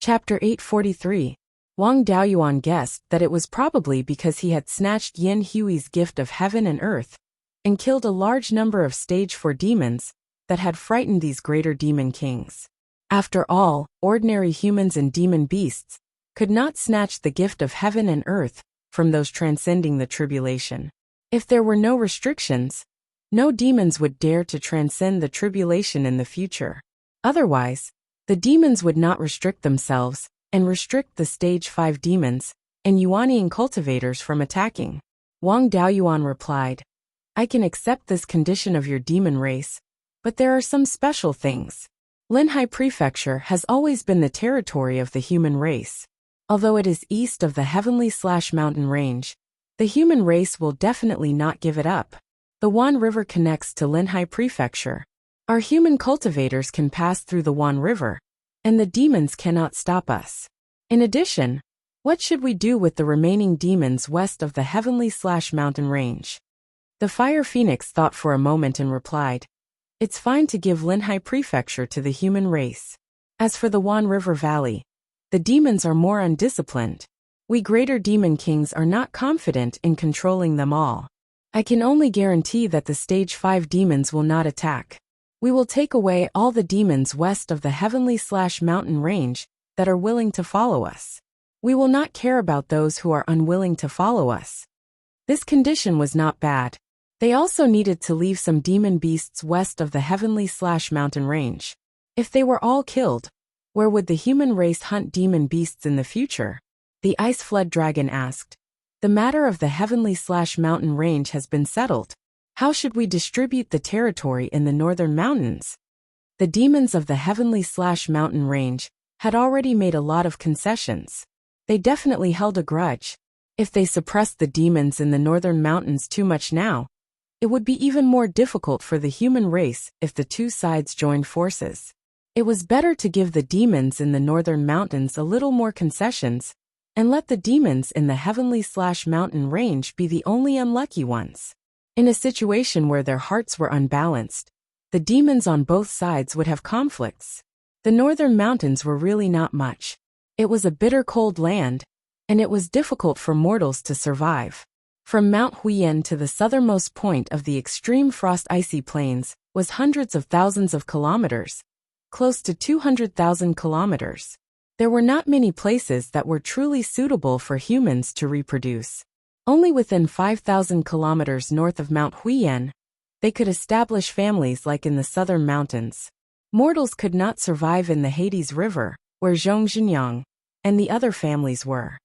Chapter 843. Wang Daoyuan guessed that it was probably because he had snatched Yin Hui's gift of heaven and earth, and killed a large number of stage 4 demons that had frightened these greater demon kings. After all, ordinary humans and demon beasts could not snatch the gift of heaven and earth from those transcending the tribulation. If there were no restrictions, no demons would dare to transcend the tribulation in the future. Otherwise, the demons would not restrict themselves and restrict the stage 5 demons and Yuanian cultivators from attacking. Wang Daoyuan replied, I can accept this condition of your demon race, but there are some special things. Linhai Prefecture has always been the territory of the human race. Although it is east of the heavenly/mountain range, the human race will definitely not give it up. The Wan River connects to Linhai Prefecture. Our human cultivators can pass through the Wan River, and the demons cannot stop us. In addition, what should we do with the remaining demons west of the heavenly/mountain range? The Fire Phoenix thought for a moment and replied, It's fine to give Linhai Prefecture to the human race. As for the Wan River Valley, the demons are more undisciplined. We greater demon kings are not confident in controlling them all. I can only guarantee that the stage 5 demons will not attack. We will take away all the demons west of the heavenly/mountain range that are willing to follow us. We will not care about those who are unwilling to follow us. This condition was not bad. They also needed to leave some demon beasts west of the heavenly/mountain range. If they were all killed, where would the human race hunt demon beasts in the future? The Ice Flood Dragon asked. The matter of the heavenly/mountain range has been settled. How should we distribute the territory in the northern mountains? The demons of the heavenly/mountain range had already made a lot of concessions. They definitely held a grudge. If they suppressed the demons in the northern mountains too much now, it would be even more difficult for the human race if the two sides joined forces. It was better to give the demons in the northern mountains a little more concessions, and let the demons in the heavenly/mountain range be the only unlucky ones. In a situation where their hearts were unbalanced, the demons on both sides would have conflicts. The northern mountains were really not much. It was a bitter cold land, and it was difficult for mortals to survive. From Mount Huiyan to the southernmost point of the extreme frost icy plains was hundreds of thousands of kilometers, close to 200,000 kilometers. There were not many places that were truly suitable for humans to reproduce. Only within 5,000 kilometers north of Mount Huiyan, they could establish families like in the southern mountains. Mortals could not survive in the Hades River, where Zhongzhenyang and the other families were.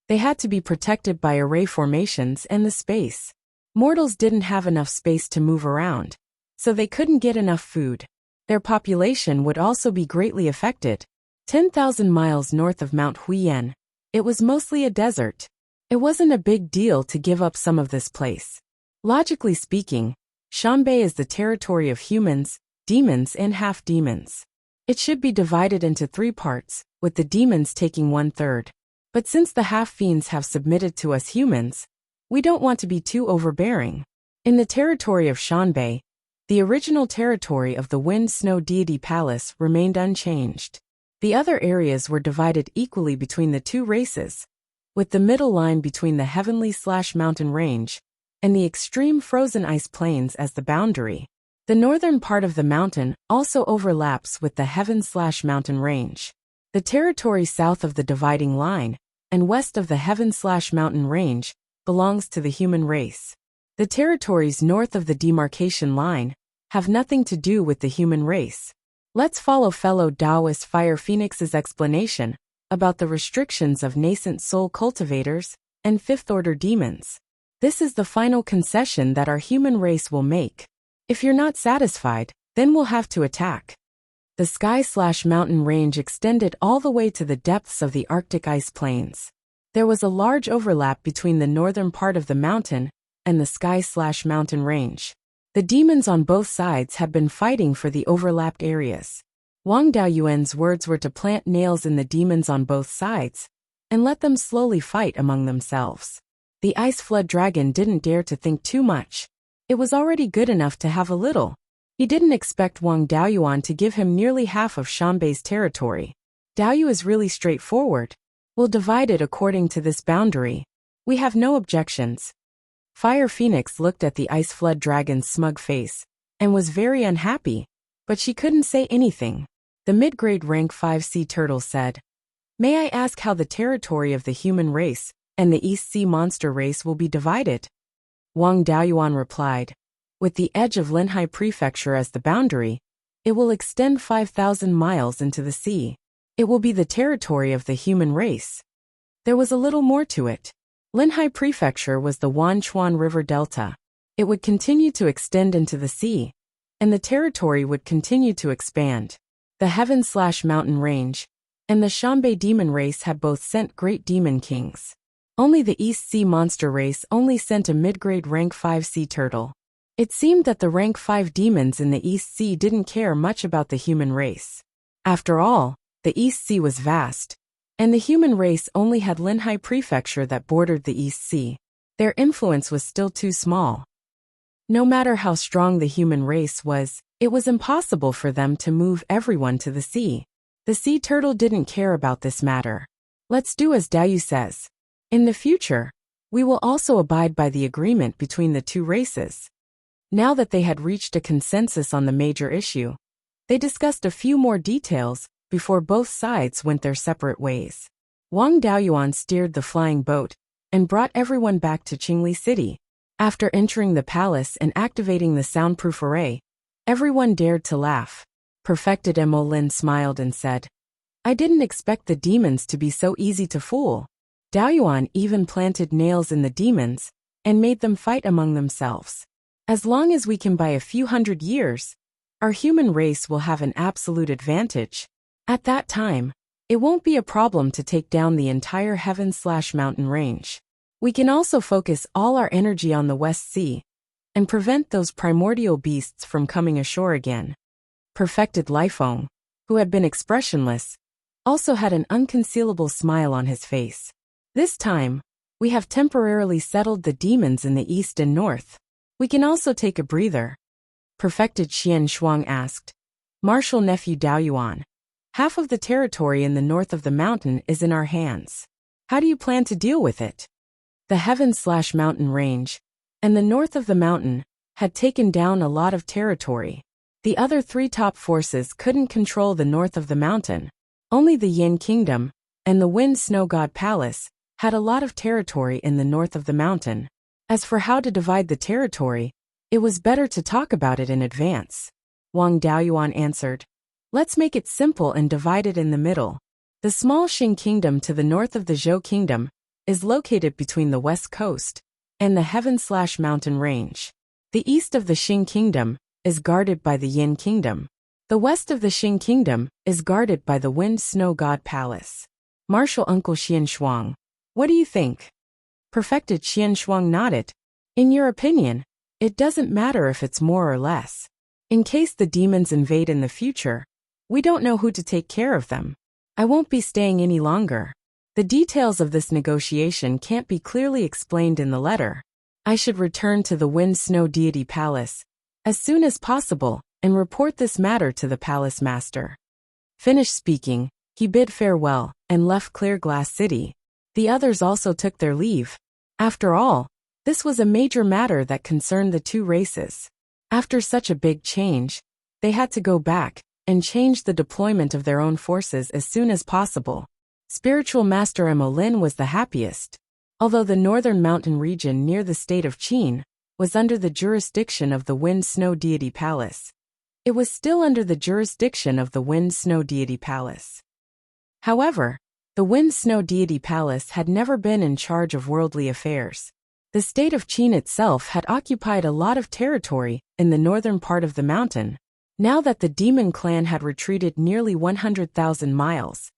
They had to be protected by array formations and the space. Mortals didn't have enough space to move around, so they couldn't get enough food. Their population would also be greatly affected. 10,000 miles north of Mount Huiyan, it was mostly a desert. It wasn't a big deal to give up some of this place. Logically speaking, Shanbei is the territory of humans, demons and half-demons. It should be divided into 3 parts, with the demons taking 1/3. But since the half-fiends have submitted to us humans, we don't want to be too overbearing. In the territory of Shanbei, the original territory of the Wind-Snow Deity Palace remained unchanged. The other areas were divided equally between the two races, with the middle line between the heavenly/mountain range and the extreme frozen ice plains as the boundary. The northern part of the mountain also overlaps with the heaven/mountain range. The territory south of the dividing line and west of the heaven/mountain range belongs to the human race. The territories north of the demarcation line have nothing to do with the human race. Let's follow fellow Taoist Fire Phoenix's explanation about the restrictions of nascent soul cultivators and fifth-order demons. This is the final concession that our human race will make. If you're not satisfied, then we'll have to attack. The sky/mountain range extended all the way to the depths of the Arctic ice plains. There was a large overlap between the northern part of the mountain and the sky/mountain range. The demons on both sides had been fighting for the overlapped areas. Wang Daoyuan's words were to plant nails in the demons on both sides and let them slowly fight among themselves. The Ice Flood Dragon didn't dare to think too much. It was already good enough to have a little. He didn't expect Wang Daoyuan to give him nearly half of Shanbei's territory. Daoyu is really straightforward. We'll divide it according to this boundary. We have no objections. Fire Phoenix looked at the Ice Flood Dragon's smug face and was very unhappy, but she couldn't say anything. The mid-grade rank 5 sea turtle said, "May I ask how the territory of the human race and the East Sea monster race will be divided?" Wang Daoyuan replied, "With the edge of Linhai Prefecture as the boundary, it will extend 5,000 miles into the sea. It will be the territory of the human race." There was a little more to it. Linhai Prefecture was the Wanchuan River Delta. It would continue to extend into the sea, and the territory would continue to expand. The Heaven/Mountain Range and the Shanbei Demon race had both sent great demon kings. Only the East Sea monster race only sent a mid-grade rank 5 sea turtle. It seemed that the rank 5 demons in the East Sea didn't care much about the human race. After all, the East Sea was vast, and the human race only had Linhai Prefecture that bordered the East Sea. Their influence was still too small. No matter how strong the human race was, it was impossible for them to move everyone to the sea. The sea turtle didn't care about this matter. "Let's do as Daoyu says. In the future, we will also abide by the agreement between the two races." Now that they had reached a consensus on the major issue, they discussed a few more details before both sides went their separate ways. Wang Daoyuan steered the flying boat and brought everyone back to Qingli City. After entering the palace and activating the soundproof array, everyone dared to laugh. Perfected Emolin smiled and said, "I didn't expect the demons to be so easy to fool." Daoyuan even planted nails in the demons and made them fight among themselves. "As long as we can buy a few hundred years, our human race will have an absolute advantage. At that time, it won't be a problem to take down the entire Heaven/Mountain range. We can also focus all our energy on the West Sea and prevent those primordial beasts from coming ashore again." Perfected Lifeng, who had been expressionless, also had an unconcealable smile on his face. "This time, we have temporarily settled the demons in the east and north. We can also take a breather." Perfected Qian Shuang asked, "Martial nephew Daoyuan, half of the territory in the north of the mountain is in our hands. How do you plan to deal with it?" The Heaven/Mountain range and the north of the mountain had taken down a lot of territory. The other three top forces couldn't control the north of the mountain. Only the Yin Kingdom and the Wind Snow God Palace had a lot of territory in the north of the mountain. As for how to divide the territory, it was better to talk about it in advance. Wang Daoyuan answered, "Let's make it simple and divide it in the middle. The small Xing Kingdom to the north of the Zhou Kingdom is located between the west coast and the Heaven/Mountain range. The east of the Xing Kingdom is guarded by the Yin Kingdom. The west of the Xing Kingdom is guarded by the Wind Snow God Palace." Martial Uncle Qian Shuang, what do you think? Perfected Qian Shuang nodded. "In your opinion, it doesn't matter if it's more or less. In case the demons invade in the future, we don't know who to take care of them. I won't be staying any longer. The details of this negotiation can't be clearly explained in the letter. I should return to the Wind Snow Deity Palace as soon as possible and report this matter to the palace master." Finished speaking, he bid farewell and left Clear Glass City. The others also took their leave. After all, this was a major matter that concerned the two races. After such a big change, they had to go back and change the deployment of their own forces as soon as possible. Spiritual Master Emolin was the happiest. Although the northern mountain region near the state of Qin was under the jurisdiction of the Wind Snow Deity Palace, it was still under the jurisdiction of the Wind Snow Deity Palace. However, the Wind Snow Deity Palace had never been in charge of worldly affairs. The state of Qin itself had occupied a lot of territory in the northern part of the mountain. Now that the demon clan had retreated nearly 100,000 miles,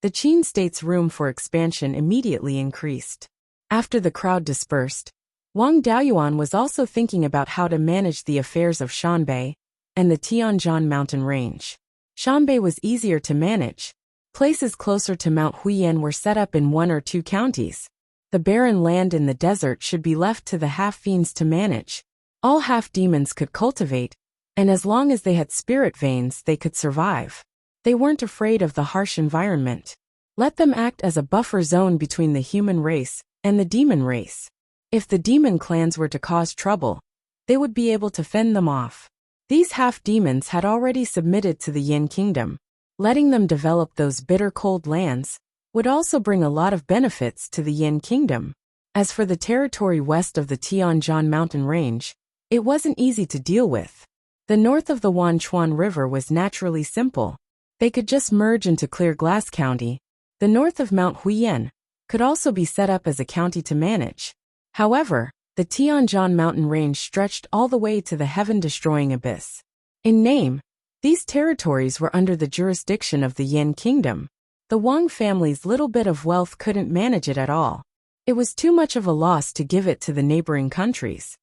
the Qin state's room for expansion immediately increased. After the crowd dispersed, Wang Daoyuan was also thinking about how to manage the affairs of Shanbei and the Tianjian mountain range. Shanbei was easier to manage. Places closer to Mount Huiyan were set up in 1 or 2 counties. The barren land in the desert should be left to the half-fiends to manage. All half-demons could cultivate, and as long as they had spirit veins they could survive. They weren't afraid of the harsh environment. Let them act as a buffer zone between the human race and the demon race. If the demon clans were to cause trouble, they would be able to fend them off. These half-demons had already submitted to the Yin Kingdom. Letting them develop those bitter cold lands would also bring a lot of benefits to the Yin Kingdom. As for the territory west of the Tianjin mountain range, it wasn't easy to deal with. The north of the Wanchuan River was naturally simple. They could just merge into Clear Glass County. The north of Mount Huiyan could also be set up as a county to manage. However, the Tianjin mountain range stretched all the way to the heaven-destroying abyss. In name, these territories were under the jurisdiction of the Yin Kingdom. The Wang family's little bit of wealth couldn't manage it at all. It was too much of a loss to give it to the neighboring countries.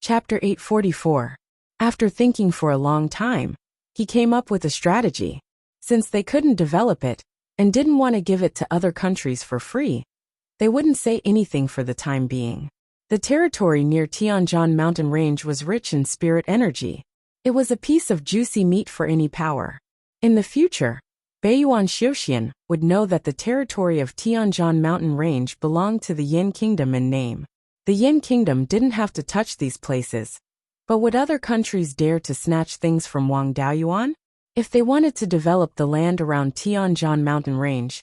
Chapter 844. After thinking for a long time, he came up with a strategy. Since they couldn't develop it, and didn't want to give it to other countries for free, they wouldn't say anything for the time being. The territory near Tianjin mountain range was rich in spirit energy. It was a piece of juicy meat for any power. In the future, Beiyuan Xiuxian would know that the territory of Tianjin mountain range belonged to the Yin Kingdom in name. The Yin Kingdom didn't have to touch these places. But would other countries dare to snatch things from Wang Daoyuan? If they wanted to develop the land around Tianjin mountain range,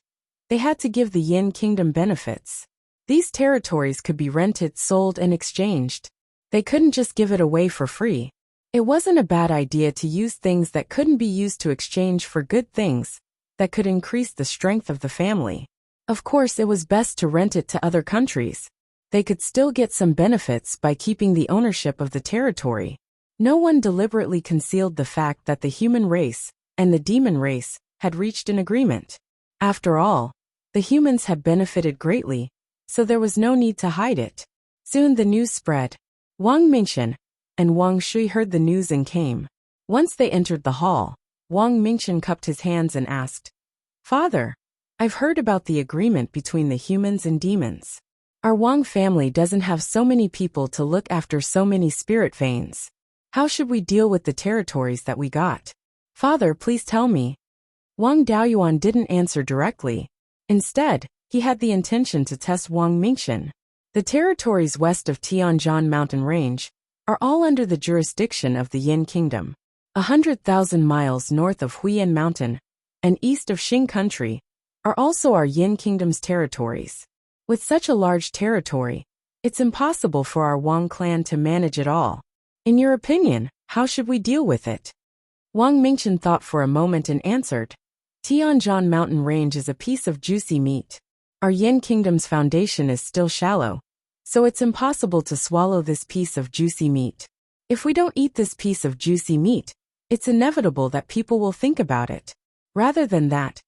they had to give the Yin Kingdom benefits. These territories could be rented, sold, and exchanged. They couldn't just give it away for free. It wasn't a bad idea to use things that couldn't be used to exchange for good things that could increase the strength of the family. Of course, it was best to rent it to other countries. They could still get some benefits by keeping the ownership of the territory. No one deliberately concealed the fact that the human race and the demon race had reached an agreement. After all, the humans had benefited greatly, so there was no need to hide it. Soon the news spread. Wang Mingchen and Wang Shui heard the news and came. Once they entered the hall, Wang Mingchen cupped his hands and asked, "Father, I've heard about the agreement between the humans and demons. Our Wang family doesn't have so many people to look after so many spirit veins. How should we deal with the territories that we got? Father, please tell me." Wang Daoyuan didn't answer directly. Instead, he had the intention to test Wang Mingchen. The territories west of Tianjin mountain range are all under the jurisdiction of the Yin Kingdom. 100,000 miles north of Huiyan Mountain and east of Xing Country are also our Yin Kingdom's territories. With such a large territory, it's impossible for our Wang clan to manage it all. In your opinion, how should we deal with it? Wang Mingchen thought for a moment and answered, "Tianjin mountain range is a piece of juicy meat. Our Yin Kingdom's foundation is still shallow, so it's impossible to swallow this piece of juicy meat. If we don't eat this piece of juicy meat, it's inevitable that people will think about it. Rather than that,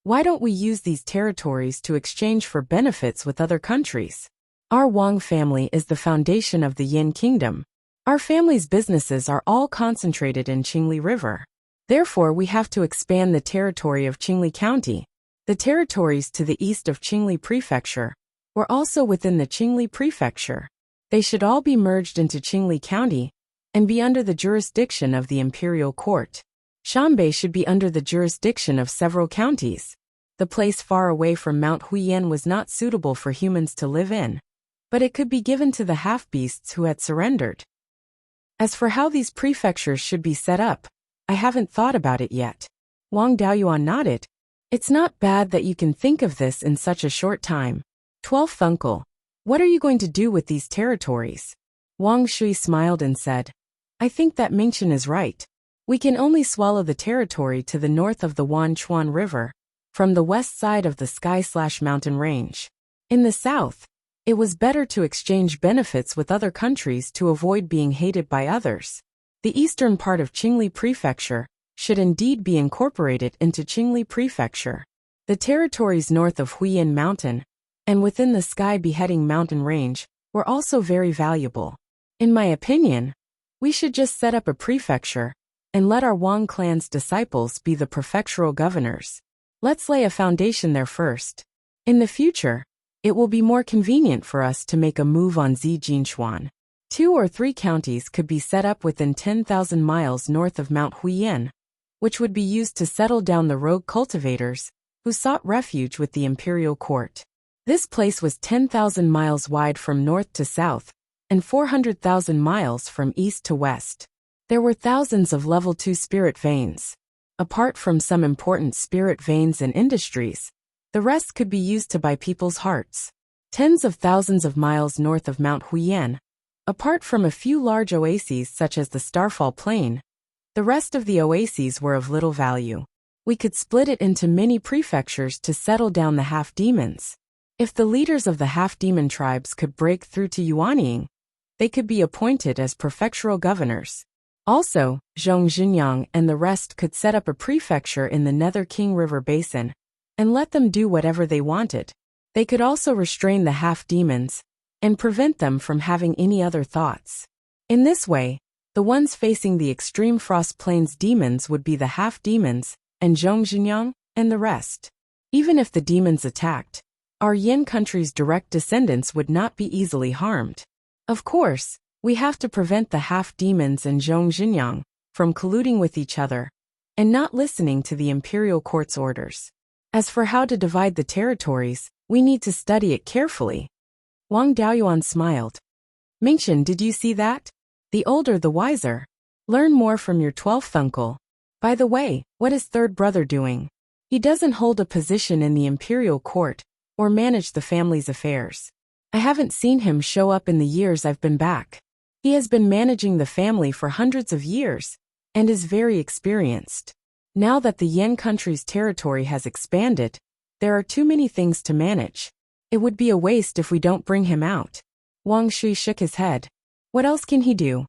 why don't we use these territories to exchange for benefits with other countries? Our Wang family is the foundation of the Yin Kingdom. Our family's businesses are all concentrated in Qingli River. Therefore, we have to expand the territory of Qingli County. The territories to the east of Qingli Prefecture were also within the Qingli Prefecture. They should all be merged into Qingli County and be under the jurisdiction of the Imperial Court. Shanbei should be under the jurisdiction of several counties. The place far away from Mount Huiyan was not suitable for humans to live in, but it could be given to the half-beasts who had surrendered. As for how these prefectures should be set up, I haven't thought about it yet." Wang Daoyuan nodded. "It's not bad that you can think of this in such a short time. 12th uncle, what are you going to do with these territories?" Wang Shui smiled and said, "I think that Mingchen is right. We can only swallow the territory to the north of the Wanchuan River, from the west side of the Sky/Mountain Range. In the south, it was better to exchange benefits with other countries to avoid being hated by others. The eastern part of Qingli Prefecture should indeed be incorporated into Qingli Prefecture. The territories north of Huiyan Mountain and within the Sky Beheading Mountain Range were also very valuable. In my opinion, we should just set up a prefecture and let our Wang clan's disciples be the prefectural governors. Let's lay a foundation there first. In the future, it will be more convenient for us to make a move on Zijinchuan. 2 or 3 counties could be set up within 10,000 miles north of Mount Huiyan. which would be used to settle down the rogue cultivators who sought refuge with the imperial court. This place was 10,000 miles wide from north to south and 400,000 miles from east to west. There were thousands of level 2 spirit veins. Apart from some important spirit veins and industries, the rest could be used to buy people's hearts. Tens of thousands of miles north of Mount Huiyan, apart from a few large oases such as the Starfall Plain, the rest of the oases were of little value. We could split it into many prefectures to settle down the half-demons. If the leaders of the half-demon tribes could break through to Yuanying, they could be appointed as prefectural governors. Also, Zhongxingyang and the rest could set up a prefecture in the Nether King River Basin and let them do whatever they wanted. They could also restrain the half-demons and prevent them from having any other thoughts. In this way, the ones facing the extreme Frost Plains demons would be the half-demons and Zhongxingyang and the rest. Even if the demons attacked, our Yin country's direct descendants would not be easily harmed. Of course, we have to prevent the half-demons and Zhongxingyang from colluding with each other and not listening to the imperial court's orders. As for how to divide the territories, we need to study it carefully. Wang Daoyuan smiled. Mingchen, did you see that? The older the wiser. Learn more from your 12th uncle. By the way, what is third brother doing? He doesn't hold a position in the imperial court or manage the family's affairs. I haven't seen him show up in the years I've been back. He has been managing the family for hundreds of years and is very experienced. Now that the Yin country's territory has expanded, there are too many things to manage. It would be a waste if we don't bring him out. Wang Shui shook his head. What else can he do?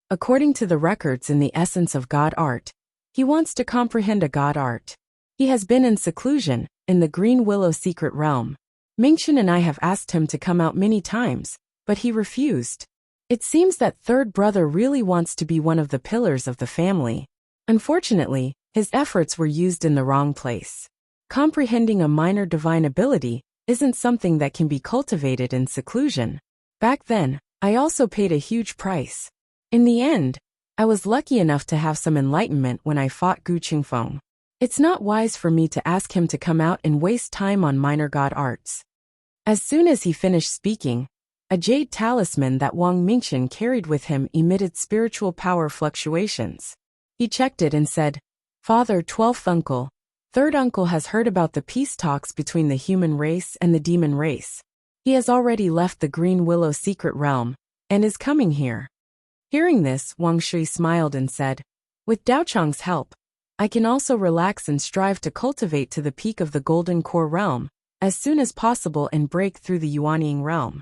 According to the records in the essence of God art, he wants to comprehend a God art. He has been in seclusion, in the Green Willow secret realm. Mingchen and I have asked him to come out many times, but he refused. It seems that third brother really wants to be one of the pillars of the family. Unfortunately, his efforts were used in the wrong place. Comprehending a minor divine ability isn't something that can be cultivated in seclusion. Back then, I also paid a huge price. In the end, I was lucky enough to have some enlightenment when I fought Gu Qingfeng. It's not wise for me to ask him to come out and waste time on minor god arts. As soon as he finished speaking, a jade talisman that Wang Mingchen carried with him emitted spiritual power fluctuations. He checked it and said, Father, 12th uncle, third uncle has heard about the peace talks between the human race and the demon race. He has already left the Green Willow secret realm and is coming here. Hearing this, Wang Shui smiled and said, with Dao Chang's help, I can also relax and strive to cultivate to the peak of the Golden Core realm as soon as possible and break through the Yuanying realm.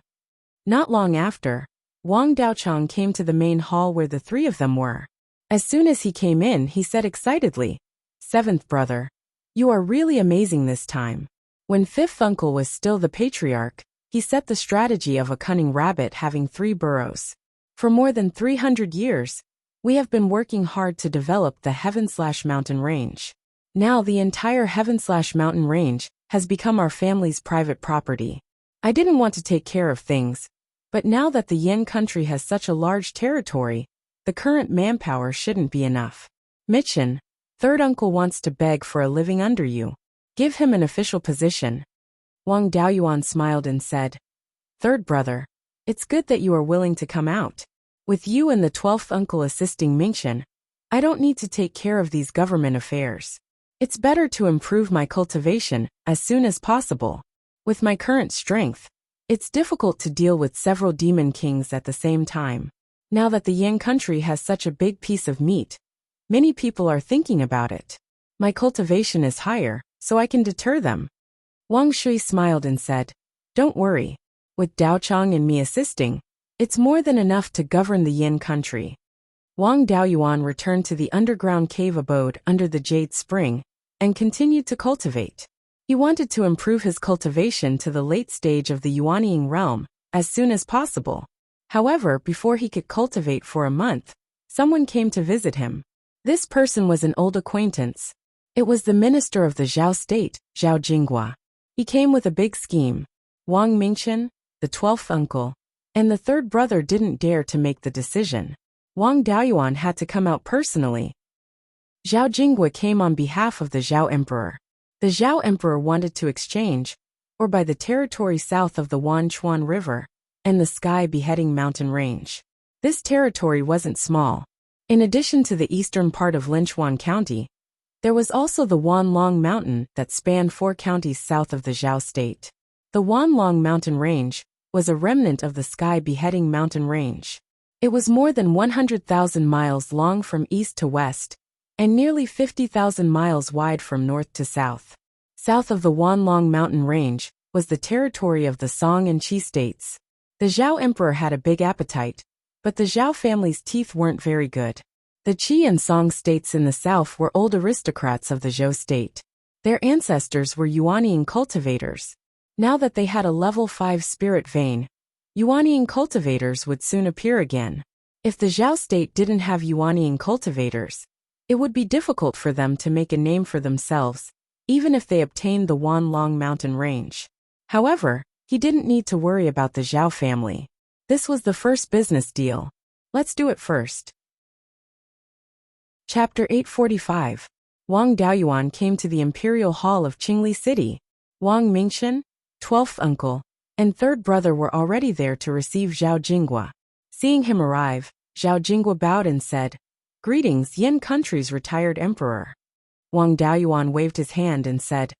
Not long after, Wang Daochang came to the main hall where the three of them were. As soon as he came in, he said excitedly, Seventh brother, you are really amazing this time. When fifth uncle was still the patriarch, he set the strategy of a cunning rabbit having 3 burrows. For more than 300 years, we have been working hard to develop the Heaven/Mountain Range. Now the entire Heaven/Mountain Range has become our family's private property. I didn't want to take care of things, but now that the Yin country has such a large territory, the current manpower shouldn't be enough. Mingchen, third uncle wants to beg for a living under you. Give him an official position. Wang Daoyuan smiled and said, Third brother, it's good that you are willing to come out. With you and the 12th uncle assisting Mingchen, I don't need to take care of these government affairs. It's better to improve my cultivation as soon as possible. With my current strength, it's difficult to deal with several demon kings at the same time. Now that the Yin country has such a big piece of meat, many people are thinking about it. My cultivation is higher, so I can deter them. Wang Shui smiled and said, Don't worry. With Dao Chang and me assisting, it's more than enough to govern the Yin country. Wang Daoyuan returned to the underground cave abode under the Jade Spring and continued to cultivate. He wanted to improve his cultivation to the late stage of the Yuanying realm as soon as possible. However, before he could cultivate for a month, someone came to visit him. This person was an old acquaintance. It was the minister of the Zhao state, Zhao Jinghua. He came with a big scheme. Wang Mingchen, the 12th uncle, and the third brother didn't dare to make the decision. Wang Daoyuan had to come out personally. Zhao Jingwa came on behalf of the Zhao Emperor. The Zhao Emperor wanted to exchange, or buy the territory south of the Wanchuan River and the Sky Beheading Mountain Range. This territory wasn't small. In addition to the eastern part of Linchuan County, there was also the Wanlong Mountain that spanned 4 counties south of the Zhao state. The Wanlong Mountain Range was a remnant of the Sky Beheading Mountain Range. It was more than 100,000 miles long from east to west, and nearly 50,000 miles wide from north to south. South of the Wanlong Mountain Range was the territory of the Song and Qi states. The Zhao Emperor had a big appetite, but the Zhao family's teeth weren't very good. The Qi and Song states in the south were old aristocrats of the Zhou state. Their ancestors were Yuanian cultivators. Now that they had a level 5 spirit vein, Yuanian cultivators would soon appear again. If the Zhao state didn't have Yuanian cultivators, it would be difficult for them to make a name for themselves, even if they obtained the Wanlong Mountain Range. However, he didn't need to worry about the Zhao family. This was the first business deal. Let's do it first. Chapter 845. Wang Daoyuan came to the imperial hall of Qingli City. Wang Mingchen, 12th uncle, and 3rd brother were already there to receive Zhao Jingwa. Seeing him arrive, Zhao Jingwa bowed and said, "Greetings, Yin country's retired emperor." Wang Daoyuan waved his hand and said,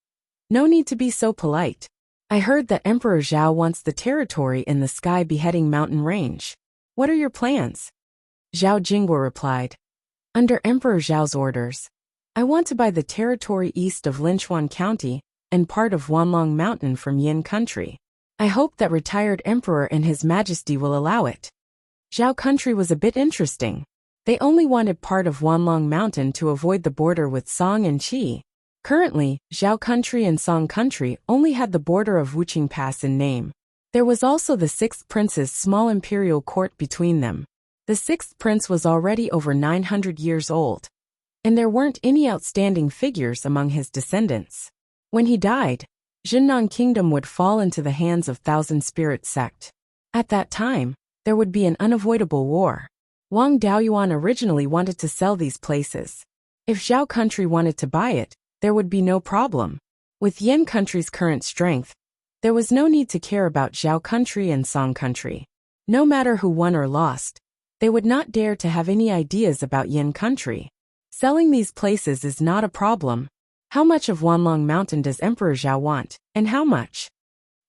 "No need to be so polite. I heard that Emperor Zhao wants the territory in the Sky Beheading Mountain Range. What are your plans?" Zhao Jingwa replied, "Under Emperor Zhao's orders, I want to buy the territory east of Linchuan County and part of Wanlong Mountain from Yin country. I hope that retired emperor and his majesty will allow it." Zhao country was a bit interesting. They only wanted part of Wanlong Mountain to avoid the border with Song and Qi. Currently, Zhao country and Song country only had the border of Wuqing Pass in name. There was also the 6th prince's small imperial court between them. The 6th prince was already over 900 years old, and there weren't any outstanding figures among his descendants. When he died, Jinnan Kingdom would fall into the hands of Thousand Spirit sect. At that time, there would be an unavoidable war. Wang Daoyuan originally wanted to sell these places. If Zhao country wanted to buy it, there would be no problem. With Yin country's current strength, there was no need to care about Zhao country and Song country. No matter who won or lost, they would not dare to have any ideas about Yin country. Selling these places is not a problem. How much of Wanlong Mountain does Emperor Zhao want, and how much?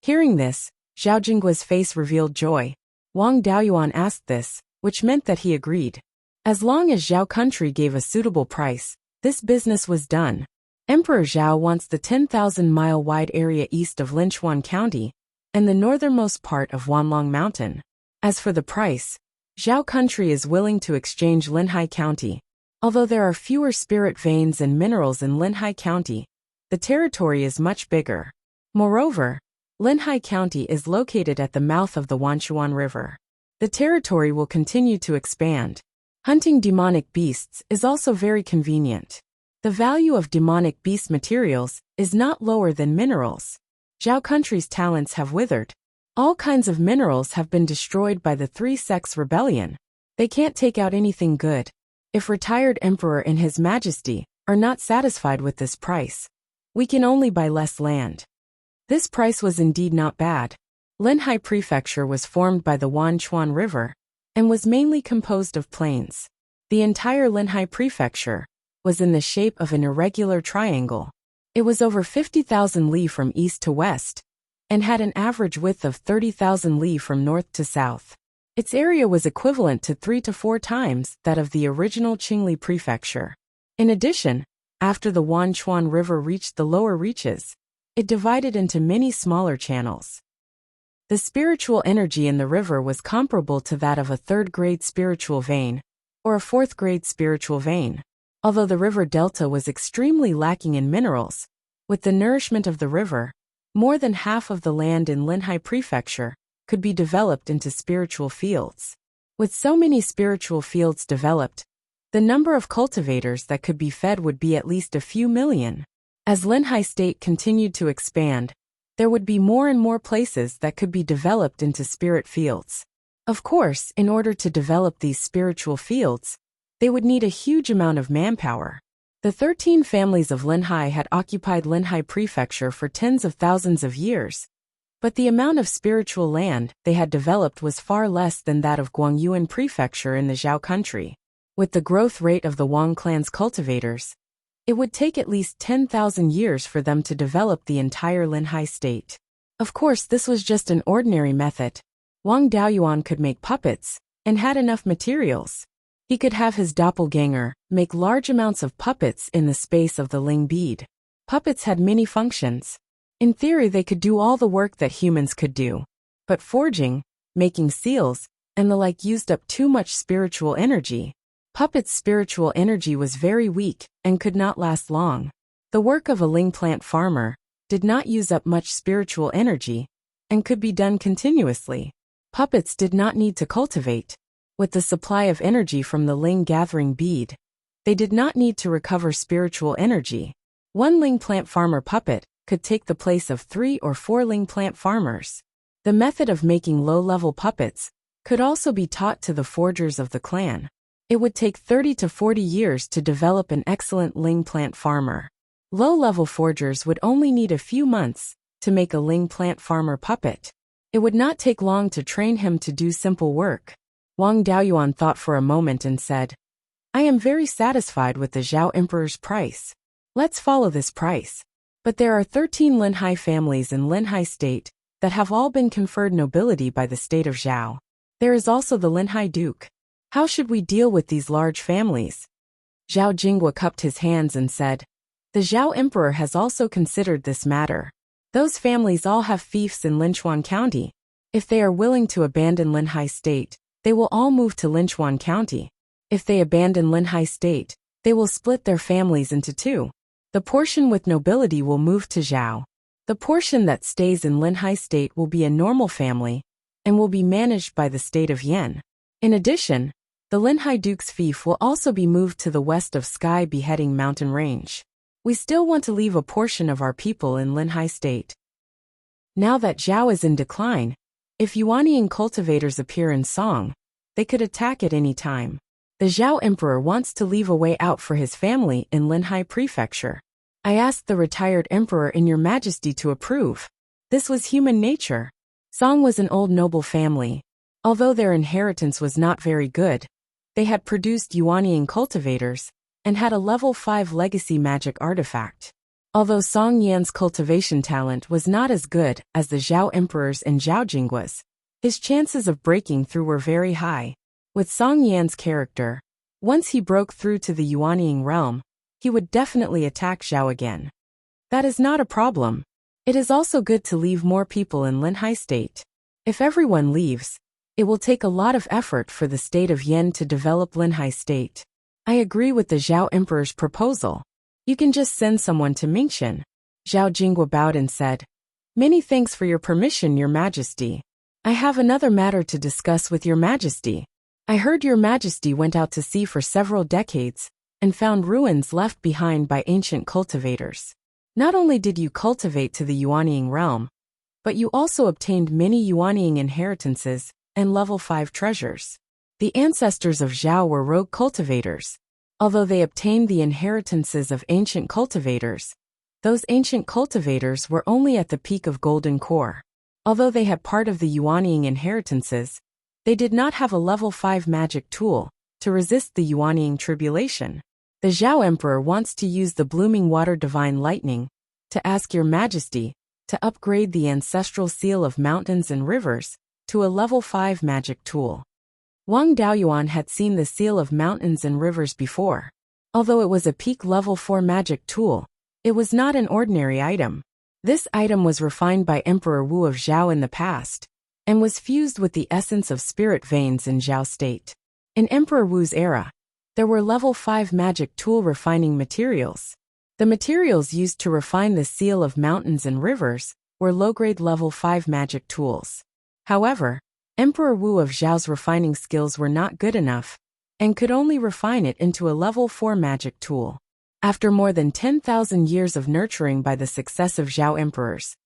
Hearing this, Zhao Jingwa's face revealed joy. Wang Daoyuan asked this, which meant that he agreed. As long as Zhao country gave a suitable price, this business was done. Emperor Zhao wants the 10,000-mile wide area east of Linchuan County and the northernmost part of Wanlong Mountain. As for the price, Zhao country is willing to exchange Linhai County. Although there are fewer spirit veins and minerals in Linhai County, the territory is much bigger. Moreover, Linhai County is located at the mouth of the Wanchuan River. The territory will continue to expand. Hunting demonic beasts is also very convenient. The value of demonic beast materials is not lower than minerals. Zhao country's talents have withered. All kinds of minerals have been destroyed by the 3 sects' rebellion. They can't take out anything good. If retired emperor and his majesty are not satisfied with this price, we can only buy less land. This price was indeed not bad. Linhai Prefecture was formed by the Wanchuan River and was mainly composed of plains. The entire Linhai Prefecture was in the shape of an irregular triangle. It was over 50,000 li from east to west and had an average width of 30,000 li from north to south. Its area was equivalent to 3 to 4 times that of the original Qingli Prefecture. In addition, after the Wanchuan River reached the lower reaches, it divided into many smaller channels. The spiritual energy in the river was comparable to that of a 3rd-grade spiritual vein, or a 4th-grade spiritual vein. Although the river delta was extremely lacking in minerals, with the nourishment of the river, more than half of the land in Linhai Prefecture could be developed into spiritual fields. With so many spiritual fields developed, the number of cultivators that could be fed would be at least a few million. As Linhai State continued to expand, there would be more and more places that could be developed into spirit fields. Of course, in order to develop these spiritual fields, they would need a huge amount of manpower. The 13 families of Linhai had occupied Linhai Prefecture for tens of thousands of years, but the amount of spiritual land they had developed was far less than that of Beiyuan Prefecture in the Zhao country. With the growth rate of the Wang clan's cultivators, it would take at least 10,000 years for them to develop the entire Linhai state. Of course, this was just an ordinary method. Wang Daoyuan could make puppets, and had enough materials. He could have his doppelganger make large amounts of puppets in the space of the Ling bead. Puppets had many functions. In theory, they could do all the work that humans could do. But forging, making seals, and the like used up too much spiritual energy. Puppets' spiritual energy was very weak and could not last long. The work of a Ling plant farmer did not use up much spiritual energy and could be done continuously. Puppets did not need to cultivate. With the supply of energy from the Ling gathering bead, they did not need to recover spiritual energy. One Ling plant farmer puppet could take the place of 3 or 4 Ling plant farmers. The method of making low-level puppets could also be taught to the forgers of the clan. It would take 30 to 40 years to develop an excellent Ling plant farmer. Low-level forgers would only need a few months to make a Ling plant farmer puppet. It would not take long to train him to do simple work. Wang Daoyuan thought for a moment and said, "I am very satisfied with the Zhao Emperor's price. Let's follow this price." But there are 13 Linhai families in Linhai State that have all been conferred nobility by the state of Zhao. There is also the Linhai Duke. How should we deal with these large families? Zhao Jinghua cupped his hands and said, "The Zhao Emperor has also considered this matter. Those families all have fiefs in Linchuan County. If they are willing to abandon Linhai State, they will all move to Linchuan County. If they abandon Linhai State, they will split their families into 2. The portion with nobility will move to Zhao. The portion that stays in Linhai State will be a normal family and will be managed by the state of Yan. In addition, the Linhai Duke's fief will also be moved to the west of Sky Beheading Mountain Range. We still want to leave a portion of our people in Linhai State. Now that Zhao is in decline, if Yuanian cultivators appear in Song, they could attack at any time. The Zhao Emperor wants to leave a way out for his family in Linhai Prefecture. I asked the retired emperor in your majesty to approve. This was human nature. Song was an old noble family. Although their inheritance was not very good, they had produced Yuanian cultivators and had a level 5 legacy magic artifact. Although Song Yan's cultivation talent was not as good as the Zhao Emperor's and Zhao Jinggua's, his chances of breaking through were very high. With Song Yan's character, once he broke through to the Yuanian realm, he would definitely attack Zhao again. That is not a problem. It is also good to leave more people in Linhai State. If everyone leaves, it will take a lot of effort for the state of Yan to develop Linhai State. I agree with the Zhao Emperor's proposal. You can just send someone to Mingxian. Zhao Jinghua bowed and said, "Many thanks for your permission, your majesty. I have another matter to discuss with your majesty. I heard your majesty went out to sea for several decades and found ruins left behind by ancient cultivators. Not only did you cultivate to the Yuanian realm, but you also obtained many Yuanian inheritances and level 5 treasures. The ancestors of Zhao were rogue cultivators. Although they obtained the inheritances of ancient cultivators, those ancient cultivators were only at the peak of Golden Core. Although they had part of the Yuanian inheritances, they did not have a level 5 magic tool to resist the Yuanian tribulation. The Zhao Emperor wants to use the Blooming Water Divine Lightning to ask your majesty to upgrade the ancestral seal of mountains and rivers to a level 5 magic tool." Wang Daoyuan had seen the seal of mountains and rivers before. Although it was a peak level 4 magic tool, it was not an ordinary item. This item was refined by Emperor Wu of Zhao in the past, and was fused with the essence of spirit veins in Zhao State. In Emperor Wu's era, there were level 5 magic tool refining materials. The materials used to refine the seal of mountains and rivers were low-grade level 5 magic tools. However, Emperor Wu of Zhao's refining skills were not good enough, and could only refine it into a level 4 magic tool. After more than 10,000 years of nurturing by the successive Zhao emperors,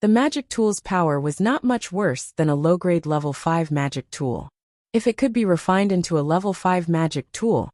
the magic tool's power was not much worse than a low-grade level 5 magic tool. If it could be refined into a level 5 magic tool,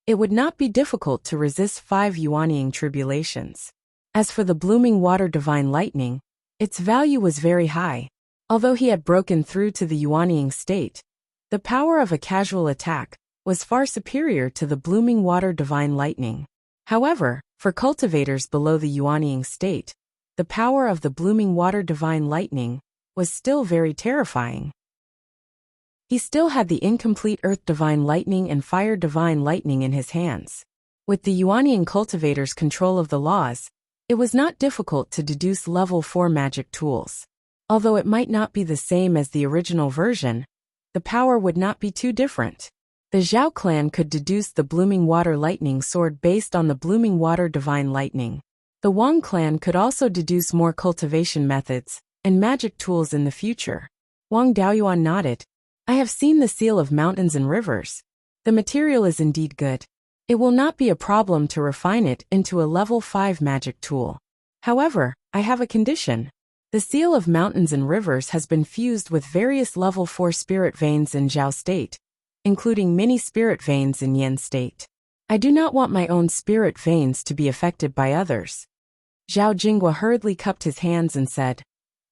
it would not be difficult to resist 5 Yuanying tribulations. As for the blooming water divine lightning, its value was very high. Although he had broken through to the Yuanying state, the power of a casual attack was far superior to the blooming water divine lightning. However, for cultivators below the Yuanying state, the power of the blooming water divine lightning was still very terrifying. He still had the incomplete earth divine lightning and fire divine lightning in his hands. With the Yuanying cultivator's control of the laws, it was not difficult to deduce level 4 magic tools. Although it might not be the same as the original version, the power would not be too different. The Zhao clan could deduce the blooming water lightning sword based on the blooming water divine lightning. The Wang clan could also deduce more cultivation methods and magic tools in the future. Wang Daoyuan nodded. I have seen the seal of mountains and rivers. The material is indeed good. It will not be a problem to refine it into a level 5 magic tool. However, I have a condition. The seal of mountains and rivers has been fused with various level 4 spirit veins in Zhao state, including many spirit veins in Yin state. I do not want my own spirit veins to be affected by others. Zhao Jinghua hurriedly cupped his hands and said,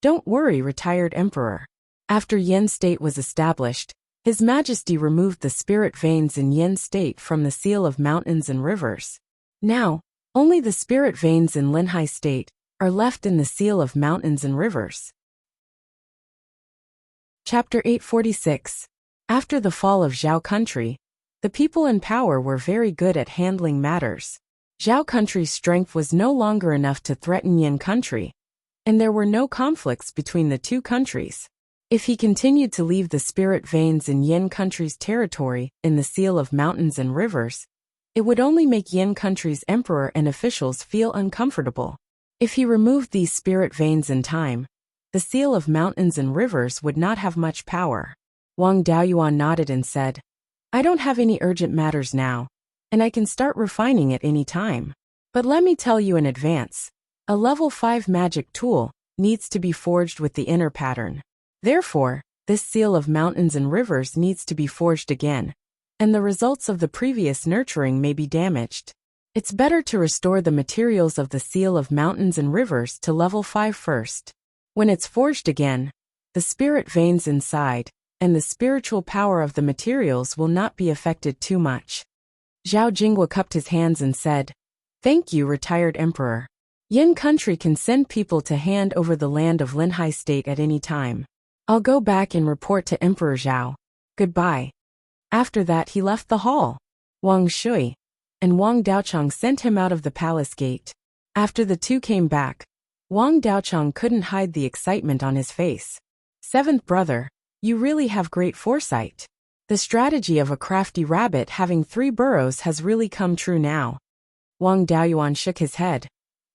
Don't worry, retired emperor. After Yin state was established, His Majesty removed the spirit veins in Yin state from the seal of mountains and rivers. Now, only the spirit veins in Linhai state are left in the seal of mountains and rivers. Chapter 846. After the fall of Zhao country, the people in power were very good at handling matters. Zhao country's strength was no longer enough to threaten Yin country, and there were no conflicts between the two countries. If he continued to leave the spirit veins in Yin country's territory in the seal of mountains and rivers, it would only make Yin country's emperor and officials feel uncomfortable. If he removed these spirit veins in time, the seal of mountains and rivers would not have much power. Wang Daoyuan nodded and said, I don't have any urgent matters now, and I can start refining it any time. But let me tell you in advance, a level 5 magic tool needs to be forged with the inner pattern. Therefore, this seal of mountains and rivers needs to be forged again, and the results of the previous nurturing may be damaged. It's better to restore the materials of the seal of mountains and rivers to level 5 first. When it's forged again, the spirit veins inside and the spiritual power of the materials will not be affected too much. Zhao Jinghua cupped his hands and said, Thank you, retired emperor. Yin country can send people to hand over the land of Linhai state at any time. I'll go back and report to Emperor Zhao. Goodbye. After that he left the hall. Wang Shui and Wang Daochang sent him out of the palace gate. After the two came back, Wang Daochang couldn't hide the excitement on his face. Seventh brother, you really have great foresight. The strategy of a crafty rabbit having 3 burrows has really come true now. Wang Daoyuan shook his head.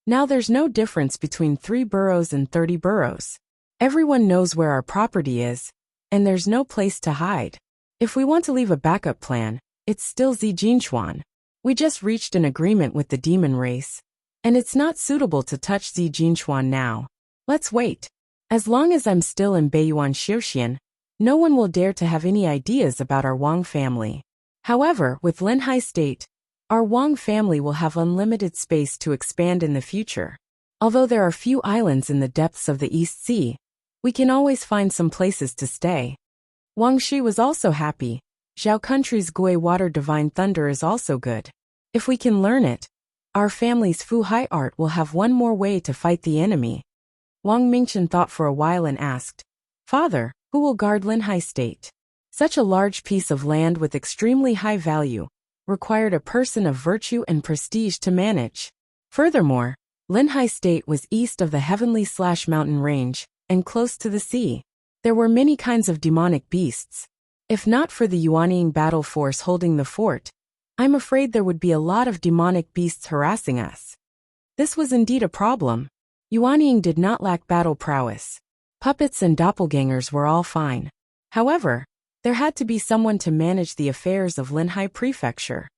Now there's no difference between 3 burrows and 30 burrows. Everyone knows where our property is, and there's no place to hide. If we want to leave a backup plan, it's still Zijinchuan. We just reached an agreement with the demon race, and it's not suitable to touch Zijinchuan now. Let's wait. As long as I'm still in Beiyuan Xiuxian, no one will dare to have any ideas about our Wang family. However, with Linhai state, our Wang family will have unlimited space to expand in the future. Although there are few islands in the depths of the East Sea, we can always find some places to stay. Wang Shi was also happy. Zhao country's Gui water divine thunder is also good. If we can learn it, our family's Fu Hai art will have one more way to fight the enemy. Wang Mingchen thought for a while and asked, Father, who will guard Linhai state? Such a large piece of land with extremely high value required a person of virtue and prestige to manage. Furthermore, Linhai state was east of the heavenly/mountain range and close to the sea. There were many kinds of demonic beasts. If not for the Yuanying battle force holding the fort, I'm afraid there would be a lot of demonic beasts harassing us. This was indeed a problem. Yuanying did not lack battle prowess. Puppets and doppelgangers were all fine. However, there had to be someone to manage the affairs of Linhai Prefecture.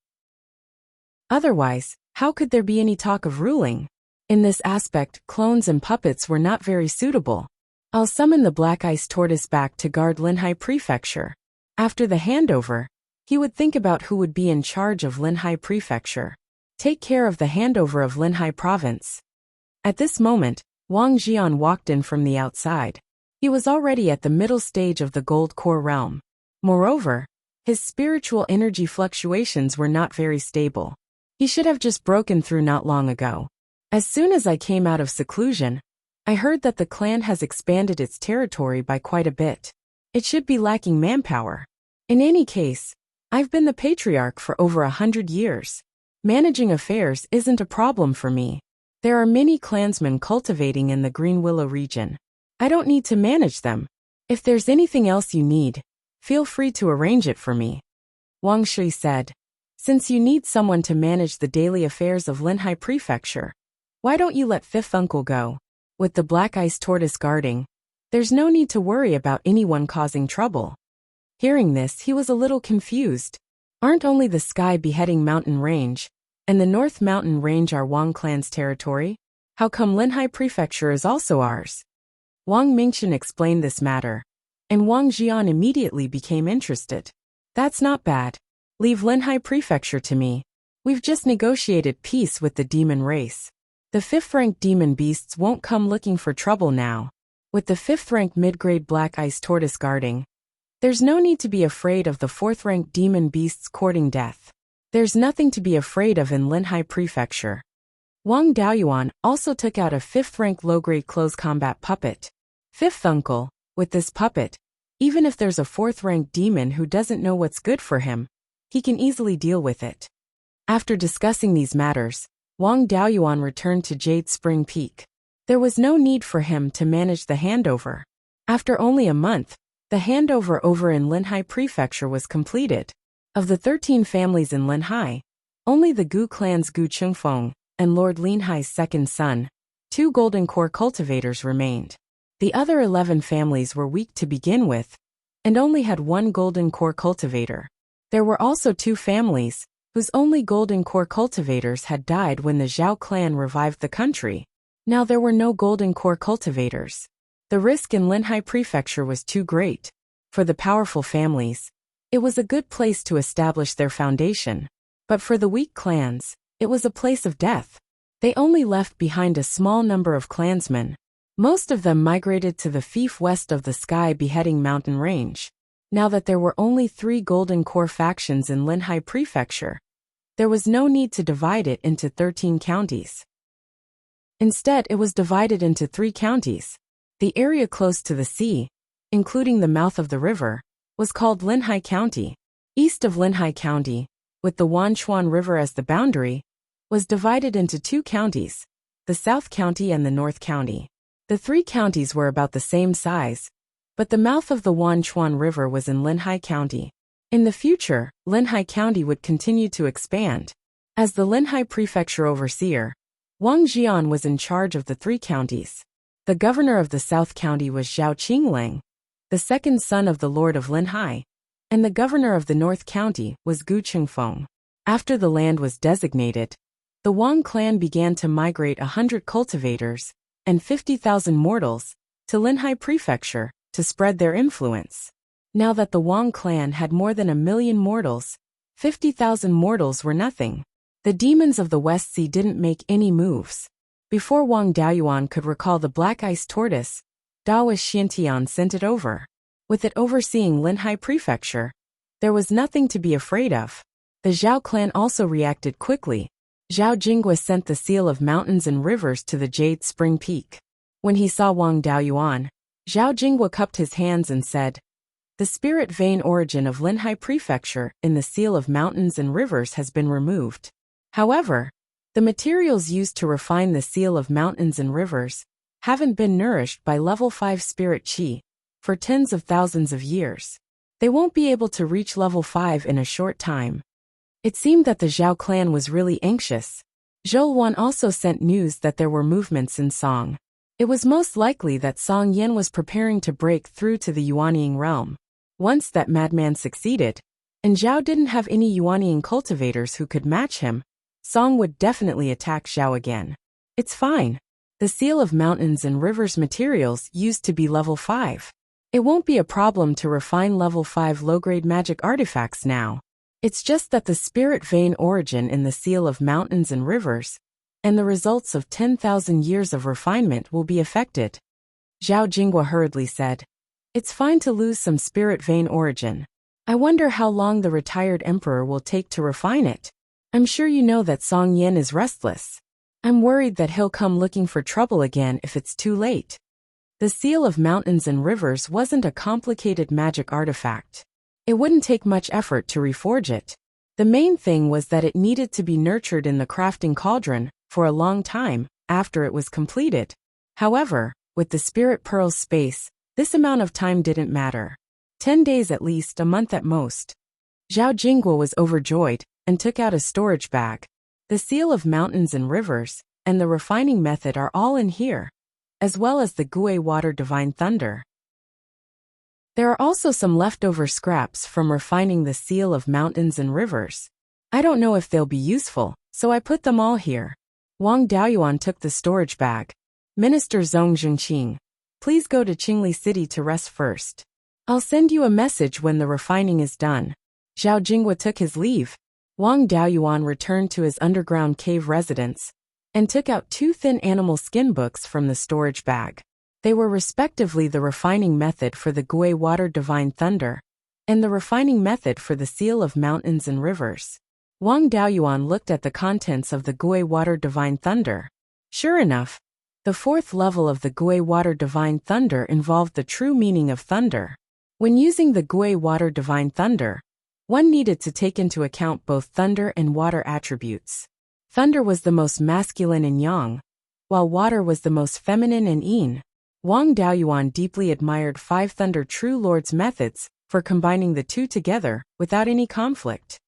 Otherwise, how could there be any talk of ruling? In this aspect, clones and puppets were not very suitable. I'll summon the Black Ice Tortoise back to guard Linhai Prefecture. After the handover, He would think about who would be in charge of Linhai Prefecture. Take care of the handover of Linhai Province. At this moment, Wang Jian walked in from the outside. He was already at the middle stage of the Gold Core realm. Moreover, his spiritual energy fluctuations were not very stable. He should have just broken through not long ago. As soon as I came out of seclusion, I heard that the clan has expanded its territory by quite a bit. It should be lacking manpower. In any case, I've been the patriarch for over 100 years. Managing affairs isn't a problem for me. There are many clansmen cultivating in the Green Willow region. I don't need to manage them. If there's anything else you need, feel free to arrange it for me. Wang Shui said, since you need someone to manage the daily affairs of Linhai Prefecture, why don't you let Fifth Uncle go? With the black ice tortoise guarding, there's no need to worry about anyone causing trouble. Hearing this, he was a little confused. Aren't only the Sky Beheading Mountain Range and the North Mountain Range are Wang clan's territory? How come Linhai Prefecture is also ours? Wang Mingchen explained this matter, and Wang Jian immediately became interested. That's not bad. Leave Linhai Prefecture to me. We've just negotiated peace with the demon race. The 5th-rank demon beasts won't come looking for trouble now. With the 5th-rank mid-grade black ice tortoise guarding, there's no need to be afraid of the 4th-rank demon beasts courting death. There's nothing to be afraid of in Linhai Prefecture. Wang Daoyuan also took out a 5th-rank low-grade close combat puppet. Fifth Uncle, with this puppet, even if there's a 4th-rank demon who doesn't know what's good for him, he can easily deal with it. After discussing these matters, Wang Daoyuan returned to Jade Spring Peak. There was no need for him to manage the handover. After only a month, the handover over in Linhai Prefecture was completed. Of the 13 families in Linhai, only the Gu clan's Gu Chengfeng and Lord Linhai's second son, 2 golden core cultivators remained. The other 11 families were weak to begin with, and only had 1 golden core cultivator. There were also 2 families, whose only golden core cultivators had died when the Zhao clan revived the country. Now there were no golden core cultivators. The risk in Linhai Prefecture was too great. For the powerful families, it was a good place to establish their foundation. But for the weak clans, it was a place of death. They only left behind a small number of clansmen. Most of them migrated to the fief west of the Sky Beheading Mountain Range. Now that there were only 3 golden core factions in Linhai Prefecture, there was no need to divide it into 13 counties. Instead, it was divided into 3 counties. The area close to the sea, including the mouth of the river, was called Linhai County. East of Linhai County, with the Wanchuan River as the boundary, was divided into 2 counties, the South County and the North County. The 3 counties were about the same size, but the mouth of the Wanchuan River was in Linhai County. In the future, Linhai County would continue to expand. As the Linhai Prefecture overseer, Wang Jian was in charge of the 3 counties. The governor of the South County was Zhao Qinglang, the second son of the Lord of Linhai, and the governor of the North County was Gu Chengfeng. After the land was designated, the Wang clan began to migrate 100 cultivators and 50,000 mortals to Linhai Prefecture to spread their influence. Now that the Wang clan had more than 1 million mortals, 50,000 mortals were nothing. The demons of the West Sea didn't make any moves. Before Wang Daoyuan could recall the black ice tortoise, Daoist Xiantian sent it over. With it overseeing Linhai Prefecture, there was nothing to be afraid of. The Zhao clan also reacted quickly. Zhao Jingwa sent the seal of mountains and rivers to the Jade Spring Peak. When he saw Wang Daoyuan, Zhao Jingwa cupped his hands and said, "The spirit vein origin of Linhai Prefecture in the seal of mountains and rivers has been removed. However, the materials used to refine the seal of mountains and rivers haven't been nourished by level 5 spirit qi for tens of thousands of years. They won't be able to reach level 5 in a short time." It seemed that the Zhao clan was really anxious. Zhou Wan also sent news that there were movements in Song. It was most likely that Song Yan was preparing to break through to the Yuanying realm. Once that madman succeeded, and Zhao didn't have any Yuanying cultivators who could match him, Song would definitely attack Zhao again. It's fine. The seal of mountains and rivers materials used to be level 5. It won't be a problem to refine level 5 low-grade magic artifacts now. It's just that the spirit vein origin in the seal of mountains and rivers, and the results of 10,000 years of refinement will be affected. Zhao Jinghua hurriedly said. It's fine to lose some spirit vein origin. I wonder how long the retired emperor will take to refine it. I'm sure you know that Song Yin is restless. I'm worried that he'll come looking for trouble again if it's too late. The seal of mountains and rivers wasn't a complicated magic artifact. It wouldn't take much effort to reforge it. The main thing was that it needed to be nurtured in the crafting cauldron for a long time after it was completed. However, with the spirit pearl's space, this amount of time didn't matter. 10 days at least, a month at most. Zhao Jinghua was overjoyed and took out a storage bag. The seal of mountains and rivers and the refining method are all in here, as well as the Gui water divine thunder. There are also some leftover scraps from refining the seal of mountains and rivers. I don't know if they'll be useful, so I put them all here. Wang Daoyuan took the storage bag. Minister Zhong Zhengqing, please go to Qingli City to rest first. I'll send you a message when the refining is done. Zhao Jinghua took his leave. Wang Daoyuan returned to his underground cave residence and took out 2 thin animal skin books from the storage bag. They were respectively the refining method for the Gui water divine thunder and the refining method for the seal of mountains and rivers. Wang Daoyuan looked at the contents of the Gui water divine thunder. Sure enough, the 4th level of the Gui water divine thunder involved the true meaning of thunder. When using the Gui water divine thunder, one needed to take into account both thunder and water attributes. Thunder was the most masculine and yang, while water was the most feminine and yin. Wang Daoyuan deeply admired 5 Thunder True Lord's methods for combining the two together without any conflict.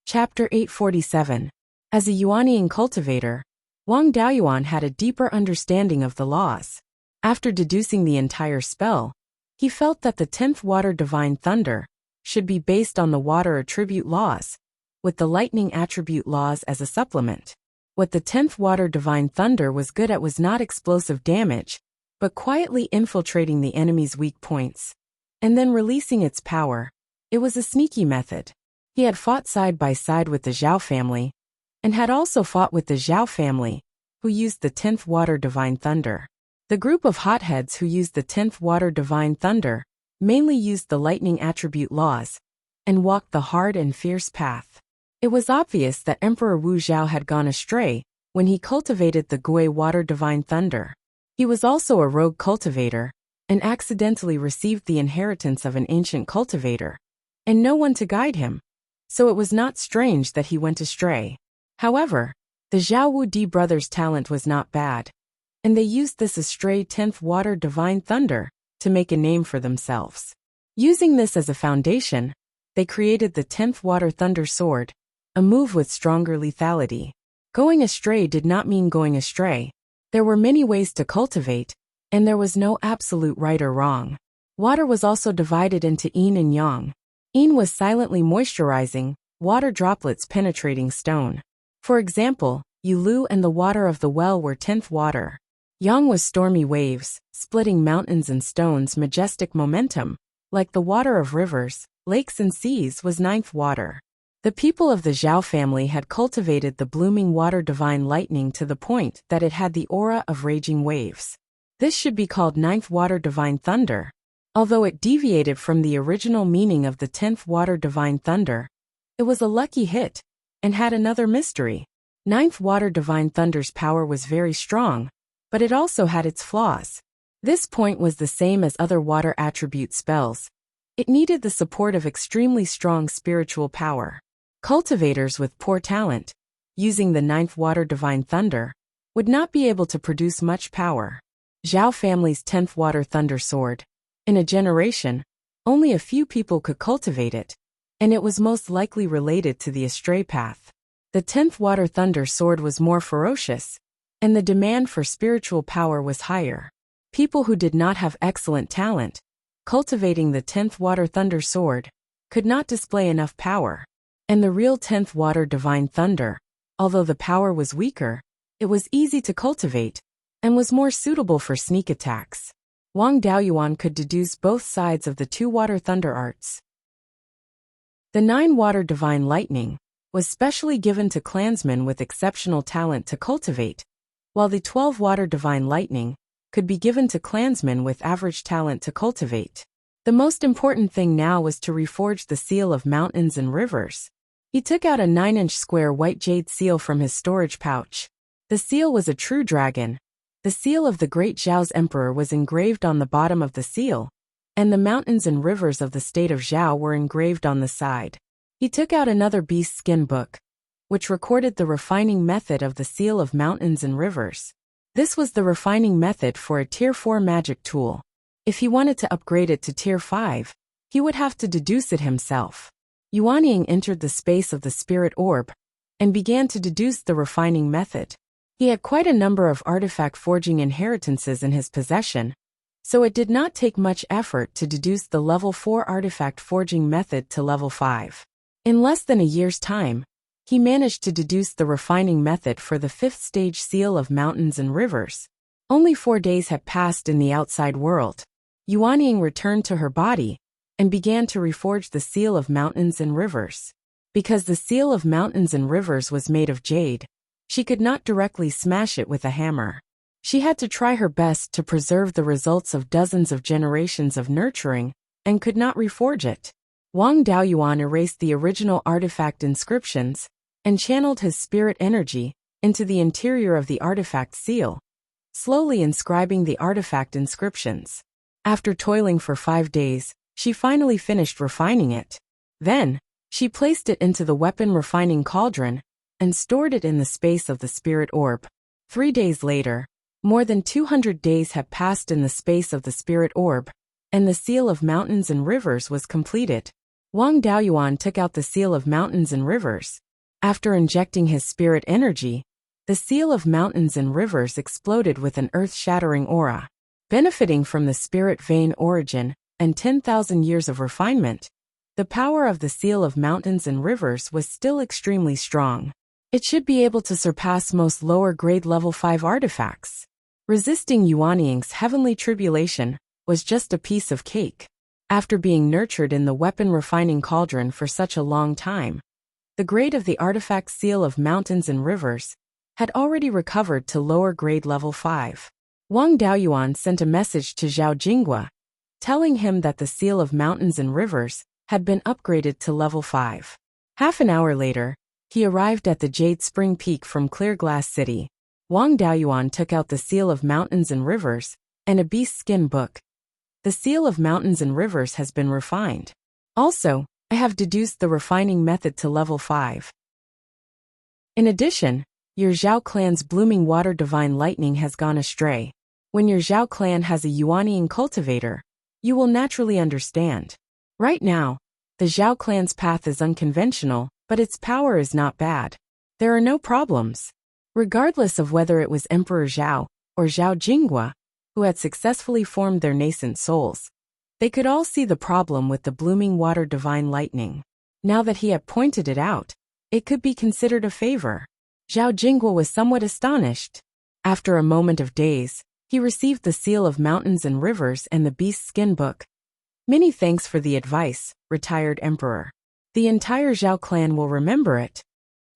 Chapter 847. As a Yuanian cultivator, Wang Daoyuan had a deeper understanding of the laws. After deducing the entire spell, he felt that the 10th water divine thunder should be based on the water attribute laws, with the lightning attribute laws as a supplement. What the 10th water divine thunder was good at was not explosive damage, but quietly infiltrating the enemy's weak points, and then releasing its power. It was a sneaky method. He had fought side by side with the Zhao family, and had also fought with the Zhao family, who used the 10th water divine thunder. The group of hotheads who used the 10th water divine thunder mainly used the lightning attribute laws and walked the hard and fierce path. It was obvious that Emperor Wu Zhao had gone astray when he cultivated the Gui water divine thunder. He was also a rogue cultivator and accidentally received the inheritance of an ancient cultivator, and no one to guide him, so it was not strange that he went astray. However, the Zhao Wu Di brothers' talent was not bad, and they used this astray 10th water divine thunder to make a name for themselves. Using this as a foundation, they created the 10th water thunder sword, a move with stronger lethality. Going astray did not mean going astray. There were many ways to cultivate, and there was no absolute right or wrong. Water was also divided into yin and yang. Yin was silently moisturizing, water droplets penetrating stone. For example, Yulu and the water of the well were 10th water. Yang was stormy waves, splitting mountains and stones, majestic momentum, like the water of rivers, lakes and seas was 9th water. The people of the Zhao family had cultivated the blooming water divine lightning to the point that it had the aura of raging waves. This should be called 9th water divine thunder. Although it deviated from the original meaning of the 10th water divine thunder, it was a lucky hit and had another mystery. 9th water divine thunder's power was very strong, but it also had its flaws. This point was the same as other water attribute spells. It needed the support of extremely strong spiritual power. Cultivators with poor talent, using the 9th water divine thunder, would not be able to produce much power. Zhao family's 10th water thunder sword. In a generation, only a few people could cultivate it, and it was most likely related to the astray path. The 10th water thunder sword was more ferocious, and the demand for spiritual power was higher. People who did not have excellent talent, cultivating the 10th water thunder sword, could not display enough power. And the real 10th water divine thunder, although the power was weaker, it was easy to cultivate, and was more suitable for sneak attacks. Wang Daoyuan could deduce both sides of the 2 water thunder arts. The 9-water divine lightning was specially given to clansmen with exceptional talent to cultivate, while the 12-water divine lightning could be given to clansmen with average talent to cultivate. The most important thing now was to reforge the seal of mountains and rivers. He took out a 9-inch square white jade seal from his storage pouch. The seal was a true dragon. The seal of the great Zhao's emperor was engraved on the bottom of the seal, and the mountains and rivers of the state of Zhao were engraved on the side. He took out another beast skin book, which recorded the refining method of the seal of mountains and rivers. This was the refining method for a Tier 4 magic tool. If he wanted to upgrade it to Tier 5, he would have to deduce it himself. Yuanying entered the space of the spirit orb and began to deduce the refining method. He had quite a number of artifact forging inheritances in his possession, so it did not take much effort to deduce the level 4 artifact forging method to level 5. In less than a year's time, he managed to deduce the refining method for the 5th stage seal of mountains and rivers. Only 4 days had passed in the outside world. Yuanying returned to her body and began to reforge the seal of mountains and rivers. Because the seal of mountains and rivers was made of jade, she could not directly smash it with a hammer. She had to try her best to preserve the results of dozens of generations of nurturing and could not reforge it. Wang Daoyuan erased the original artifact inscriptions and channeled his spirit energy into the interior of the artifact seal, slowly inscribing the artifact inscriptions. After toiling for 5 days, she finally finished refining it. Then, she placed it into the weapon refining cauldron and stored it in the space of the spirit orb. 3 days later, more than 200 days had passed in the space of the spirit orb, and the seal of mountains and rivers was completed. Wang Daoyuan took out the seal of mountains and rivers. After injecting his spirit energy, the seal of mountains and rivers exploded with an earth-shattering aura. Benefiting from the spirit vein origin and 10,000 years of refinement, the power of the seal of mountains and rivers was still extremely strong. It should be able to surpass most lower-grade level 5 artifacts. Resisting Yuanying's heavenly tribulation was just a piece of cake. After being nurtured in the weapon refining cauldron for such a long time, the grade of the artifact seal of mountains and rivers had already recovered to lower grade level 5. Wang Daoyuan sent a message to Zhao Jinghua, telling him that the seal of mountains and rivers had been upgraded to level 5. Half an hour later, he arrived at the Jade Spring Peak from Clear Glass City. Wang Daoyuan took out the seal of mountains and rivers and a beast skin book. The seal of mountains and rivers has been refined. Also, I have deduced the refining method to level 5. In addition, your Zhao clan's blooming water divine lightning has gone astray. When your Zhao clan has a Yuanying cultivator, you will naturally understand. Right now, the Zhao clan's path is unconventional, but its power is not bad. There are no problems. Regardless of whether it was Emperor Zhao or Zhao Jinghua, who had successfully formed their nascent souls, they could all see the problem with the blooming water divine lightning. Now that he had pointed it out, it could be considered a favor. Zhao Jinghua was somewhat astonished. After a moment of daze, he received the seal of mountains and rivers and the beast skin book. Many thanks for the advice, retired emperor. The entire Zhao clan will remember it.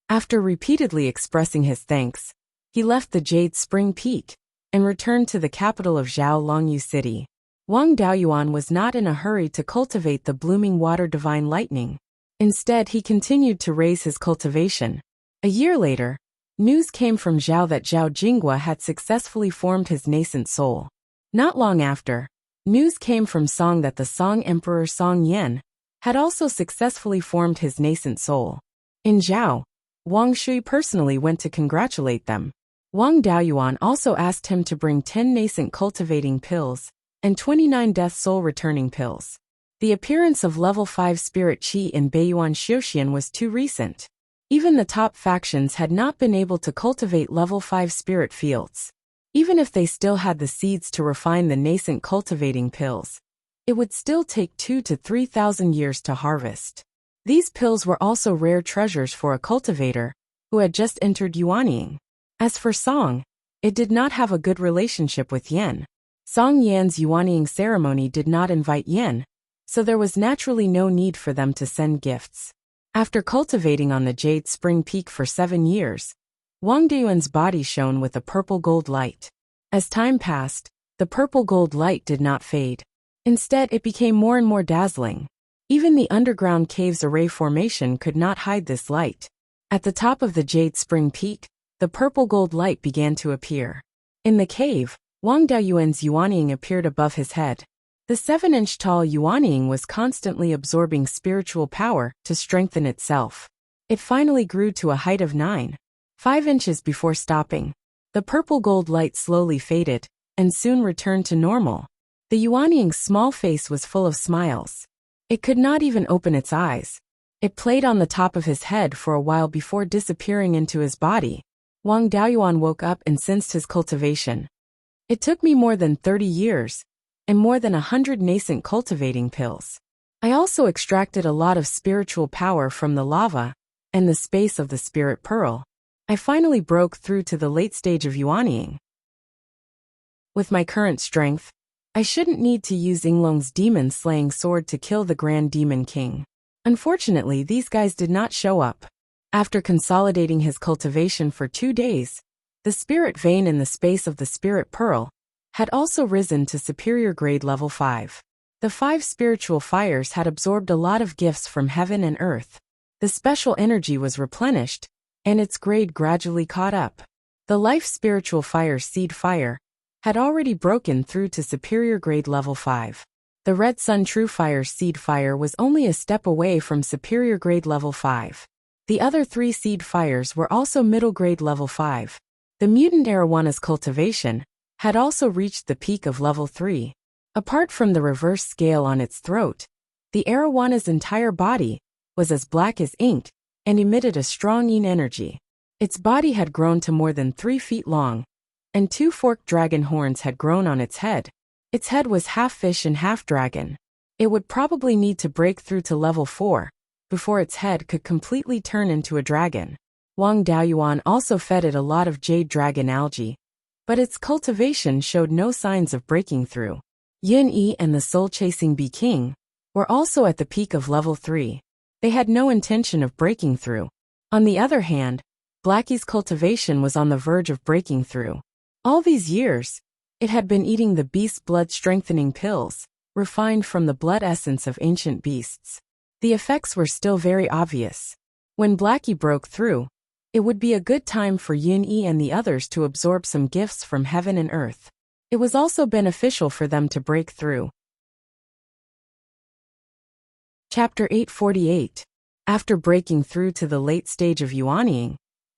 After repeatedly expressing his thanks, he left the Jade Spring Peak and returned to the capital of Zhao Longyu City. Wang Daoyuan was not in a hurry to cultivate the blooming water divine lightning. Instead, he continued to raise his cultivation. A year later, news came from Zhao that Zhao Jinghua had successfully formed his nascent soul. Not long after, news came from Song that the Song Emperor Song Yan had also successfully formed his nascent soul. In Zhao, Wang Shui personally went to congratulate them. Wang Daoyuan also asked him to bring 10 nascent cultivating pills and 29 death soul returning pills. The appearance of level 5 spirit qi in Beiyuan Xiuxian was too recent. Even the top factions had not been able to cultivate level 5 spirit fields. Even if they still had the seeds to refine the nascent cultivating pills, it would still take 2,000 to 3,000 years to harvest. These pills were also rare treasures for a cultivator who had just entered Yuanying. As for Song, it did not have a good relationship with Yan. Song Yan's Yuanying ceremony did not invite Yan, so there was naturally no need for them to send gifts. After cultivating on the Jade Spring Peak for 7 years, Wang Dayuan's body shone with a purple-gold light. As time passed, the purple-gold light did not fade. Instead, it became more and more dazzling. Even the underground cave's array formation could not hide this light. At the top of the Jade Spring Peak, the purple-gold light began to appear. In the cave, Wang Daoyuan's Yuanying appeared above his head. The 7-inch tall Yuanying was constantly absorbing spiritual power to strengthen itself. It finally grew to a height of 9.5 inches before stopping. The purple-gold light slowly faded, and soon returned to normal. The Yuanying's small face was full of smiles. It could not even open its eyes. It played on the top of his head for a while before disappearing into his body. Wang Daoyuan woke up and sensed his cultivation. It took me more than 30 years, and more than 100 nascent cultivating pills. I also extracted a lot of spiritual power from the lava and the space of the spirit pearl. I finally broke through to the late stage of Yuanying. With my current strength, I shouldn't need to use Yinglong's demon-slaying sword to kill the Grand Demon King. Unfortunately, these guys did not show up. After consolidating his cultivation for 2 days, the spirit vein in the space of the spirit pearl had also risen to superior grade level 5. The 5 spiritual fires had absorbed a lot of gifts from heaven and earth. The special energy was replenished, and its grade gradually caught up. The life spiritual fire seed fire had already broken through to superior grade level 5. The red sun true fire seed fire was only a step away from superior grade level 5. The other 3 seed fires were also middle grade level 5. The mutant arowana's cultivation had also reached the peak of level 3. Apart from the reverse scale on its throat, the arowana's entire body was as black as ink and emitted a strong yin energy. Its body had grown to more than 3 feet long, and 2 forked dragon horns had grown on its head. Its head was half fish and half dragon. It would probably need to break through to level 4 before its head could completely turn into a dragon. Wang Daoyuan also fed it a lot of jade dragon algae, but its cultivation showed no signs of breaking through. Yin Yi and the soul-chasing Bee King were also at the peak of level 3. They had no intention of breaking through. On the other hand, Blackie's cultivation was on the verge of breaking through. All these years, it had been eating the beast blood strengthening pills, refined from the blood essence of ancient beasts. The effects were still very obvious. When Blackie broke through, it would be a good time for Yin Yi and the others to absorb some gifts from heaven and earth. It was also beneficial for them to break through. Chapter 848. After breaking through to the late stage of Yuanying,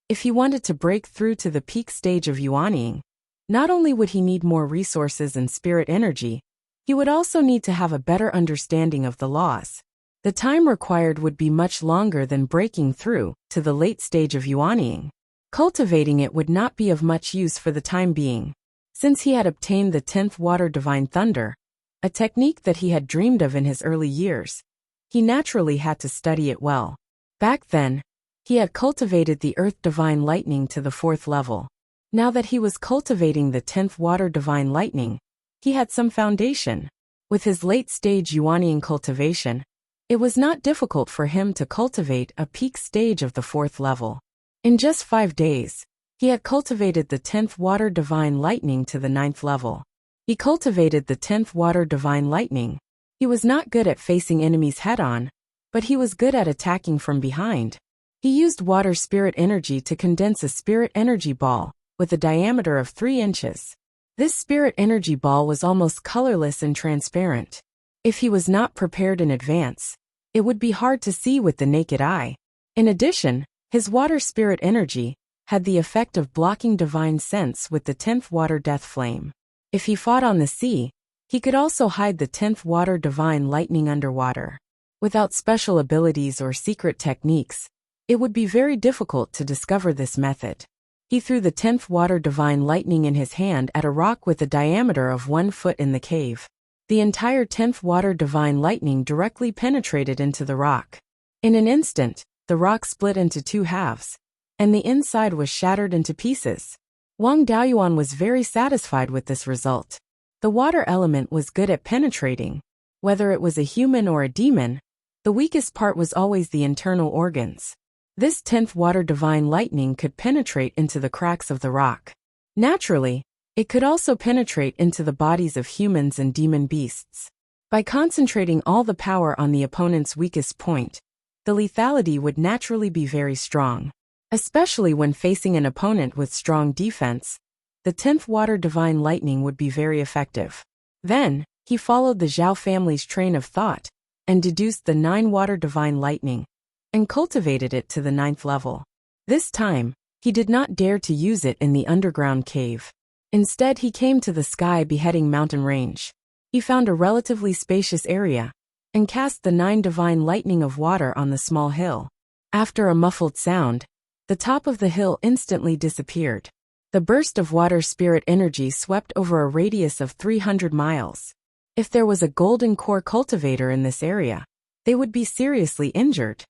if he wanted to break through to the peak stage of Yuanying, not only would he need more resources and spirit energy, he would also need to have a better understanding of the laws. The time required would be much longer than breaking through to the late stage of Yuanying. Cultivating it would not be of much use for the time being. Since he had obtained the 10th Water Divine Thunder, a technique that he had dreamed of in his early years, he naturally had to study it well. Back then, he had cultivated the Earth Divine Lightning to the 4th level. Now that he was cultivating the 10th Water Divine Lightning, he had some foundation. With his late-stage Yuanying cultivation, it was not difficult for him to cultivate a peak stage of the 4th level. In just 5 days, he had cultivated the 10th Water Divine Lightning to the 9th level. He cultivated the 10th Water Divine Lightning. He was not good at facing enemies head-on, but he was good at attacking from behind. He used water spirit energy to condense a spirit energy ball with a diameter of 3 inches. This spirit energy ball was almost colorless and transparent. If he was not prepared in advance, it would be hard to see with the naked eye. In addition, his water spirit energy had the effect of blocking divine sense with the 10th Water Death Flame. If he fought on the sea, he could also hide the 10th Water Divine Lightning underwater. Without special abilities or secret techniques, it would be very difficult to discover this method. He threw the 10th Water Divine Lightning in his hand at a rock with a diameter of 1 foot in the cave. The entire 10th Water Divine Lightning directly penetrated into the rock. In an instant, the rock split into 2 halves, and the inside was shattered into pieces. Wang Daoyuan was very satisfied with this result. The water element was good at penetrating, Whether it was a human or a demon, the weakest part was always the internal organs. This 10th water divine lightning could penetrate into the cracks of the rock. Naturally, it could also penetrate into the bodies of humans and demon beasts. By concentrating all the power on the opponent's weakest point, the lethality would naturally be very strong. Especially when facing an opponent with strong defense, the 10th water divine lightning would be very effective. Then, he followed the Zhao family's train of thought and deduced the 9 water divine lightning and cultivated it to the 9th level. This time, he did not dare to use it in the underground cave. Instead, he came to the sky beheading mountain range. He found a relatively spacious area and cast the 9 divine lightning of water on the small hill. After a muffled sound, the top of the hill instantly disappeared. The burst of water spirit energy swept over a radius of 300 miles. If there was a golden core cultivator in this area, they would be seriously injured.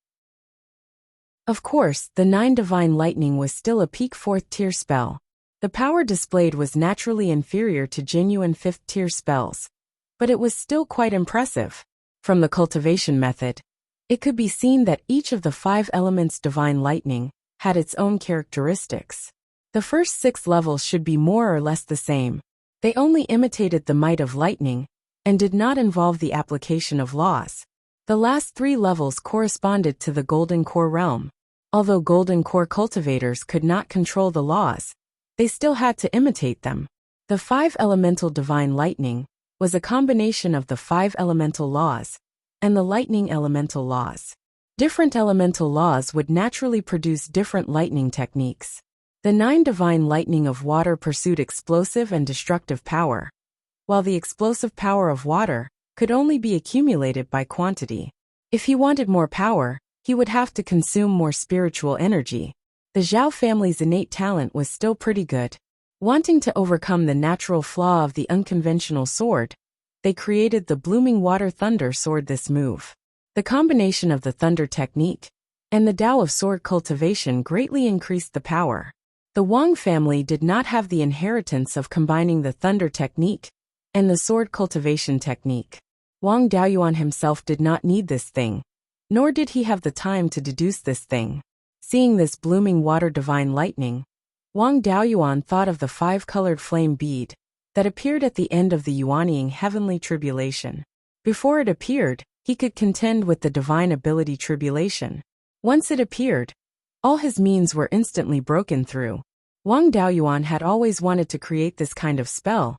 Of course, the 9 divine lightning was still a peak 4th tier spell. The power displayed was naturally inferior to genuine 5th tier spells, but it was still quite impressive. From the cultivation method, it could be seen that each of the 5 elements divine lightning had its own characteristics. The first 6 levels should be more or less the same. They only imitated the might of lightning and did not involve the application of laws. The last 3 levels corresponded to the Golden Core realm. Although Golden Core cultivators could not control the laws, they still had to imitate them. The 5 elemental divine lightning was a combination of the 5 elemental laws and the lightning elemental laws. Different elemental laws would naturally produce different lightning techniques. The 9 divine lightning of water pursued explosive and destructive power, while the explosive power of water could only be accumulated by quantity. If he wanted more power, he would have to consume more spiritual energy. The Zhao family's innate talent was still pretty good. Wanting to overcome the natural flaw of the unconventional sword, they created the Blooming Water Thunder sword. This move, the combination of the thunder technique and the Tao of sword cultivation, greatly increased the power. The Wang family did not have the inheritance of combining the thunder technique and the sword cultivation technique. Wang Daoyuan himself did not need this thing, nor did he have the time to deduce this thing. Seeing this blooming water divine lightning, Wang Daoyuan thought of the 5-colored flame bead that appeared at the end of the Yuanying heavenly tribulation. Before it appeared, he could contend with the divine ability tribulation. Once it appeared, all his means were instantly broken through. Wang Daoyuan had always wanted to create this kind of spell,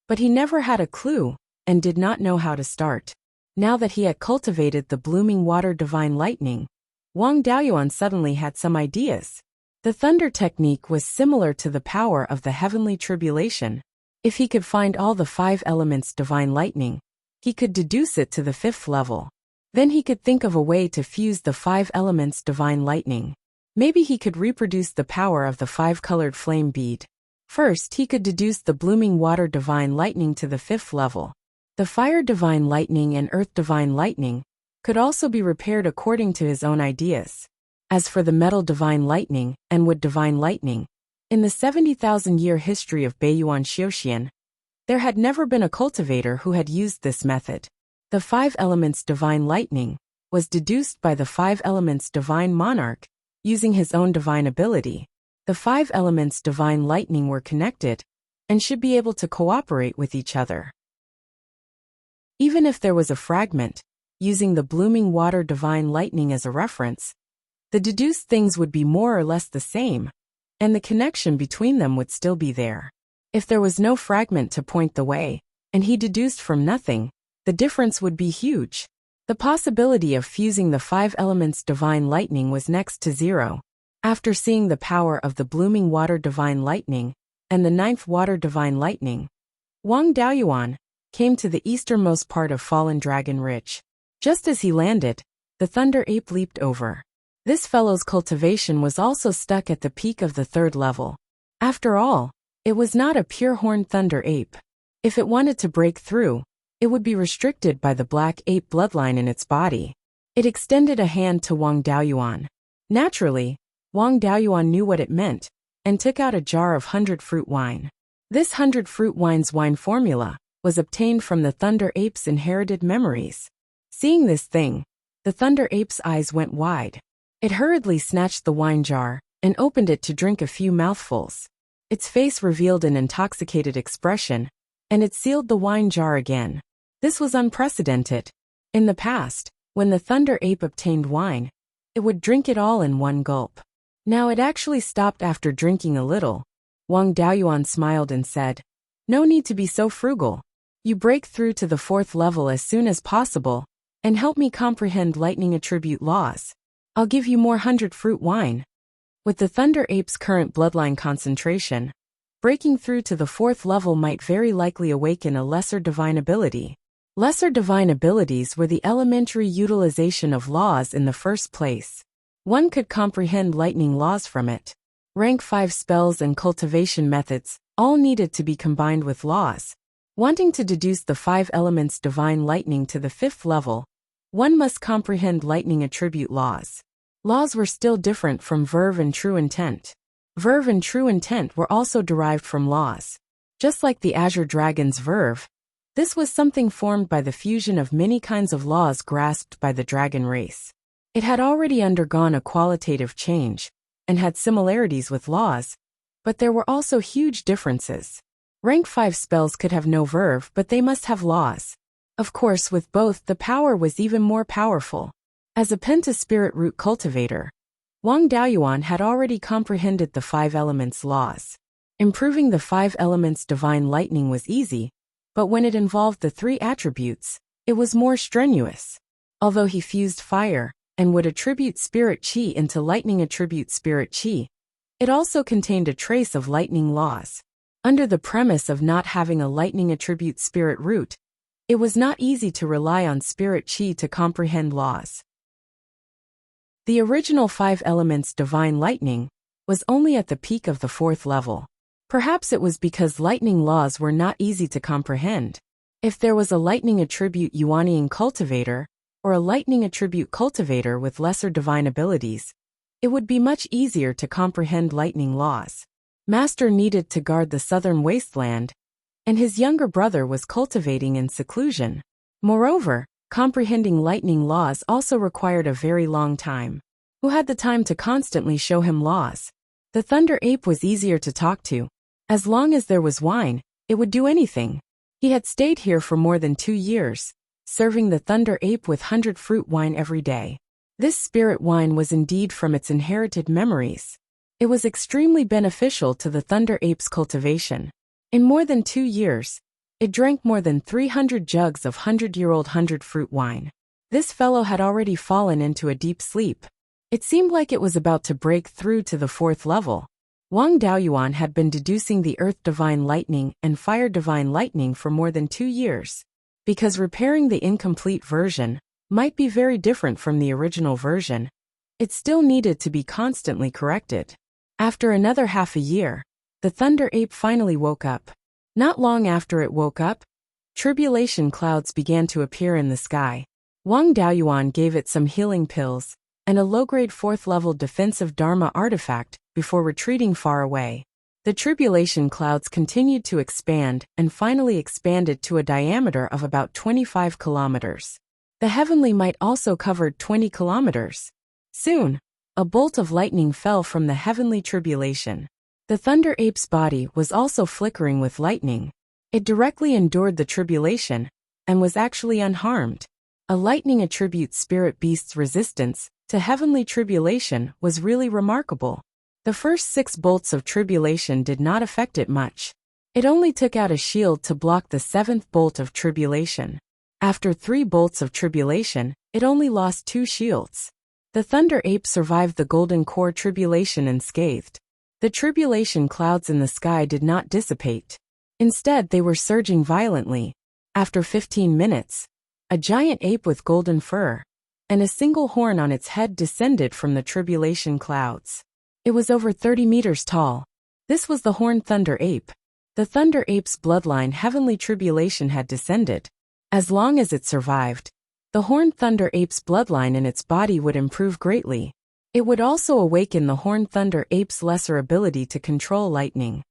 but he never had a clue and did not know how to start. Now that he had cultivated the blooming water divine lightning, Wang Daoyuan suddenly had some ideas. The thunder technique was similar to the power of the heavenly tribulation. If he could find all the 5 elements divine lightning, he could deduce it to the 5th level. Then he could think of a way to fuse the 5 elements divine lightning. Maybe he could reproduce the power of the 5-colored flame bead. First, he could deduce the blooming water divine lightning to the 5th level. The fire divine lightning and earth divine lightning could also be repaired according to his own ideas. As for the metal divine lightning and wood divine lightning, in the 70,000-year history of Beiyuan Xiuxian, there had never been a cultivator who had used this method. The 5 elements divine lightning was deduced by the 5 elements divine monarch using his own divine ability. The 5 elements divine lightning were connected and should be able to cooperate with each other. Even if there was a fragment, using the blooming water divine lightning as a reference, the deduced things would be more or less the same, and the connection between them would still be there. If there was no fragment to point the way, and he deduced from nothing, the difference would be huge. The possibility of fusing the 5 elements divine lightning was next to zero. After seeing the power of the blooming water divine lightning and the 9th water divine lightning, Wang Daoyuan came to the easternmost part of Fallen Dragon Ridge. Just as he landed, the thunder ape leaped over. This fellow's cultivation was also stuck at the peak of the 3rd level. After all, it was not a pure horned thunder ape. If it wanted to break through, it would be restricted by the black ape bloodline in its body. It extended a hand to Wang Daoyuan. Naturally, Wang Daoyuan knew what it meant and took out a jar of 100 fruit wine. This 100 fruit wine's wine formula was obtained from the Thunder Ape's inherited memories. Seeing this thing, the Thunder Ape's eyes went wide. It hurriedly snatched the wine jar and opened it to drink a few mouthfuls. Its face revealed an intoxicated expression, and it sealed the wine jar again. This was unprecedented. In the past, when the Thunder Ape obtained wine, it would drink it all in one gulp. Now it actually stopped after drinking a little. Wang Daoyuan smiled and said, "No need to be so frugal. You break through to the 4th level as soon as possible, and help me comprehend lightning attribute laws. I'll give you more 100-fruit wine." With the Thunder Ape's current bloodline concentration, breaking through to the 4th level might very likely awaken a lesser divine ability. Lesser divine abilities were the elementary utilization of laws in the first place. One could comprehend lightning laws from it. Rank 5 spells and cultivation methods all needed to be combined with laws. Wanting to deduce the 5 elements divine lightning to the 5th level, one must comprehend lightning attribute laws. Laws were still different from verve and true intent. Verve and true intent were also derived from laws. Just like the Azure Dragon's verve, this was something formed by the fusion of many kinds of laws grasped by the dragon race. It had already undergone a qualitative change, and had similarities with laws, but there were also huge differences. Rank 5 spells could have no verve, but they must have laws. Of course, with both, the power was even more powerful. As a penta-spirit root cultivator, Wang Daoyuan had already comprehended the 5 elements laws. Improving the 5 elements divine lightning was easy, but when it involved the 3 attributes, it was more strenuous. Although he fused fire, and would attribute spirit chi into lightning attribute spirit chi, it also contained a trace of lightning laws. Under the premise of not having a lightning attribute spirit root, it was not easy to rely on spirit chi to comprehend laws. The original 5 elements divine lightning was only at the peak of the 4th level. Perhaps it was because lightning laws were not easy to comprehend. If there was a lightning attribute Yuanian cultivator, or a lightning attribute cultivator with lesser divine abilities, it would be much easier to comprehend lightning laws. Master needed to guard the southern wasteland, and his younger brother was cultivating in seclusion. Moreover, comprehending lightning laws also required a very long time. Who had the time to constantly show him laws? The Thunder Ape was easier to talk to. As long as there was wine, it would do anything. He had stayed here for more than 2 years, serving the Thunder Ape with 100-fruit wine every day. This spirit wine was indeed from its inherited memories. It was extremely beneficial to the Thunder Ape's cultivation. In more than 2 years, it drank more than 300 jugs of 100-year-old 100-fruit wine. This fellow had already fallen into a deep sleep. It seemed like it was about to break through to the 4th level. Wang Daoyuan had been deducing the Earth Divine Lightning and Fire Divine Lightning for more than 2 years. Because repairing the incomplete version might be very different from the original version, it still needed to be constantly corrected. After another half a year, the Thunder Ape finally woke up. Not long after it woke up, tribulation clouds began to appear in the sky. Wang Daoyuan gave it some healing pills and a low-grade 4th-level defensive Dharma artifact before retreating far away. The tribulation clouds continued to expand and finally expanded to a diameter of about 25 kilometers. The heavenly might also covered 20 kilometers. Soon, a bolt of lightning fell from the heavenly tribulation. The Thunder Ape's body was also flickering with lightning. It directly endured the tribulation and was actually unharmed. A lightning attribute spirit beast's resistance to heavenly tribulation was really remarkable. The first 6 bolts of tribulation did not affect it much. It only took out a shield to block the 7th bolt of tribulation. After 3 bolts of tribulation, it only lost 2 shields. The Thunder Ape survived the Golden Core tribulation unscathed. The tribulation clouds in the sky did not dissipate. Instead, they were surging violently. After 15 minutes, a giant ape with golden fur and a single horn on its head descended from the tribulation clouds. It was over 30 meters tall. This was the Horned Thunder Ape. The Thunder Ape's bloodline heavenly tribulation had descended. As long as it survived, the Horned Thunder Ape's bloodline in its body would improve greatly. It would also awaken the Horned Thunder Ape's lesser ability to control lightning.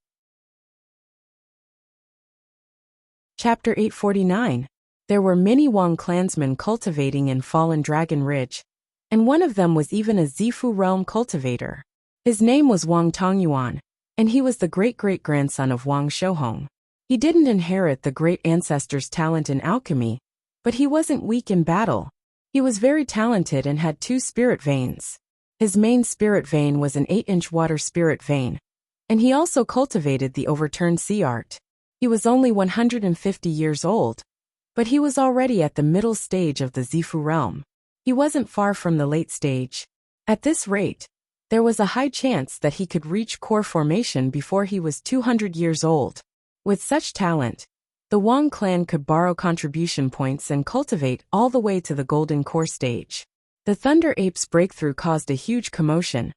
Chapter 849. There were many Wang clansmen cultivating in Fallen Dragon Ridge, and one of them was even a Zifu realm cultivator. His name was Wang Tongyuan, and he was the great-great-grandson of Wang Shouhong. He didn't inherit the great ancestor's talent in alchemy, but he wasn't weak in battle. He was very talented and had 2 spirit veins. His main spirit vein was an 8-inch water spirit vein, and he also cultivated the overturned sea art. He was only 150 years old, but he was already at the middle stage of the Zifu realm. He wasn't far from the late stage. At this rate, there was a high chance that he could reach core formation before he was 200 years old. With such talent, the Wang clan could borrow contribution points and cultivate all the way to the golden core stage. The Thunder Ape's breakthrough caused a huge commotion,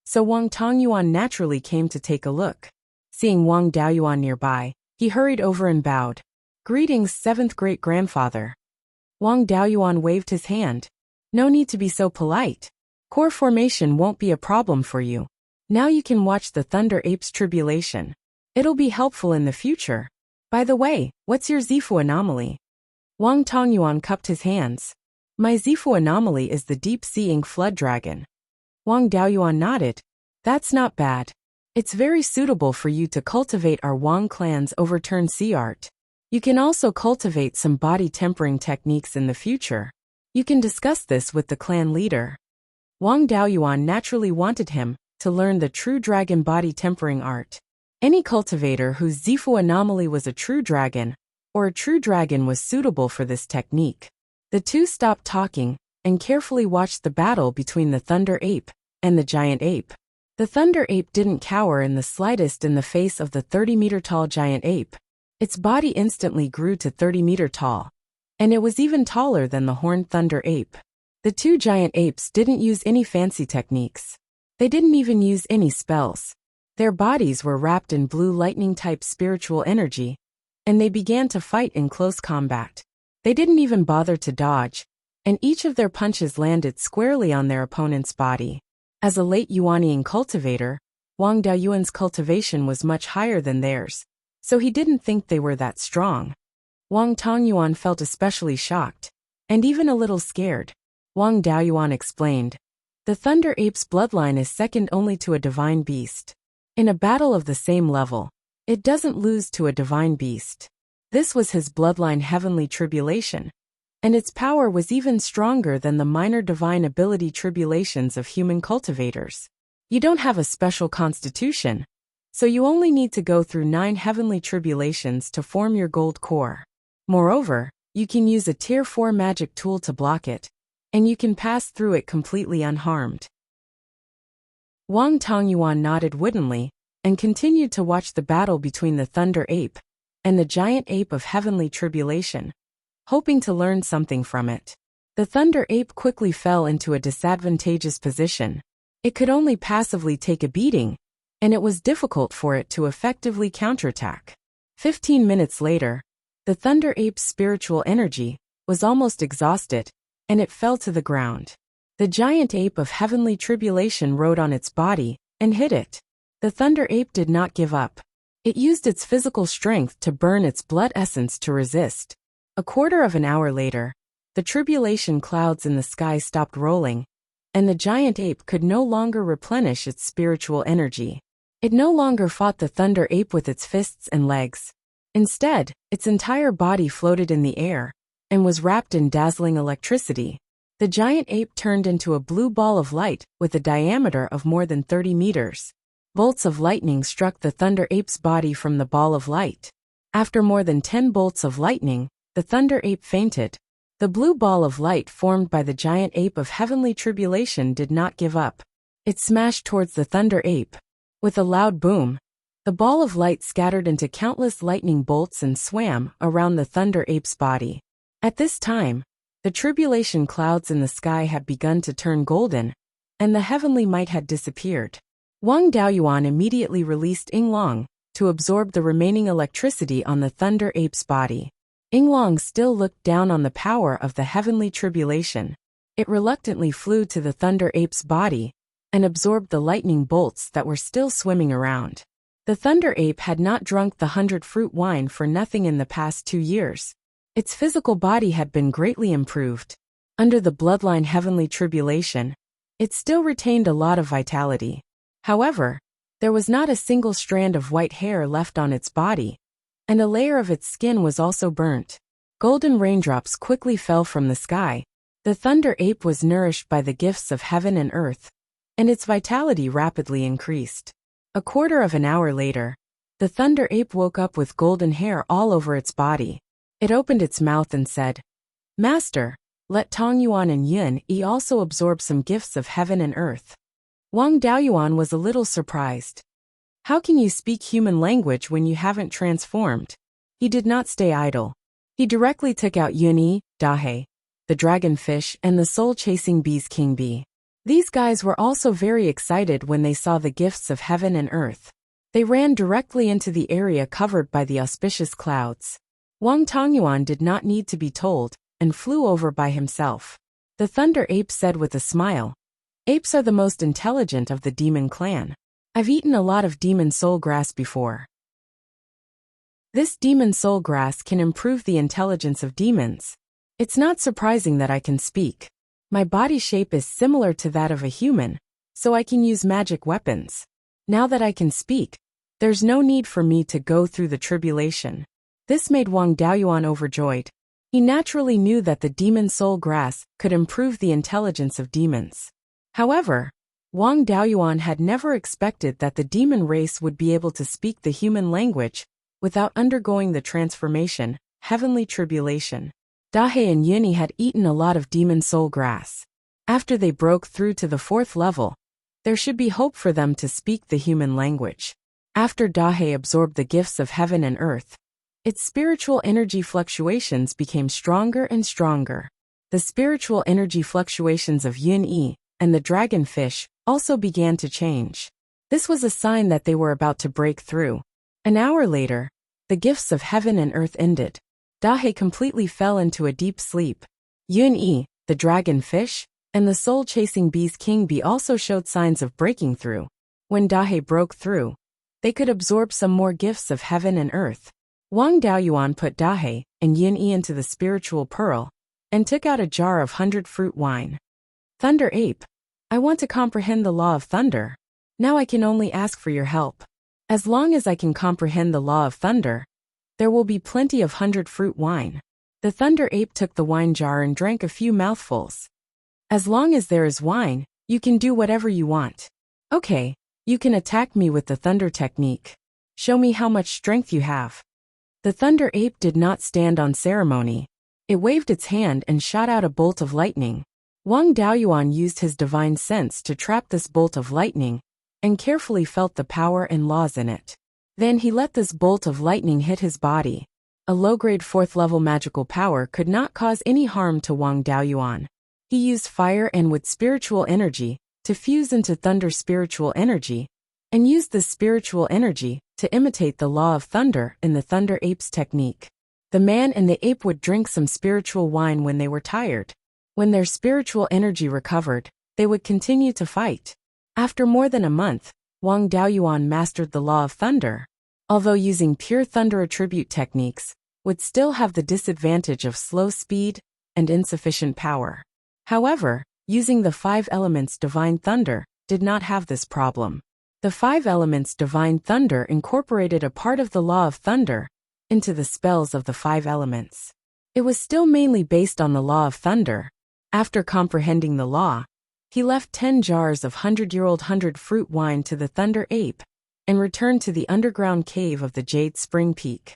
so Wang Tongyuan naturally came to take a look. Seeing Wang Daoyuan nearby, he hurried over and bowed. "Greetings, 7th great-grandfather." Wang Daoyuan waved his hand. "No need to be so polite. Core formation won't be a problem for you. Now you can watch the Thunder Ape's tribulation. It'll be helpful in the future. By the way, what's your Zifu anomaly?" Wang Tongyuan cupped his hands. "My Zifu anomaly is the deep-sea ink flood dragon." Wang Daoyuan nodded. "That's not bad. It's very suitable for you to cultivate our Wang clan's overturned sea art. You can also cultivate some body tempering techniques in the future. You can discuss this with the clan leader." Wang Daoyuan naturally wanted him to learn the true dragon body tempering art. Any cultivator whose Zifu anomaly was a true dragon, or a true dragon was suitable for this technique. The two stopped talking and carefully watched the battle between the Thunder Ape and the Giant Ape. The Thunder Ape didn't cower in the slightest in the face of the 30-meter-tall Giant Ape. Its body instantly grew to 30-meter tall, and it was even taller than the Horned Thunder Ape. The 2 Giant Apes didn't use any fancy techniques. They didn't even use any spells. Their bodies were wrapped in blue lightning-type spiritual energy, and they began to fight in close combat. They didn't even bother to dodge, and each of their punches landed squarely on their opponent's body. As a late Yuanian cultivator, Wang Daoyuan's cultivation was much higher than theirs, so he didn't think they were that strong. Wang Tongyuan felt especially shocked, and even a little scared. Wang Daoyuan explained, "The Thunder Ape's bloodline is second only to a divine beast. In a battle of the same level, it doesn't lose to a divine beast. This was his bloodline heavenly tribulation, and its power was even stronger than the minor divine ability tribulations of human cultivators. You don't have a special constitution, so you only need to go through 9 heavenly tribulations to form your gold core. Moreover, you can use a Tier 4 magic tool to block it, and you can pass through it completely unharmed." Wang Tongyuan nodded woodenly and continued to watch the battle between the Thunder Ape and the Giant Ape of Heavenly Tribulation, hoping to learn something from it. The Thunder Ape quickly fell into a disadvantageous position. It could only passively take a beating, and it was difficult for it to effectively counterattack. 15 minutes later, the Thunder Ape's spiritual energy was almost exhausted, and it fell to the ground. The Giant Ape of Heavenly Tribulation rode on its body and hit it. The Thunder Ape did not give up. It used its physical strength to burn its blood essence to resist. A quarter of an hour later, the tribulation clouds in the sky stopped rolling, and the Giant Ape could no longer replenish its spiritual energy. It no longer fought the Thunder Ape with its fists and legs. Instead, its entire body floated in the air and was wrapped in dazzling electricity. The Giant Ape turned into a blue ball of light with a diameter of more than 30 meters. Bolts of lightning struck the Thunder Ape's body from the ball of light. After more than 10 bolts of lightning, the Thunder Ape fainted. The blue ball of light formed by the Giant Ape of Heavenly Tribulation did not give up. It smashed towards the Thunder Ape. With a loud boom, the ball of light scattered into countless lightning bolts and swam around the Thunder Ape's body. At this time, the tribulation clouds in the sky had begun to turn golden, and the heavenly might had disappeared. Wang Daoyuan immediately released Yinglong to absorb the remaining electricity on the Thunder Ape's body. Yinglong still looked down on the power of the heavenly tribulation. It reluctantly flew to the Thunder Ape's body and absorbed the lightning bolts that were still swimming around. The Thunder Ape had not drunk the 100-fruit wine for nothing in the past 2 years. Its physical body had been greatly improved. Under the bloodline heavenly tribulation, it still retained a lot of vitality. However, there was not a single strand of white hair left on its body, and a layer of its skin was also burnt. Golden raindrops quickly fell from the sky. The Thunder Ape was nourished by the gifts of heaven and earth, and its vitality rapidly increased. A quarter of an hour later, the Thunder Ape woke up with golden hair all over its body. It opened its mouth and said, "Master, let Tongyuan and Yun Yi also absorb some gifts of heaven and earth." Wang Daoyuan was a little surprised. How can you speak human language when you haven't transformed? He did not stay idle. He directly took out Yun Yi, Dahe, the dragonfish, and the soul-chasing bee's king bee. These guys were also very excited when they saw the gifts of heaven and earth. They ran directly into the area covered by the auspicious clouds. Wang Tongyuan did not need to be told, and flew over by himself. The Thunder Ape said with a smile, "Apes are the most intelligent of the demon clan. I've eaten a lot of demon soul grass before. This demon soul grass can improve the intelligence of demons. It's not surprising that I can speak. My body shape is similar to that of a human, so I can use magic weapons. Now that I can speak, there's no need for me to go through the tribulation." This made Wang Daoyuan overjoyed. He naturally knew that the demon soul grass could improve the intelligence of demons. However, Wang Daoyuan had never expected that the demon race would be able to speak the human language without undergoing the transformation, heavenly tribulation. Dahe and Yuni had eaten a lot of demon soul grass. After they broke through to the 4th level, there should be hope for them to speak the human language. After Dahe absorbed the gifts of heaven and earth, its spiritual energy fluctuations became stronger and stronger. The spiritual energy fluctuations of Yun Yi and the dragonfish also began to change. This was a sign that they were about to break through. An hour later, the gifts of heaven and earth ended. Dahe completely fell into a deep sleep. Yun Yi, the dragonfish, and the soul-chasing bee's king bee also showed signs of breaking through. When Dahe broke through, they could absorb some more gifts of heaven and earth. Wang Daoyuan put Dahe and Yun Yi into the spiritual pearl and took out a jar of 100-fruit wine. "Thunder Ape, I want to comprehend the law of thunder. Now I can only ask for your help. As long as I can comprehend the law of thunder, there will be plenty of 100-fruit wine." The Thunder Ape took the wine jar and drank a few mouthfuls. "As long as there is wine, you can do whatever you want. Okay, you can attack me with the thunder technique. Show me how much strength you have." The Thunder Ape did not stand on ceremony. It waved its hand and shot out a bolt of lightning. Wang Daoyuan used his divine sense to trap this bolt of lightning and carefully felt the power and laws in it. Then he let this bolt of lightning hit his body. A low-grade 4th-level magical power could not cause any harm to Wang Daoyuan. He used fire and wood spiritual energy to fuse into thunder spiritual energy, and used this spiritual energy to imitate the law of thunder in the Thunder Ape's technique. The man and the ape would drink some spiritual wine when they were tired. When their spiritual energy recovered, they would continue to fight. After more than a month, Wang Daoyuan mastered the law of thunder. Although using pure thunder attribute techniques, would still have the disadvantage of slow speed and insufficient power. However, using the 5 elements divine thunder did not have this problem. The 5 elements divine thunder incorporated a part of the law of thunder into the spells of the 5 elements. It was still mainly based on the law of thunder. After comprehending the law, he left 10 jars of 100-year-old 100-fruit wine to the Thunder Ape and returned to the underground cave of the Jade Spring Peak.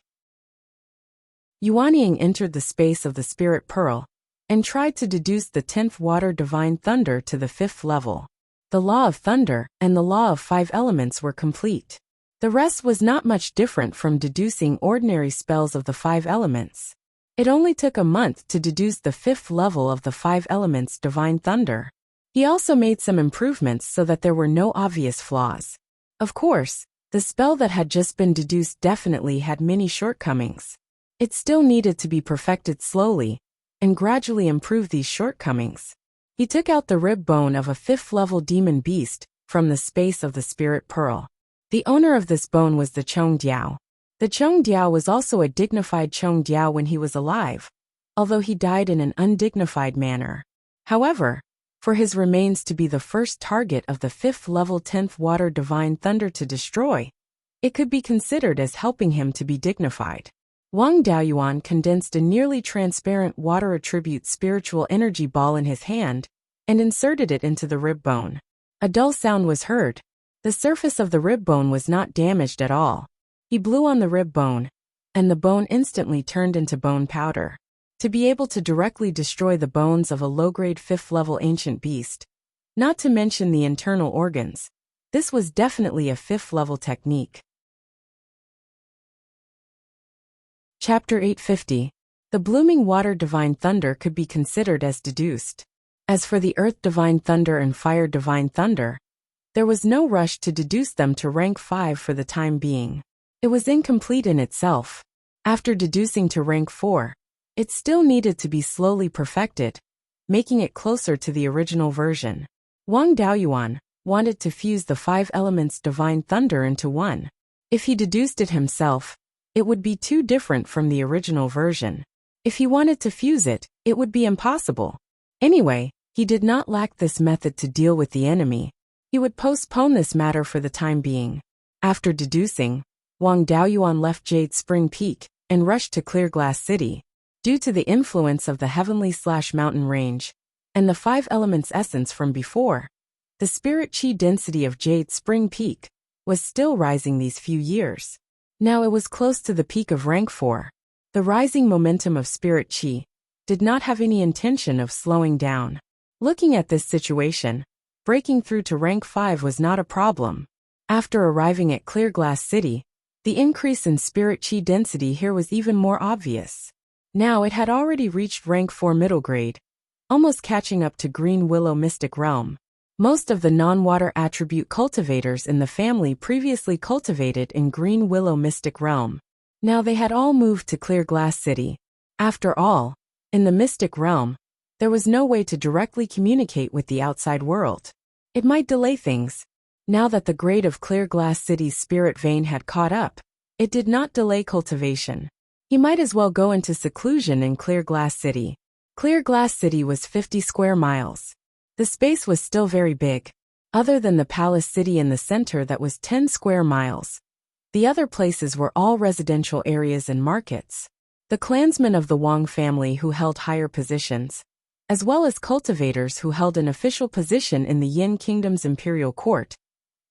Yuanying entered the space of the Spirit Pearl and tried to deduce the 10th water divine thunder to the 5th level. The law of thunder and the law of 5 elements were complete. The rest was not much different from deducing ordinary spells of the 5 elements. It only took a month to deduce the 5th level of the 5 elements divine thunder. He also made some improvements so that there were no obvious flaws. Of course, the spell that had just been deduced definitely had many shortcomings. It still needed to be perfected slowly and gradually improve these shortcomings. He took out the rib bone of a 5th-level demon beast from the space of the Spirit Pearl. The owner of this bone was the Chongdiao. The Chongdiao was also a dignified Chongdiao when he was alive, although he died in an undignified manner. However, for his remains to be the first target of the 5th level 10th water divine thunder to destroy, it could be considered as helping him to be dignified. Wang Daoyuan condensed a nearly transparent water attribute spiritual energy ball in his hand and inserted it into the rib bone. A dull sound was heard. The surface of the rib bone was not damaged at all. He blew on the rib bone, and the bone instantly turned into bone powder. To be able to directly destroy the bones of a low-grade 5th level ancient beast, not to mention the internal organs, this was definitely a 5th level technique. Chapter 850. The blooming water divine thunder could be considered as deduced. As for the earth divine thunder and fire divine thunder, there was no rush to deduce them to rank 5 for the time being. It was incomplete in itself. After deducing to rank 4, it still needed to be slowly perfected, making it closer to the original version. Wang Daoyuan wanted to fuse the 5 elements divine thunder into one. If he deduced it himself, it would be too different from the original version. If he wanted to fuse it, it would be impossible. Anyway, he did not lack this method to deal with the enemy. He would postpone this matter for the time being. After deducing, Wang Daoyuan left Jade Spring Peak and rushed to Clear Glass City. Due to the influence of the heavenly/mountain range and the 5 elements essence from before, the spirit chi density of Jade Spring Peak was still rising these few years. Now it was close to the peak of rank 4. The rising momentum of spirit chi did not have any intention of slowing down. Looking at this situation, breaking through to rank 5 was not a problem. After arriving at Clear Glass City, the increase in spirit chi density here was even more obvious. Now it had already reached rank 4 middle grade, almost catching up to Green Willow Mystic Realm. Most of the non-water attribute cultivators in the family previously cultivated in Green Willow Mystic Realm. Now they had all moved to Clear Glass City. After all, in the Mystic Realm, there was no way to directly communicate with the outside world. It might delay things. Now that the grade of Clear Glass City's spirit vein had caught up, it did not delay cultivation. He might as well go into seclusion in Clear Glass City. Clear Glass City was 50 square miles. The space was still very big. Other than the Palace City in the center that was 10 square miles, the other places were all residential areas and markets. The clansmen of the Wang family who held higher positions, as well as cultivators who held an official position in the Yin Kingdom's imperial court,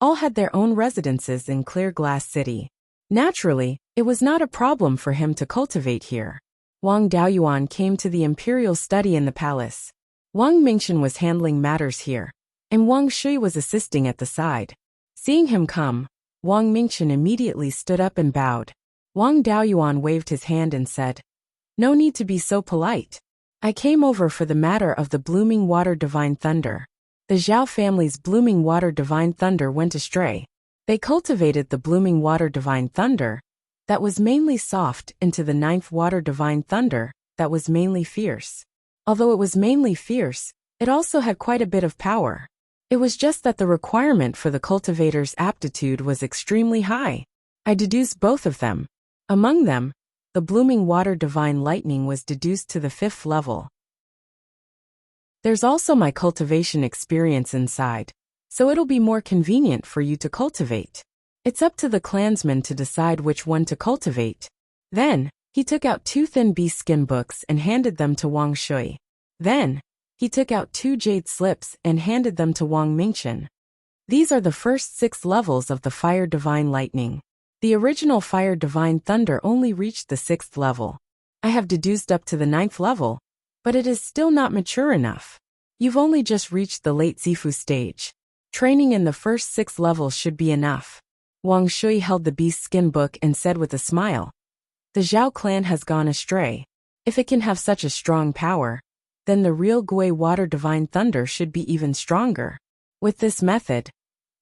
all had their own residences in Clear Glass City. Naturally, it was not a problem for him to cultivate here. Wang Daoyuan came to the imperial study in the palace. Wang Mingchen was handling matters here, and Wang Shui was assisting at the side. Seeing him come, Wang Mingchen immediately stood up and bowed. Wang Daoyuan waved his hand and said, "No need to be so polite. I came over for the matter of the blooming water divine thunder." The Zhao family's blooming water divine thunder went astray. They cultivated the blooming water divine thunder that was mainly soft into the 9th water divine thunder that was mainly fierce. Although it was mainly fierce, it also had quite a bit of power. It was just that the requirement for the cultivator's aptitude was extremely high. I deduced both of them. Among them, the blooming water divine lightning was deduced to the 5th level. There's also my cultivation experience inside, so it'll be more convenient for you to cultivate. It's up to the clansmen to decide which one to cultivate. Then, he took out 2 thin bee skin books and handed them to Wang Shui. Then, he took out 2 jade slips and handed them to Wang Mingchen. These are the first 6 levels of the Fire Divine Lightning. The original Fire Divine Thunder only reached the 6th level. I have deduced up to the 9th level, but it is still not mature enough. You've only just reached the late Zifu stage. Training in the first 6 levels should be enough. Wang Shui held the beast skin book and said with a smile, "The Zhao clan has gone astray. If it can have such a strong power, then the real Gui Water Divine Thunder should be even stronger. With this method,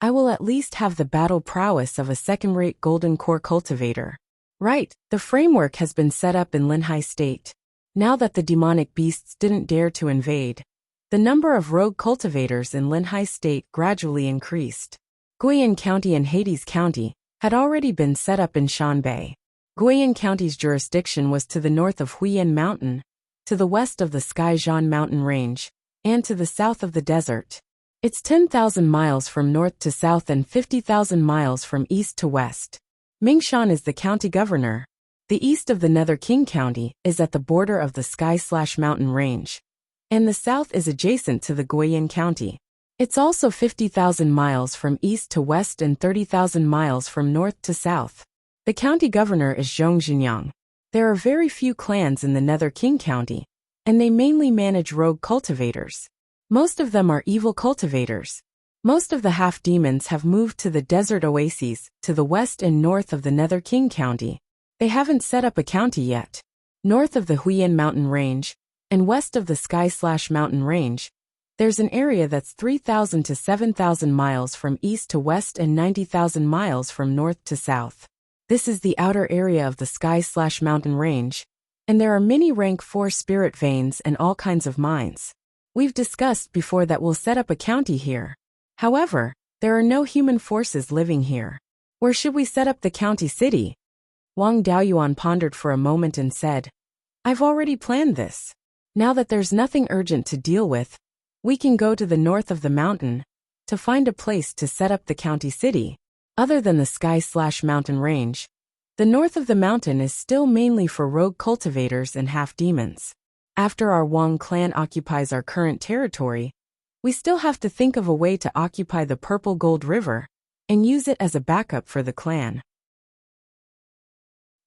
I will at least have the battle prowess of a second-rate golden core cultivator." Right, the framework has been set up in Linhai State. Now that the demonic beasts didn't dare to invade, the number of rogue cultivators in Linhai State gradually increased. Guiyuan County and Hades County had already been set up in Shanbei. Guiyuan County's jurisdiction was to the north of Huiyan Mountain, to the west of the Skyzhan Mountain Range, and to the south of the desert. It's 10,000 miles from north to south and 50,000 miles from east to west. Mingshan is the county governor. The east of the Nether King County is at the border of the Sky/Mountain Range, and the south is adjacent to the Guiyuan County. It's also 50,000 miles from east to west and 30,000 miles from north to south. The county governor is Zhong Zhenyang. There are very few clans in the Nether King County, and they mainly manage rogue cultivators. Most of them are evil cultivators. Most of the half-demons have moved to the desert oases to the west and north of the Nether King County. They haven't set up a county yet. North of the Huiyan Mountain Range and west of the Sky/Mountain Range, there's an area that's 3,000 to 7,000 miles from east to west and 90,000 miles from north to south. This is the outer area of the Sky/Mountain Range, and there are many rank 4 spirit veins and all kinds of mines. We've discussed before that we'll set up a county here. However, there are no human forces living here. Where should we set up the county city? Wang Daoyuan pondered for a moment and said, I've already planned this. Now that there's nothing urgent to deal with, we can go to the north of the mountain to find a place to set up the county city. Other than the Sky/Mountain Range, the north of the mountain is still mainly for rogue cultivators and half-demons. After our Wang clan occupies our current territory, we still have to think of a way to occupy the Purple Gold River and use it as a backup for the clan.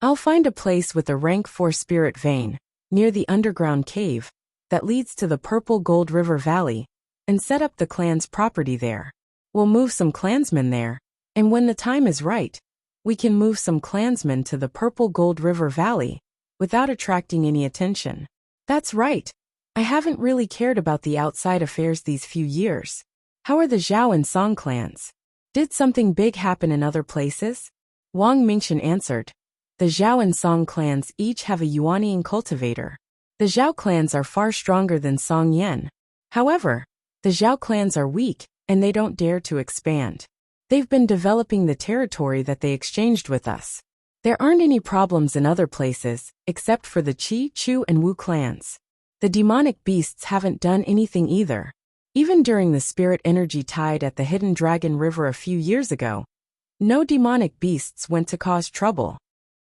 I'll find a place with a rank 4 spirit vein near the underground cave that leads to the Purple Gold River Valley, and set up the clan's property there. We'll move some clansmen there, and when the time is right, we can move some clansmen to the Purple Gold River Valley, without attracting any attention. That's right. I haven't really cared about the outside affairs these few years. How are the Zhao and Song clans? Did something big happen in other places? Wang Mingshan answered. The Zhao and Song clans each have a Yuanian cultivator. The Zhao clans are far stronger than Song Yan. However, the Zhao clans are weak, and they don't dare to expand. They've been developing the territory that they exchanged with us. There aren't any problems in other places, except for the Qi, Chu, and Wu clans. The demonic beasts haven't done anything either. Even during the spirit energy tide at the Hidden Dragon River a few years ago, no demonic beasts went to cause trouble.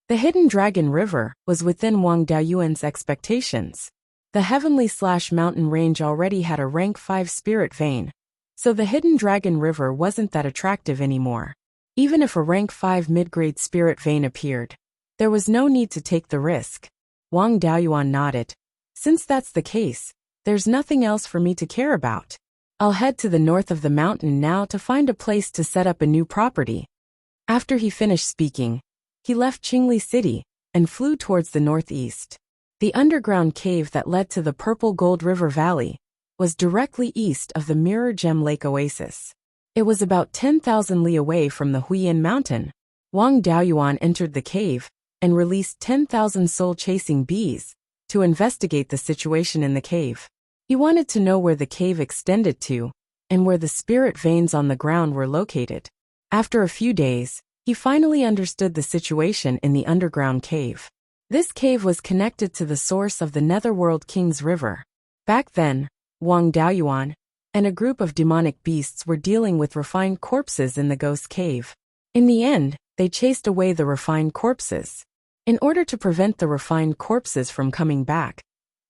The Hidden Dragon River was within Wang Daoyuan's expectations. The Heavenly/Mountain Range already had a rank 5 spirit vein, so the Hidden Dragon River wasn't that attractive anymore. Even if a rank 5 mid-grade spirit vein appeared, there was no need to take the risk. Wang Daoyuan nodded. Since that's the case, there's nothing else for me to care about. I'll head to the north of the mountain now to find a place to set up a new property. After he finished speaking, he left Qingli City and flew towards the northeast. The underground cave that led to the Purple Gold River Valley was directly east of the Mirror Gem Lake Oasis. It was about 10,000 li away from the Huiyan Mountain. Wang Daoyuan entered the cave and released 10,000 soul-chasing bees to investigate the situation in the cave. He wanted to know where the cave extended to and where the spirit veins on the ground were located. After a few days, he finally understood the situation in the underground cave. This cave was connected to the source of the Netherworld King's River. Back then, Wang Daoyuan and a group of demonic beasts were dealing with refined corpses in the ghost cave. In the end, they chased away the refined corpses. In order to prevent the refined corpses from coming back,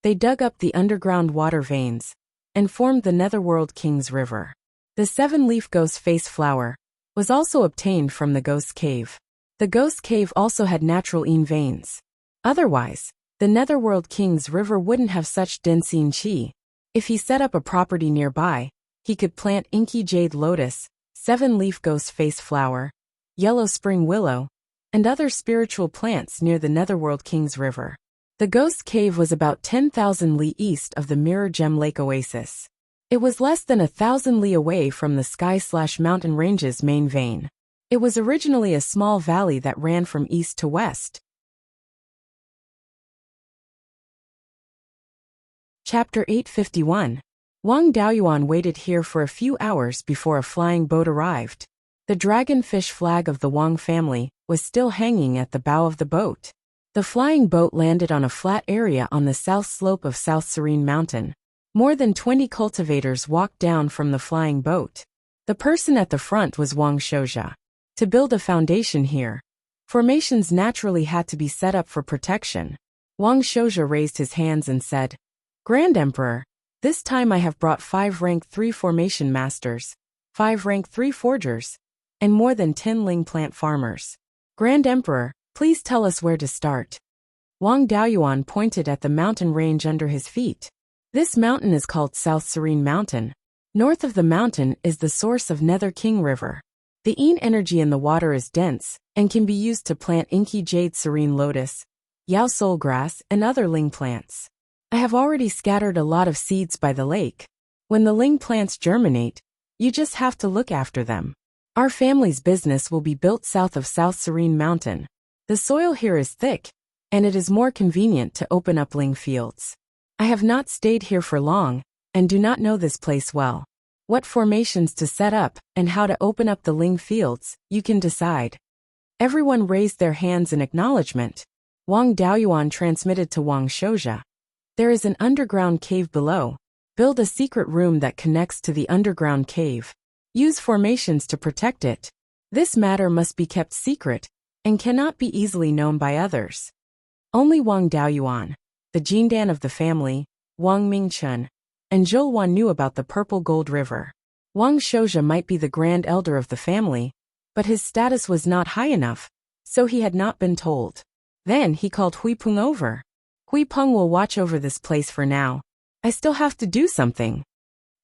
they dug up the underground water veins and formed the Netherworld King's River. The 7-leaf ghost face flower was also obtained from the ghost cave. The ghost cave also had natural yin veins. Otherwise, the Netherworld King's River wouldn't have such dense yin qi. If he set up a property nearby, he could plant inky jade lotus, 7-leaf ghost face flower, yellow spring willow, and other spiritual plants near the Netherworld King's River. The ghost cave was about 10,000 li east of the Mirror Gem Lake Oasis. It was less than 1,000 li away from the Sky/Mountain Range's main vein. It was originally a small valley that ran from east to west. Chapter 851. Wang Daoyuan waited here for a few hours before a flying boat arrived. The dragonfish flag of the Wang family was still hanging at the bow of the boat. The flying boat landed on a flat area on the south slope of South Serene Mountain. More than 20 cultivators walked down from the flying boat. The person at the front was Wang Shouja. To build a foundation here, formations naturally had to be set up for protection. Wang Shouja raised his hands and said, "Grand Emperor, this time I have brought 5 rank 3 formation masters, 5 rank 3 forgers, and more than 10 ling plant farmers. Grand Emperor, please tell us where to start." Wang Daoyuan pointed at the mountain range under his feet. This mountain is called South Serene Mountain. North of the mountain is the source of Nether King River. The Yin energy in the water is dense and can be used to plant Inky Jade Serene Lotus, Yao Soul Grass, and other ling plants. I have already scattered a lot of seeds by the lake. When the ling plants germinate, you just have to look after them. Our family's business will be built south of South Serene Mountain. The soil here is thick, and it is more convenient to open up ling fields. I have not stayed here for long, and do not know this place well. What formations to set up, and how to open up the ling fields, you can decide. Everyone raised their hands in acknowledgement. Wang Daoyuan transmitted to Wang Shouja. There is an underground cave below. Build a secret room that connects to the underground cave. Use formations to protect it. This matter must be kept secret, and cannot be easily known by others. Only Wang Daoyuan, the Jindan of the family, Wang Mingchun, and Zhouwan knew about the Purple Gold River. Wang Shouja might be the grand elder of the family, but his status was not high enough, so he had not been told. Then he called Huipeng over. "Huipeng will watch over this place for now. I still have to do something."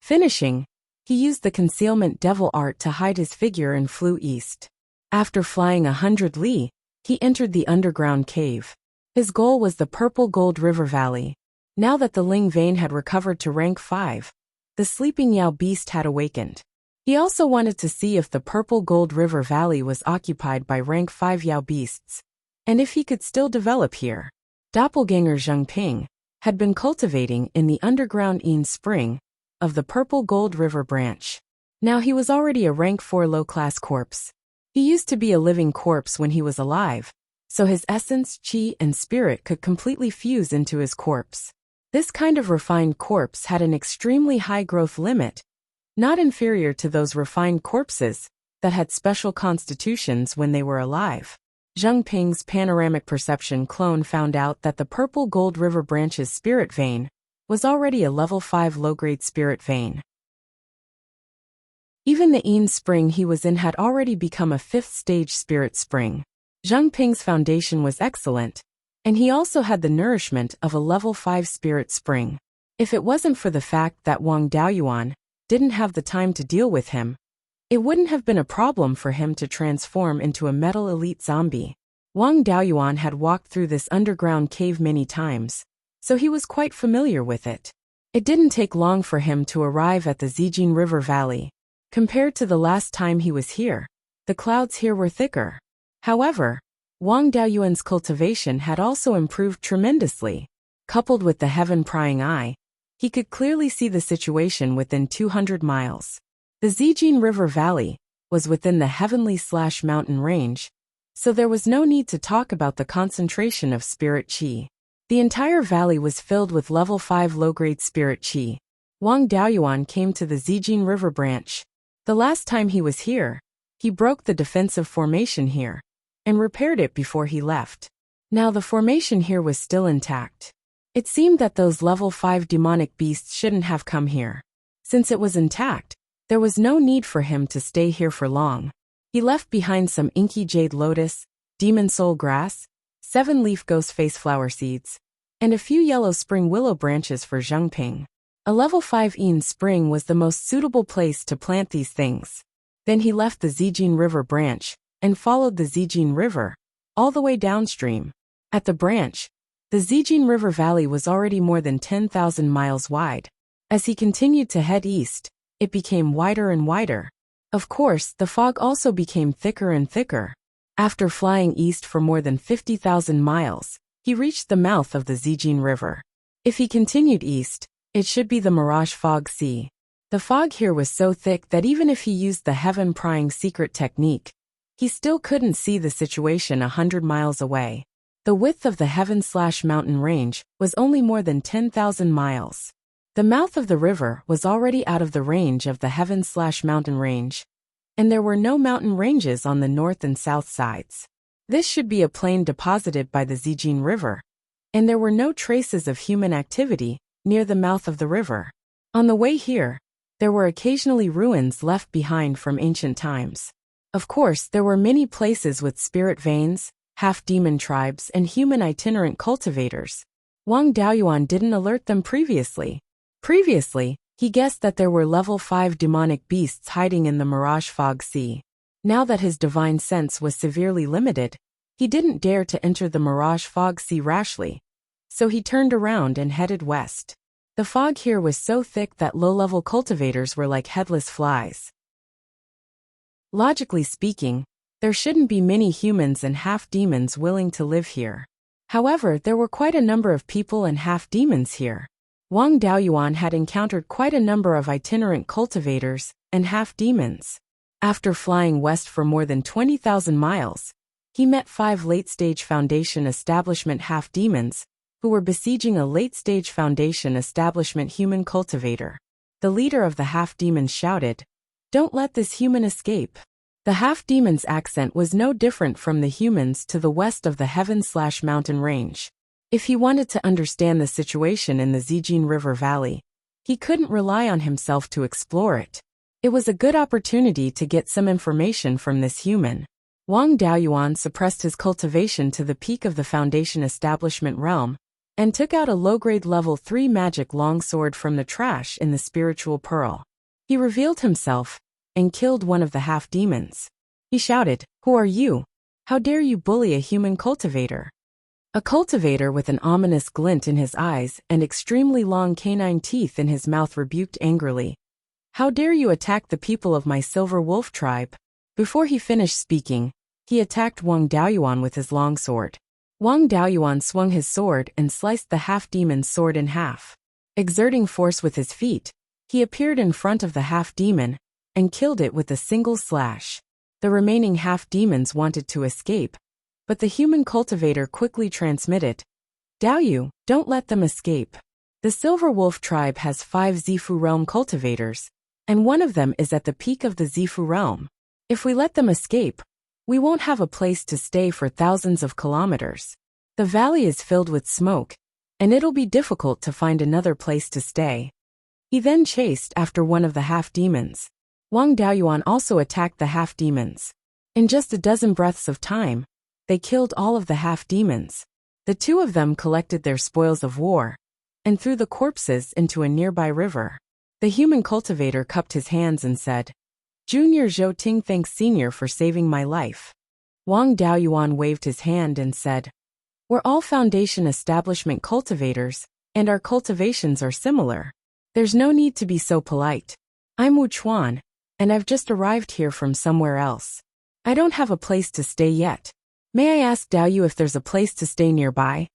Finishing, he used the concealment devil art to hide his figure and flew east. After flying 100 li, he entered the underground cave. His goal was the Purple Gold River Valley. Now that the Ling vein had recovered to rank 5, the sleeping Yao beast had awakened. He also wanted to see if the Purple Gold River Valley was occupied by rank 5 Yao beasts, and if he could still develop here. Doppelganger Zheng Ping had been cultivating in the underground Yin Spring of the Purple Gold River branch. Now he was already a rank 4 low-class corpse. He used to be a living corpse when he was alive, so his essence, qi, and spirit could completely fuse into his corpse. This kind of refined corpse had an extremely high growth limit, not inferior to those refined corpses that had special constitutions when they were alive. Zheng Ping's panoramic perception clone found out that the Purple Gold River branch's spirit vein was already a level 5 low-grade spirit vein. Even the Yin spring he was in had already become a 5th stage spirit spring. Zheng Ping's foundation was excellent, and he also had the nourishment of a level 5 spirit spring. If it wasn't for the fact that Wang Daoyuan didn't have the time to deal with him, it wouldn't have been a problem for him to transform into a metal elite zombie. Wang Daoyuan had walked through this underground cave many times, so he was quite familiar with it. It didn't take long for him to arrive at the Zijin River Valley. Compared to the last time he was here, the clouds here were thicker. However, Wang Daoyuan's cultivation had also improved tremendously. Coupled with the heaven-prying eye, he could clearly see the situation within 200 miles. The Zijin River Valley was within the heavenly/mountain range, so there was no need to talk about the concentration of spirit qi. The entire valley was filled with level 5 low-grade spirit qi. Wang Daoyuan came to the Zijin River branch. The last time he was here, he broke the defensive formation here and repaired it before he left. Now the formation here was still intact. It seemed that those level 5 demonic beasts shouldn't have come here. Since it was intact, there was no need for him to stay here for long. He left behind some inky jade lotus, demon soul grass, 7-leaf ghost face flower seeds, and a few yellow spring willow branches for Zheng Ping. A level 5 Yin spring was the most suitable place to plant these things. Then he left the Zijin River branch and followed the Zijin River all the way downstream. At the branch, the Zijin River Valley was already more than 10,000 miles wide. As he continued to head east, it became wider and wider. Of course, the fog also became thicker and thicker. After flying east for more than 50,000 miles, he reached the mouth of the Zijin River. If he continued east, it should be the Mirage Fog Sea. The fog here was so thick that even if he used the heaven-prying secret technique, he still couldn't see the situation 100 miles away. The width of the heaven-mountain range was only more than 10,000 miles. The mouth of the river was already out of the range of the heaven-mountain range, and there were no mountain ranges on the north and south sides. This should be a plain deposited by the Zijin River, and there were no traces of human activity near the mouth of the river. On the way here, there were occasionally ruins left behind from ancient times. Of course, there were many places with spirit veins, half-demon tribes, and human itinerant cultivators. Wang Daoyuan didn't alert them previously. Previously, he guessed that there were level 5 demonic beasts hiding in the Mirage Fog Sea. Now that his divine sense was severely limited, he didn't dare to enter the Mirage Fog Sea rashly, so he turned around and headed west. The fog here was so thick that low-level cultivators were like headless flies. Logically speaking, there shouldn't be many humans and half-demons willing to live here. However, there were quite a number of people and half-demons here. Wang Daoyuan had encountered quite a number of itinerant cultivators and half-demons. After flying west for more than 20,000 miles, he met 5 late-stage Foundation establishment half-demons who were besieging a late-stage Foundation establishment human cultivator. The leader of the half-demons shouted, "Don't let this human escape." The half-demon's accent was no different from the humans to the west of the heaven-mountain range. If he wanted to understand the situation in the Zijin River Valley, he couldn't rely on himself to explore it. It was a good opportunity to get some information from this human. Wang Daoyuan suppressed his cultivation to the peak of the Foundation establishment realm, and took out a low-grade level 3 magic longsword from the trash in the spiritual pearl. He revealed himself, and killed one of the half-demons. He shouted, "Who are you? How dare you bully a human cultivator?" A cultivator with an ominous glint in his eyes and extremely long canine teeth in his mouth rebuked angrily, "How dare you attack the people of my Silver Wolf tribe?" Before he finished speaking, he attacked Wang Daoyuan with his longsword. Wang Daoyuan swung his sword and sliced the half-demon's sword in half. Exerting force with his feet, he appeared in front of the half-demon and killed it with a single slash. The remaining half-demons wanted to escape, but the human cultivator quickly transmitted, "Daoyu, don't let them escape. The Silver Wolf tribe has 5 Zifu realm cultivators, and one of them is at the peak of the Zifu realm. If we let them escape, we won't have a place to stay for thousands of kilometers. The valley is filled with smoke, and it'll be difficult to find another place to stay." He then chased after one of the half-demons. Wang Daoyuan also attacked the half-demons. In just a dozen breaths of time, they killed all of the half-demons. The 2 of them collected their spoils of war, and threw the corpses into a nearby river. The human cultivator cupped his hands and said, "Junior Zhou Ting thanks Senior for saving my life." Wang Daoyuan waved his hand and said, "We're all Foundation establishment cultivators, and our cultivations are similar. There's no need to be so polite. I'm Wu Chuan, and I've just arrived here from somewhere else. I don't have a place to stay yet. May I ask Daoyu if there's a place to stay nearby?"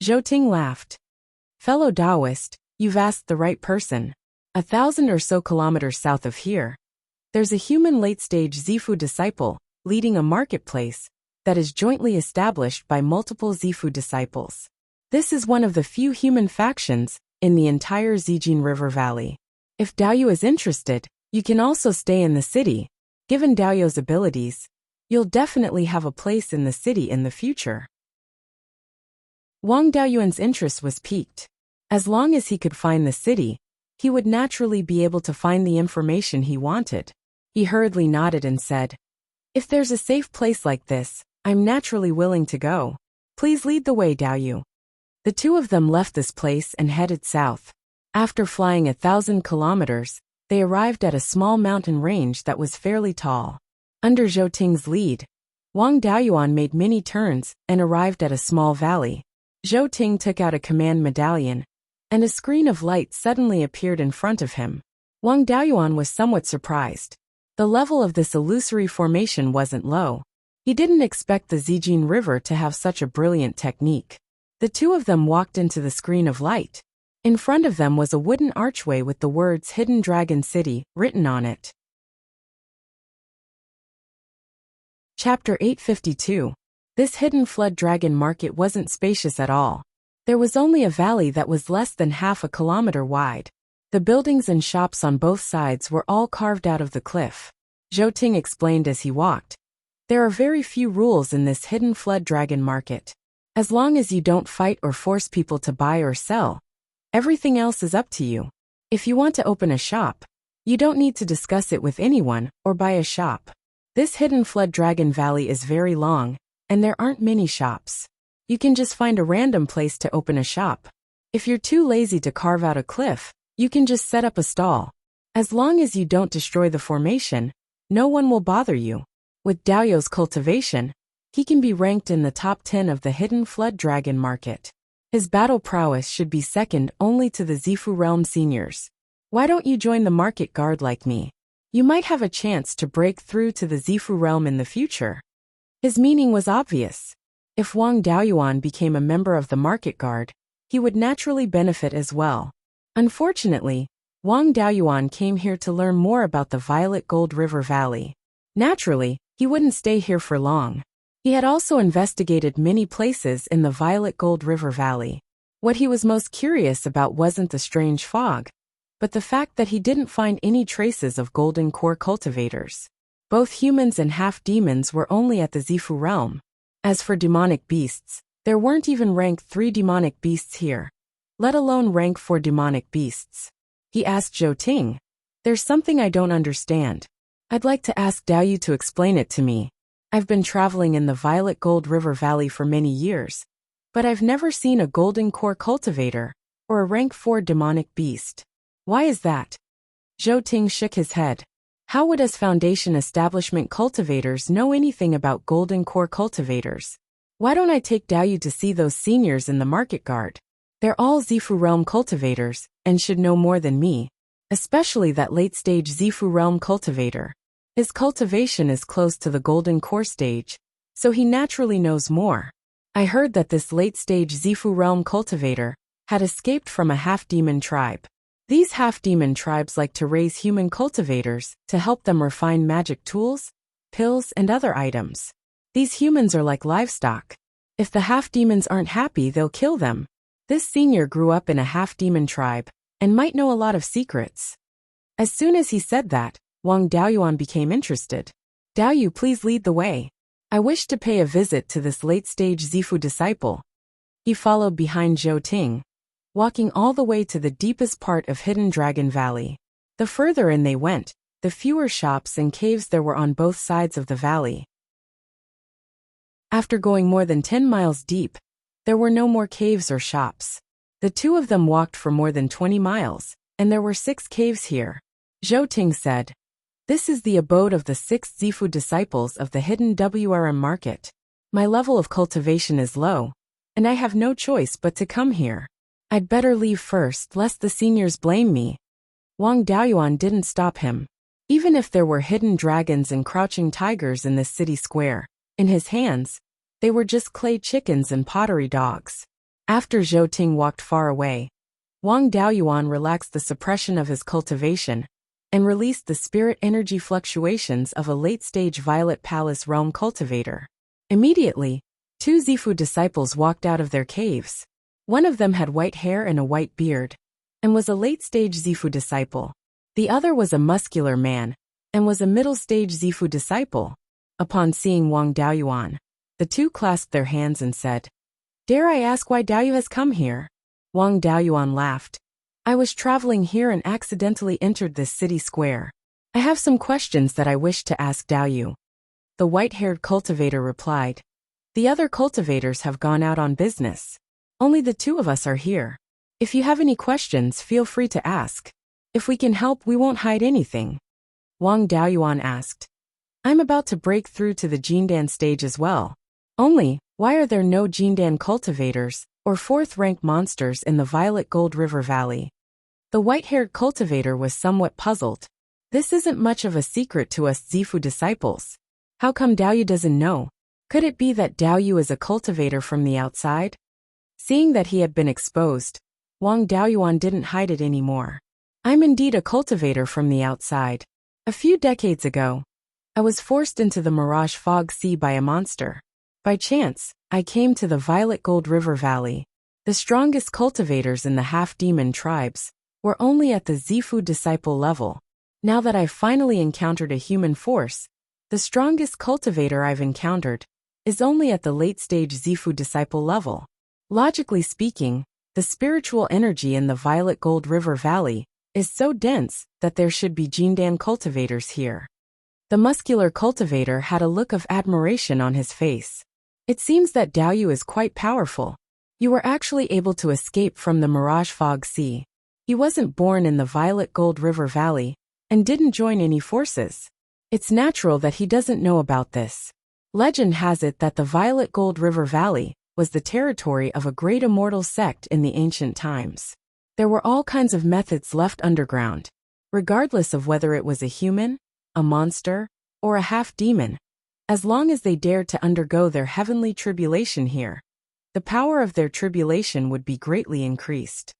Zhou Ting laughed. "Fellow Taoist, you've asked the right person. 1,000 or so kilometers south of here, there's a human late-stage Zifu disciple leading a marketplace that is jointly established by multiple Zifu disciples. This is one of the few human factions in the entire Zijin River Valley. If Daoyu is interested, you can also stay in the city. Given Daoyu's abilities, you'll definitely have a place in the city in the future." Wang Daoyuan's interest was piqued. As long as he could find the city, he would naturally be able to find the information he wanted. He hurriedly nodded and said, "If there's a safe place like this, I'm naturally willing to go. Please lead the way, Daoyu." The 2 of them left this place and headed south. After flying 1,000 kilometers, they arrived at a small mountain range that was fairly tall. Under Zhou Ting's lead, Wang Daoyuan made many turns and arrived at a small valley. Zhou Ting took out a command medallion, and a screen of light suddenly appeared in front of him. Wang Daoyuan was somewhat surprised. The level of this illusory formation wasn't low. He didn't expect the Zijin River to have such a brilliant technique. The 2 of them walked into the screen of light. In front of them was a wooden archway with the words Hidden Dragon City written on it. Chapter 852. This hidden flood dragon market wasn't spacious at all. There was only a valley that was less than half a kilometer wide. The buildings and shops on both sides were all carved out of the cliff. Zhou Ting explained as he walked. There are very few rules in this hidden flood dragon market. As long as you don't fight or force people to buy or sell, everything else is up to you. If you want to open a shop, you don't need to discuss it with anyone or buy a shop. This hidden flood dragon valley is very long, and there aren't many shops. You can just find a random place to open a shop. If you're too lazy to carve out a cliff, you can just set up a stall. As long as you don't destroy the formation, no one will bother you. With Daoyu's cultivation, he can be ranked in the top 10 of the hidden flood dragon market. His battle prowess should be second only to the Zifu realm seniors. Why don't you join the market guard like me? You might have a chance to break through to the Zifu realm in the future. His meaning was obvious. If Wang Daoyuan became a member of the market guard, he would naturally benefit as well. Unfortunately, Wang Daoyuan came here to learn more about the Violet Gold River Valley. Naturally, he wouldn't stay here for long. He had also investigated many places in the Violet Gold River Valley. What he was most curious about wasn't the strange fog, but the fact that he didn't find any traces of golden core cultivators. Both humans and half-demons were only at the Zifu realm. As for demonic beasts, there weren't even rank 3 demonic beasts here, let alone rank 4 demonic beasts. He asked Zhou Ting, "There's something I don't understand. I'd like to ask Daoyu to explain it to me. I've been traveling in the Violet Gold River Valley for many years, but I've never seen a golden core cultivator or a rank 4 demonic beast. Why is that?" Zhou Ting shook his head. How would us Foundation establishment cultivators know anything about golden core cultivators? Why don't I take Daoyu to see those seniors in the market guard? They're all Zifu realm cultivators, and should know more than me. Especially that late-stage Zifu realm cultivator. His cultivation is close to the golden core stage, so he naturally knows more. I heard that this late-stage Zifu realm cultivator had escaped from a half-demon tribe. These half-demon tribes like to raise human cultivators to help them refine magic tools, pills, and other items. These humans are like livestock. If the half-demons aren't happy, they'll kill them. This senior grew up in a half-demon tribe and might know a lot of secrets. As soon as he said that, Wang Daoyuan became interested. "Daoyu, please lead the way. I wish to pay a visit to this late-stage Zifu disciple." He followed behind Zhou Ting, walking all the way to the deepest part of Hidden Dragon Valley. The further in they went, the fewer shops and caves there were on both sides of the valley. After going more than 10 miles deep, there were no more caves or shops. The two of them walked for more than 20 miles, and there were 6 caves here. Zhou Ting said, "This is the abode of the 6 Zifu disciples of the hidden WRM market. My level of cultivation is low, and I have no choice but to come here. I'd better leave first lest the seniors blame me." Wang Daoyuan didn't stop him. Even if there were hidden dragons and crouching tigers in this city square, in his hands, they were just clay chickens and pottery dogs. After Zhou Ting walked far away, Wang Daoyuan relaxed the suppression of his cultivation and released the spirit energy fluctuations of a late-stage Violet Palace realm cultivator. Immediately, 2 Zifu disciples walked out of their caves. One of them had white hair and a white beard, and was a late-stage Zifu disciple. The other was a muscular man, and was a middle-stage Zifu disciple. Upon seeing Wang Daoyuan, the 2 clasped their hands and said, "Dare I ask why Daoyu has come here?" Wang Daoyuan laughed. "I was traveling here and accidentally entered this city square. I have some questions that I wish to ask Daoyu." The white-haired cultivator replied, "The other cultivators have gone out on business. Only the 2 of us are here. If you have any questions, feel free to ask. If we can help, we won't hide anything." Wang Daoyuan asked, "I'm about to break through to the Jindan stage as well. Only, why are there no Jindan cultivators or 4th-rank monsters in the Violet Gold River Valley?" The white-haired cultivator was somewhat puzzled. This isn't much of a secret to us Zifu disciples. How come Daoyu doesn't know? Could it be that Daoyu is a cultivator from the outside? Seeing that he had been exposed, Wang Daoyuan didn't hide it anymore. I'm indeed a cultivator from the outside. A few decades ago, I was forced into the Mirage Fog Sea by a monster. By chance, I came to the Violet Gold River Valley. The strongest cultivators in the half-demon tribes were only at the Zifu disciple level. Now that I've finally encountered a human force, the strongest cultivator I've encountered is only at the late-stage Zifu disciple level. Logically speaking, the spiritual energy in the Violet Gold River Valley is so dense that there should be Jindan cultivators here. The muscular cultivator had a look of admiration on his face. It seems that Daoyu is quite powerful. You were actually able to escape from the Mirage Fog Sea. He wasn't born in the Violet Gold River Valley and didn't join any forces. It's natural that he doesn't know about this. Legend has it that the Violet Gold River Valley was the territory of a great immortal sect in the ancient times. There were all kinds of methods left underground, regardless of whether it was a human, a monster, or a half-demon. As long as they dared to undergo their heavenly tribulation here, the power of their tribulation would be greatly increased.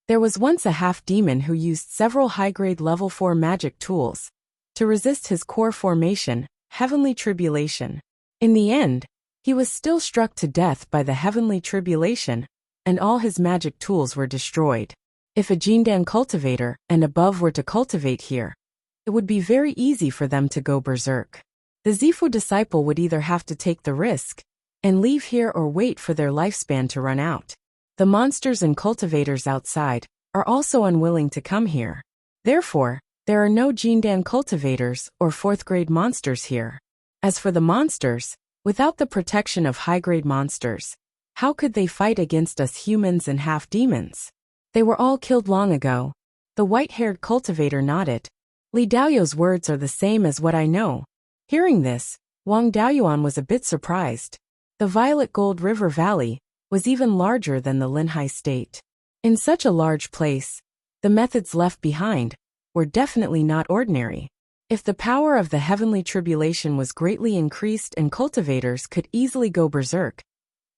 There was once a half-demon who used several high-grade level 4 magic tools to resist his core formation, heavenly tribulation. In the end, he was still struck to death by the heavenly tribulation, and all his magic tools were destroyed. If a Jindan cultivator and above were to cultivate here, it would be very easy for them to go berserk. The Zifu disciple would either have to take the risk and leave here or wait for their lifespan to run out. The monsters and cultivators outside are also unwilling to come here. Therefore, there are no Jindan cultivators or 4th-grade monsters here. As for the monsters, without the protection of high-grade monsters, how could they fight against us humans and half-demons? They were all killed long ago. The white-haired cultivator nodded. Li Daoyu's words are the same as what I know. Hearing this, Wang Daoyuan was a bit surprised. The Violet Gold River Valley was even larger than the Linhai State. In such a large place, the methods left behind were definitely not ordinary. If the power of the heavenly tribulation was greatly increased and cultivators could easily go berserk,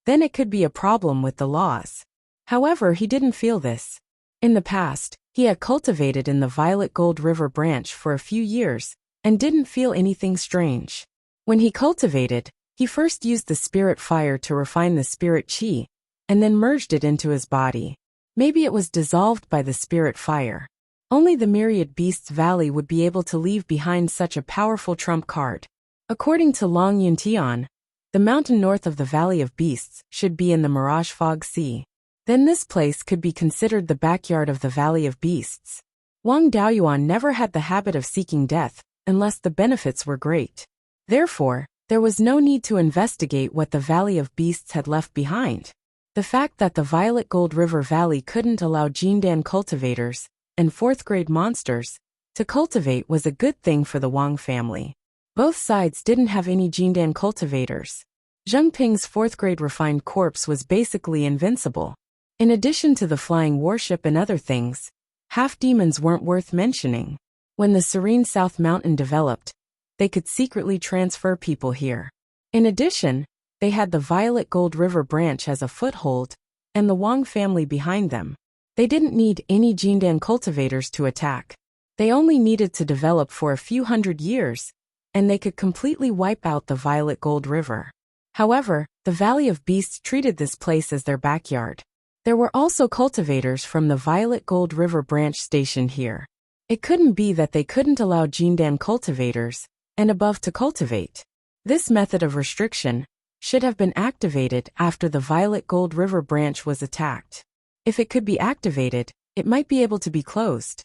then it could be a problem with the laws. However, he didn't feel this. In the past, he had cultivated in the Violet Gold River branch for a few years and didn't feel anything strange. When he cultivated, he first used the spirit fire to refine the spirit chi, and then merged it into his body. Maybe it was dissolved by the spirit fire. Only the Myriad Beasts Valley would be able to leave behind such a powerful trump card. According to Long Yuntian, the mountain north of the Valley of Beasts should be in the Mirage Fog Sea. Then this place could be considered the backyard of the Valley of Beasts. Wang Daoyuan never had the habit of seeking death unless the benefits were great. Therefore, there was no need to investigate what the Valley of Beasts had left behind. The fact that the Violet Gold River Valley couldn't allow Jindan cultivators and 4th-grade monsters to cultivate was a good thing for the Wang family. Both sides didn't have any Jindan cultivators. Zheng Ping's 4th-grade refined corpse was basically invincible. In addition to the flying warship and other things, half-demons weren't worth mentioning. When the Serene South Mountain developed, they could secretly transfer people here. In addition, they had the Violet Gold River branch as a foothold, and the Wang family behind them. They didn't need any Jindan cultivators to attack. They only needed to develop for a few hundred years, and they could completely wipe out the Violet Gold River. However, the Valley of Beasts treated this place as their backyard. There were also cultivators from the Violet Gold River branch stationed here. It couldn't be that they couldn't allow Jindan cultivators and above to cultivate. This method of restriction should have been activated after the Violet Gold River branch was attacked. If it could be activated, it might be able to be closed.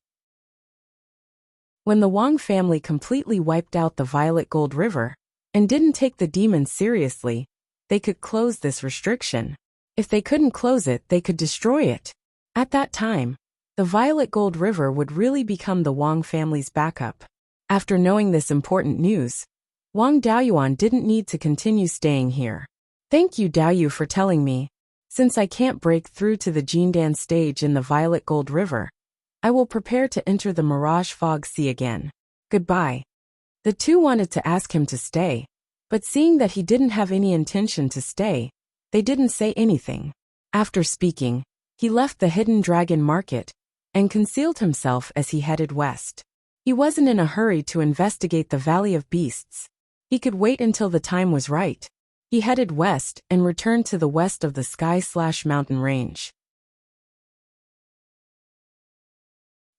When the Wang family completely wiped out the Violet Gold River and didn't take the demons seriously, they could close this restriction. If they couldn't close it, they could destroy it. At that time, the Violet Gold River would really become the Wang family's backup. After knowing this important news, Wang Daoyuan didn't need to continue staying here. Thank you, Daoyu, for telling me. Since I can't break through to the Jindan stage in the Violet Gold River, I will prepare to enter the Mirage Fog Sea again. Goodbye. The two wanted to ask him to stay, but seeing that he didn't have any intention to stay, they didn't say anything. After speaking, He left the hidden dragon market and concealed himself as he headed west. He wasn't in a hurry to investigate the Valley of Beasts. He could wait until the time was right. He headed west and returned to the west of the Sky/Mountain Range.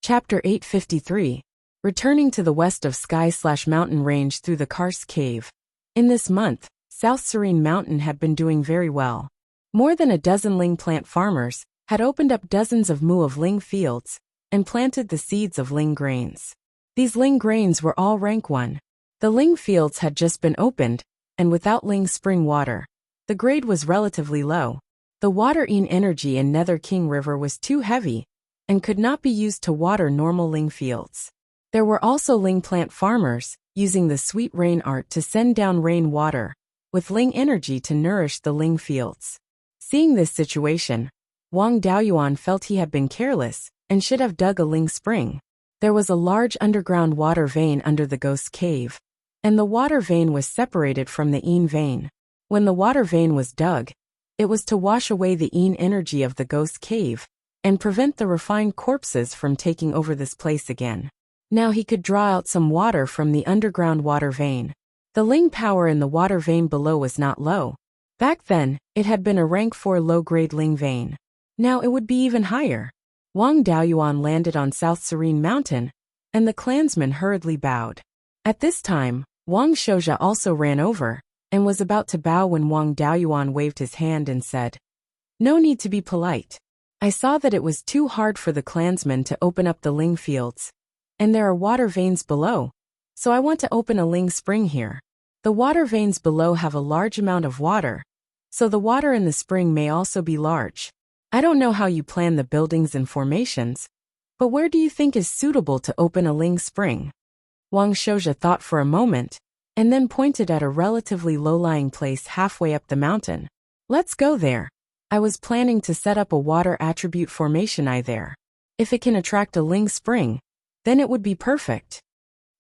Chapter 853. Returning to the west of Sky/Mountain Range through the Karst Cave. In this month, South Serene Mountain had been doing very well. More than a dozen ling plant farmers had opened up dozens of mu of ling fields and planted the seeds of ling grains. These ling grains were all rank 1. The ling fields had just been opened, and without ling spring water, the grade was relatively low. The water-in energy in Nether King River was too heavy and could not be used to water normal ling fields. There were also ling plant farmers using the sweet rain art to send down rain water with ling energy to nourish the ling fields. Seeing this situation, Wang Daoyuan felt he had been careless and should have dug a ling spring. There was a large underground water vein under the ghost cave, and the water vein was separated from the yin vein. When the water vein was dug, it was to wash away the yin energy of the ghost cave and prevent the refined corpses from taking over this place again. Now he could draw out some water from the underground water vein. The ling power in the water vein below was not low. Back then, it had been a rank 4 low-grade ling vein. Now it would be even higher. Wang Daoyuan landed on South Serene Mountain, and the clansmen hurriedly bowed. At this time, Wang Shouja also ran over, and was about to bow when Wang Daoyuan waved his hand and said, "No need to be polite. I saw that it was too hard for the clansmen to open up the ling fields, and there are water veins below, so I want to open a ling spring here. The water veins below have a large amount of water, so the water in the spring may also be large. I don't know how you plan the buildings and formations, but where do you think is suitable to open a ling spring?" Wang Shouja thought for a moment, and then pointed at a relatively low-lying place halfway up the mountain. "Let's go there. I was planning to set up a water attribute formation there. If it can attract a ling spring, then it would be perfect."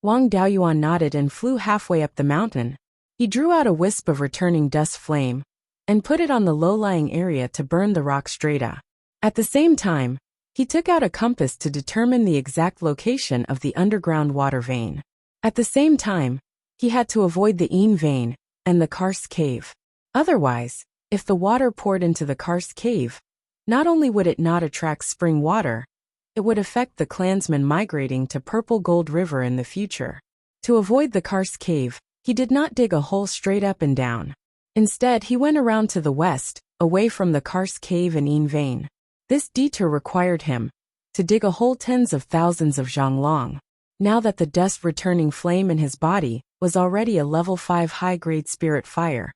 Wang Daoyuan nodded and flew halfway up the mountain. He drew out a wisp of returning dust flame and put it on the low-lying area to burn the rock strata. At the same time, he took out a compass to determine the exact location of the underground water vein. At the same time, he had to avoid the yin vein and the Karst cave. Otherwise, if the water poured into the Karst cave, not only would it not attract spring water, it would affect the clansmen migrating to Purple Gold River in the future. To avoid the Karst cave, he did not dig a hole straight up and down. Instead, he went around to the west, away from the Karst cave and yin vein. This detour required him to dig a hole tens of thousands of zhonglong. Now that the dust-returning flame in his body was already a level 5 high-grade spirit fire,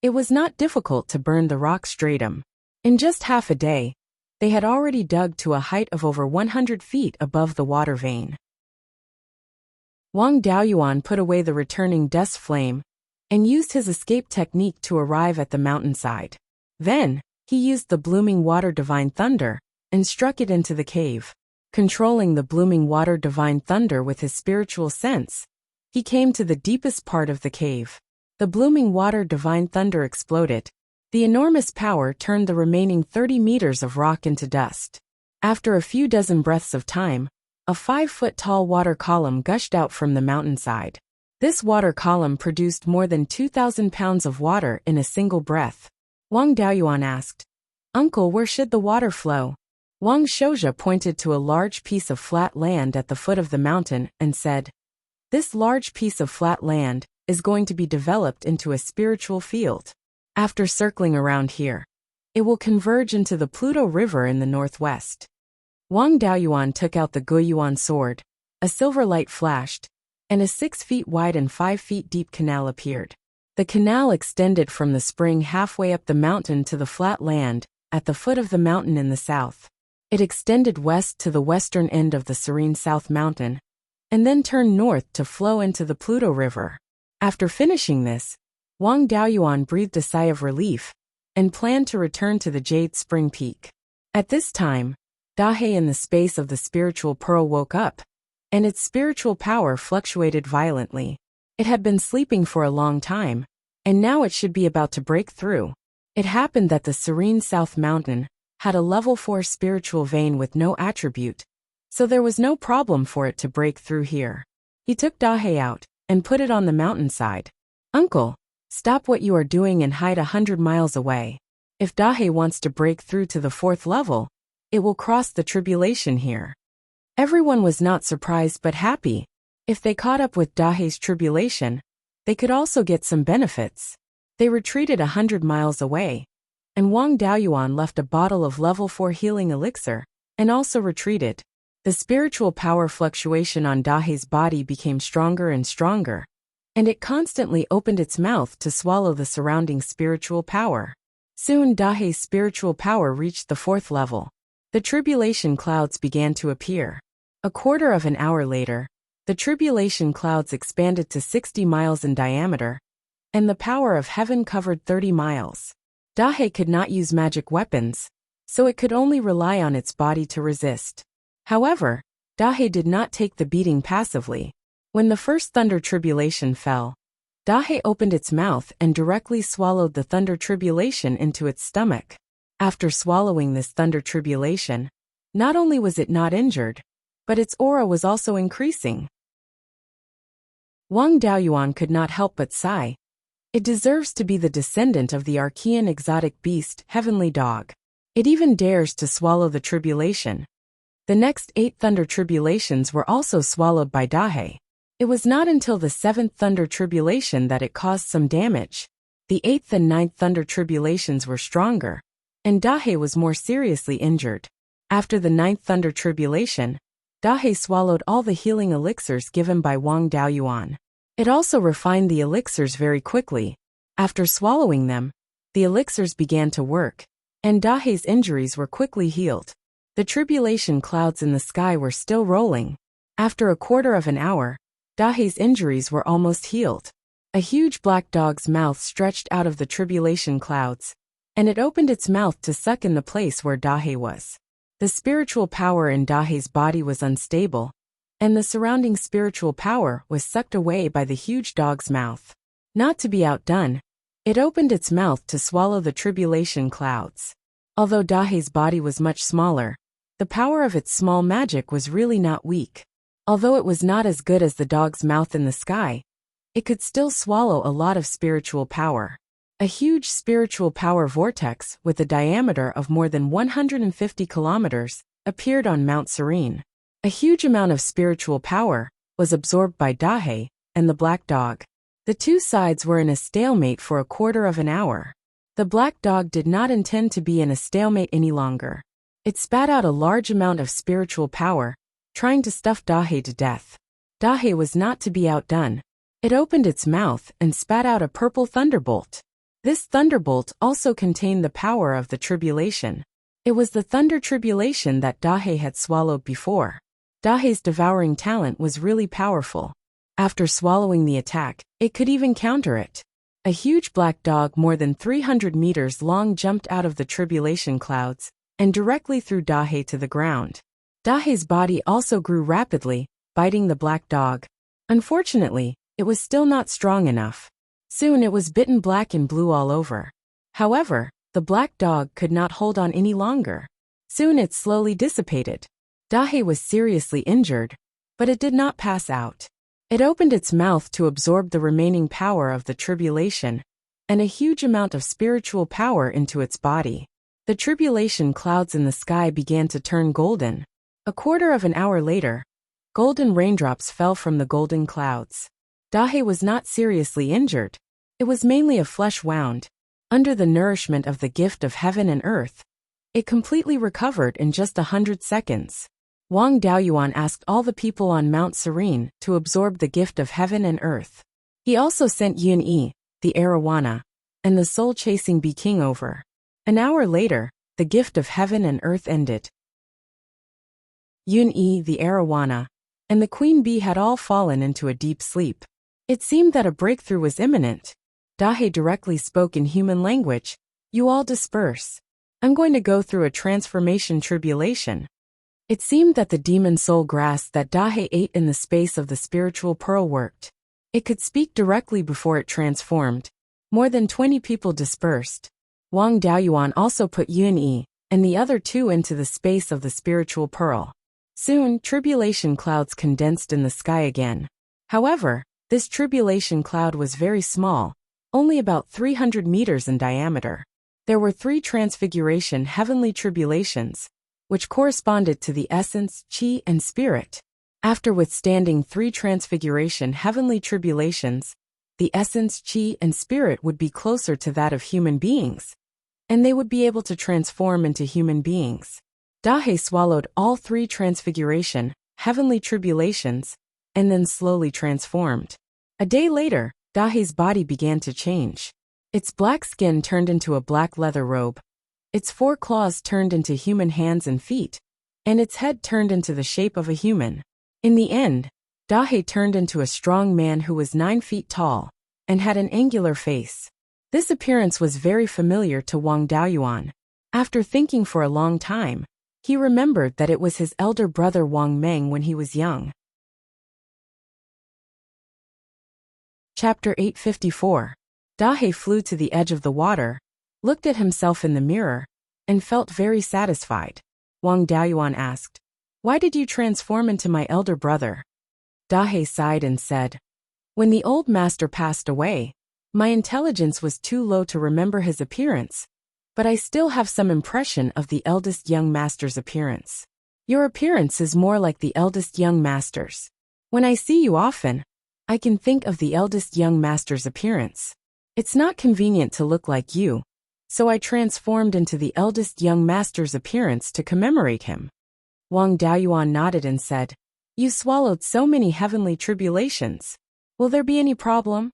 it was not difficult to burn the rock stratum. In just half a day, they had already dug to a height of over 100 feet above the water vein. Wang Daoyuan put away the returning dust flame and used his escape technique to arrive at the mountainside. Then, he used the blooming water divine thunder and struck it into the cave. Controlling the blooming water divine thunder with his spiritual sense, he came to the deepest part of the cave. The blooming water divine thunder exploded. The enormous power turned the remaining 30 meters of rock into dust. After a few dozen breaths of time, a 5-foot-tall water column gushed out from the mountainside. This water column produced more than 2,000 pounds of water in a single breath. Wang Daoyuan asked, "Uncle, where should the water flow?" Wang Shouja pointed to a large piece of flat land at the foot of the mountain and said, "This large piece of flat land is going to be developed into a spiritual field. After circling around here, it will converge into the Pluto River in the northwest." Wang Daoyuan took out the Guiyuan sword. A silver light flashed, and a 6 feet wide and 5 feet deep canal appeared. The canal extended from the spring halfway up the mountain to the flat land at the foot of the mountain in the south. It extended west to the western end of the serene South Mountain, and then turned north to flow into the Pluto River. After finishing this, Wang Daoyuan breathed a sigh of relief and planned to return to the Jade Spring Peak. At this time, Dahe in the space of the spiritual pearl woke up, and its spiritual power fluctuated violently. It had been sleeping for a long time, and now it should be about to break through. It happened that the serene South Mountain had a level 4 spiritual vein with no attribute, so there was no problem for it to break through here. He took Dahe out and put it on the mountainside. "Uncle, stop what you are doing and hide 100 miles away. If Dahe wants to break through to the 4th level, it will cross the tribulation here." Everyone was not surprised but happy. If they caught up with Dahe's tribulation, they could also get some benefits. They retreated 100 miles away, and Wang Daoyuan left a bottle of level 4 healing elixir, and also retreated. The spiritual power fluctuation on Dahe's body became stronger and stronger, and it constantly opened its mouth to swallow the surrounding spiritual power. Soon Dahe's spiritual power reached the 4th level. The tribulation clouds began to appear. A quarter of an hour later, the tribulation clouds expanded to 60 miles in diameter, and the power of heaven covered 30 miles. Dahe could not use magic weapons, so it could only rely on its body to resist. However, Dahe did not take the beating passively. When the first thunder tribulation fell, Dahe opened its mouth and directly swallowed the thunder tribulation into its stomach. After swallowing this thunder tribulation, not only was it not injured, but its aura was also increasing. Wang Daoyuan could not help but sigh. It deserves to be the descendant of the Archean exotic beast, Heavenly Dog. It even dares to swallow the tribulation. The next 8 thunder tribulations were also swallowed by Dahe. It was not until the 7th thunder tribulation that it caused some damage. The 8th and 9th thunder tribulations were stronger, and Dahe was more seriously injured. After the 9th thunder tribulation, Dahe swallowed all the healing elixirs given by Wang Daoyuan. It also refined the elixirs very quickly. After swallowing them, the elixirs began to work, and Dahe's injuries were quickly healed. The tribulation clouds in the sky were still rolling. After a quarter of an hour, Dahe's injuries were almost healed. A huge black dog's mouth stretched out of the tribulation clouds, and it opened its mouth to suck in the place where Dahe was. The spiritual power in Dahe's body was unstable, and the surrounding spiritual power was sucked away by the huge dog's mouth. Not to be outdone, it opened its mouth to swallow the tribulation clouds. Although Dahe's body was much smaller, the power of its small magic was really not weak. Although it was not as good as the dog's mouth in the sky, it could still swallow a lot of spiritual power. A huge spiritual power vortex with a diameter of more than 150 kilometers appeared on Mount Serene. A huge amount of spiritual power was absorbed by Dahe and the black dog. The two sides were in a stalemate for a quarter of an hour. The black dog did not intend to be in a stalemate any longer. It spat out a large amount of spiritual power, trying to stuff Dahe to death. Dahe was not to be outdone. It opened its mouth and spat out a purple thunderbolt. This thunderbolt also contained the power of the tribulation. It was the thunder tribulation that Dahe had swallowed before. Dahe's devouring talent was really powerful. After swallowing the attack, it could even counter it. A huge black dog more than 300 meters long jumped out of the tribulation clouds and directly threw Dahe to the ground. Dahe's body also grew rapidly, biting the black dog. Unfortunately, it was still not strong enough. Soon it was bitten black and blue all over. However, the black dog could not hold on any longer. Soon it slowly dissipated. Dahe was seriously injured, but it did not pass out. It opened its mouth to absorb the remaining power of the tribulation and a huge amount of spiritual power into its body. The tribulation clouds in the sky began to turn golden. A quarter of an hour later, golden raindrops fell from the golden clouds. Dahe was not seriously injured. It was mainly a flesh wound. Under the nourishment of the gift of heaven and earth, it completely recovered in just 100 seconds. Wang Daoyuan asked all the people on Mount Serene to absorb the gift of heaven and earth. He also sent Yun-Yi, the Arowana, and the soul-chasing Bee King over. An hour later, the gift of heaven and earth ended. Yun-Yi, the Arowana, and the Queen Bee had all fallen into a deep sleep. It seemed that a breakthrough was imminent. Dahe directly spoke in human language. "You all disperse. I'm going to go through a transformation tribulation." It seemed that the demon soul grass that Dahe ate in the space of the spiritual pearl worked. It could speak directly before it transformed. More than 20 people dispersed. Wang Daoyuan also put Yun-Yi, and the other two into the space of the spiritual pearl. Soon, tribulation clouds condensed in the sky again. However, this tribulation cloud was very small, only about 300 meters in diameter. There were 3 transfiguration heavenly tribulations, which corresponded to the essence, chi, and spirit. After withstanding 3 transfiguration heavenly tribulations, the essence, chi, and spirit would be closer to that of human beings, and they would be able to transform into human beings. Dahe swallowed all 3 transfiguration heavenly tribulations, and then slowly transformed. A day later, Dahe's body began to change. Its black skin turned into a black leather robe. Its 4 claws turned into human hands and feet, and its head turned into the shape of a human. In the end, Dahe turned into a strong man who was 9 feet tall and had an angular face. This appearance was very familiar to Wang Daoyuan. After thinking for a long time, he remembered that it was his elder brother Wang Meng when he was young. Chapter 854. Dahe flew to the edge of the water, looked at himself in the mirror, and felt very satisfied. Wang Daoyuan asked, "Why did you transform into my elder brother?" Dahe sighed and said, "When the old master passed away, my intelligence was too low to remember his appearance, but I still have some impression of the eldest young master's appearance. Your appearance is more like the eldest young master's. When I see you often, I can think of the eldest young master's appearance. It's not convenient to look like you, so I transformed into the eldest young master's appearance to commemorate him." Wang Daoyuan nodded and said, "You swallowed so many heavenly tribulations. Will there be any problem?"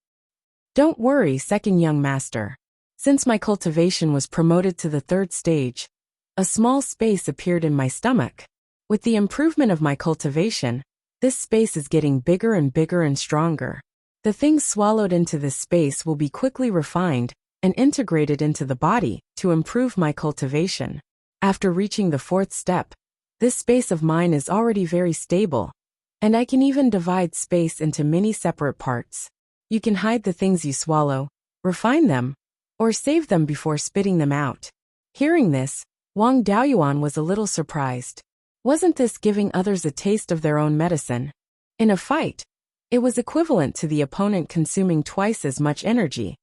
"Don't worry, second young master. Since my cultivation was promoted to the 3rd stage, a small space appeared in my stomach. With the improvement of my cultivation, this space is getting bigger and stronger. The things swallowed into this space will be quickly refined and integrated into the body to improve my cultivation. After reaching the 4th step, this space of mine is already very stable, and I can even divide space into many separate parts. You can hide the things you swallow, refine them, or save them before spitting them out." Hearing this, Wang Daoyuan was a little surprised. Wasn't this giving others a taste of their own medicine? In a fight, it was equivalent to the opponent consuming twice as much energy,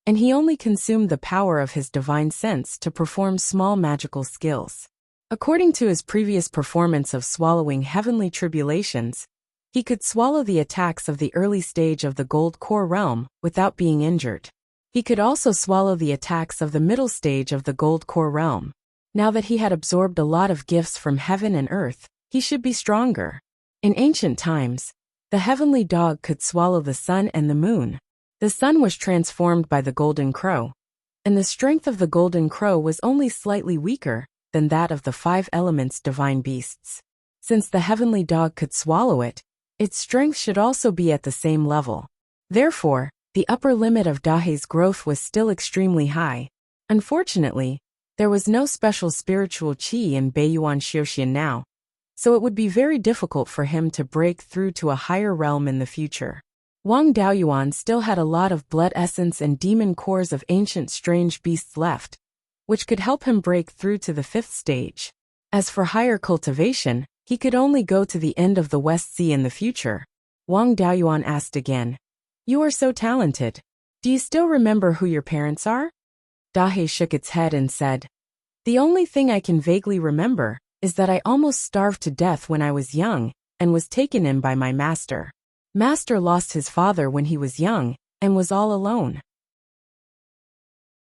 and he only consumed the power of his divine sense to perform small magical skills. According to his previous performance of swallowing heavenly tribulations, he could swallow the attacks of the early stage of the gold core realm without being injured. He could also swallow the attacks of the middle stage of the gold core realm. Now that he had absorbed a lot of gifts from heaven and earth, he should be stronger. In ancient times, the heavenly dog could swallow the sun and the moon. The sun was transformed by the golden crow, and the strength of the golden crow was only slightly weaker than that of the 5 elements divine beasts. Since the heavenly dog could swallow it, its strength should also be at the same level. Therefore, the upper limit of Dahe's growth was still extremely high. Unfortunately, there was no special spiritual qi in Beiyuan Xiuxian now, so it would be very difficult for him to break through to a higher realm in the future. Wang Daoyuan still had a lot of blood essence and demon cores of ancient strange beasts left, which could help him break through to the 5th stage. As for higher cultivation, he could only go to the end of the West Sea in the future. Wang Daoyuan asked again, "You are so talented. Do you still remember who your parents are?" Dahe shook its head and said, "The only thing I can vaguely remember is that I almost starved to death when I was young and was taken in by my master. Master lost his father when he was young and was all alone.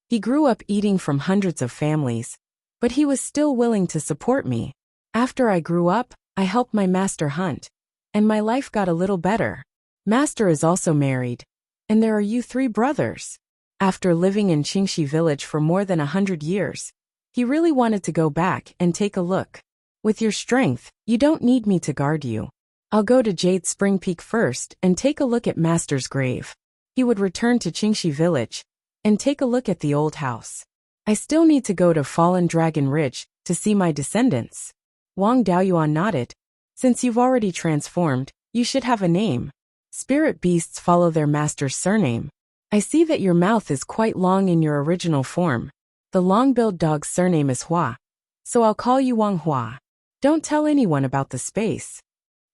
He grew up eating from hundreds of families, but he was still willing to support me. After I grew up, I helped my master hunt, and my life got a little better. Master is also married, and there are you 3 brothers." After living in Qingxi village for more than 100 years, he really wanted to go back and take a look. "With your strength, you don't need me to guard you. I'll go to Jade Spring Peak first and take a look at Master's grave." He would return to Qingxi village and take a look at the old house. "I still need to go to Fallen Dragon Ridge to see my descendants." Wang Daoyuan nodded. "Since you've already transformed, you should have a name. Spirit beasts follow their master's surname. I see that your mouth is quite long in your original form. The long-billed dog's surname is Hua. so I'll call you Wang Hua. Don't tell anyone about the space."